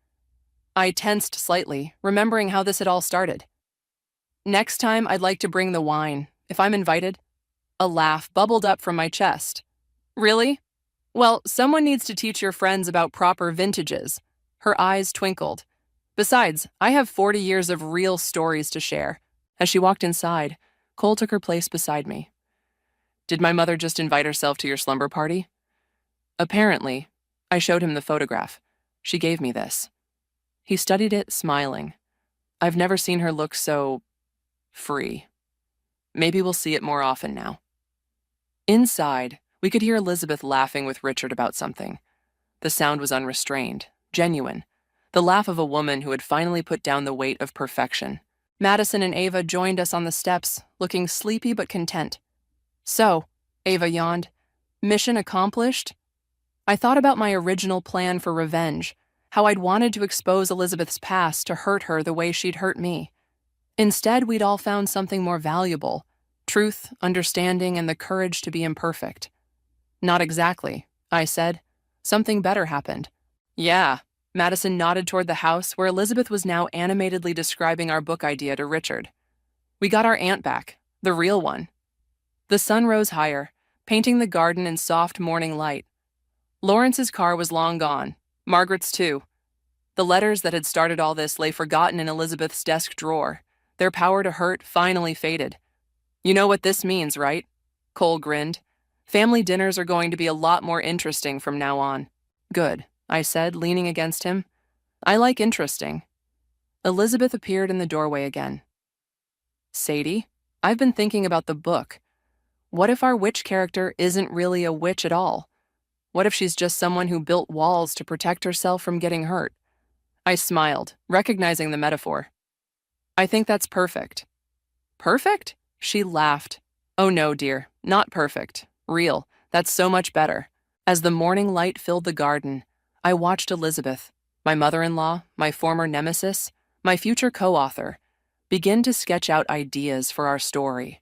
E: I tensed slightly, remembering how this had all started. Next time, I'd like to bring the wine, if I'm invited. A laugh bubbled up from my chest. Really? Well, someone needs to teach your friends about proper vintages. Her eyes twinkled. Besides, I have 40 years of real stories to share. As she walked inside, Cole took her place beside me. Did my mother just invite herself to your slumber party? Apparently. I showed him the photograph. She gave me this. He studied it, smiling. I've never seen her look so free. Maybe we'll see it more often now. Inside, we could hear Elizabeth laughing with Richard about something. The sound was unrestrained, genuine, the laugh of a woman who had finally put down the weight of perfection. Madison and Ava joined us on the steps, looking sleepy but content. So, Ava yawned, mission accomplished? I thought about my original plan for revenge, how I'd wanted to expose Elizabeth's past to hurt her the way she'd hurt me. Instead, we'd all found something more valuable, truth, understanding, and the courage to be imperfect. Not exactly, I said. Something better happened. Yeah, Madison nodded toward the house where Elizabeth was now animatedly describing our book idea to Richard. We got our aunt back, the real one. The sun rose higher, painting the garden in soft morning light. Lawrence's car was long gone, Margaret's too. The letters that had started all this lay forgotten in Elizabeth's desk drawer. Their power to hurt finally faded. You know what this means, right? Cole grinned. Family dinners are going to be a lot more interesting from now on. Good, I said, leaning against him. I like interesting. Elizabeth appeared in the doorway again. Sadie, I've been thinking about the book. What if our witch character isn't really a witch at all? What if she's just someone who built walls to protect herself from getting hurt? I smiled, recognizing the metaphor. I think that's perfect. Perfect? She laughed. Oh no, dear, not perfect. Real. That's so much better. As the morning light filled the garden, I watched Elizabeth, my mother-in-law, my former nemesis, my future co-author, begin to sketch out ideas for our story.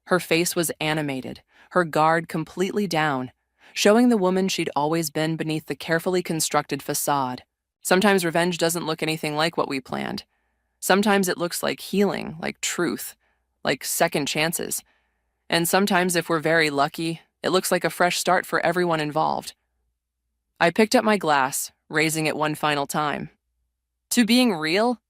E: Her face was animated, her guard completely down, showing the woman she'd always been beneath the carefully constructed facade. Sometimes revenge doesn't look anything like what we planned. Sometimes it looks like healing, like truth, like second chances. And sometimes, if we're very lucky, it looks like a fresh start for everyone involved. I picked up my glass, raising it one final time. To being real?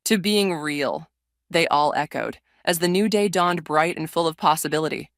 E: To being real, they all echoed, as the new day dawned bright and full of possibility.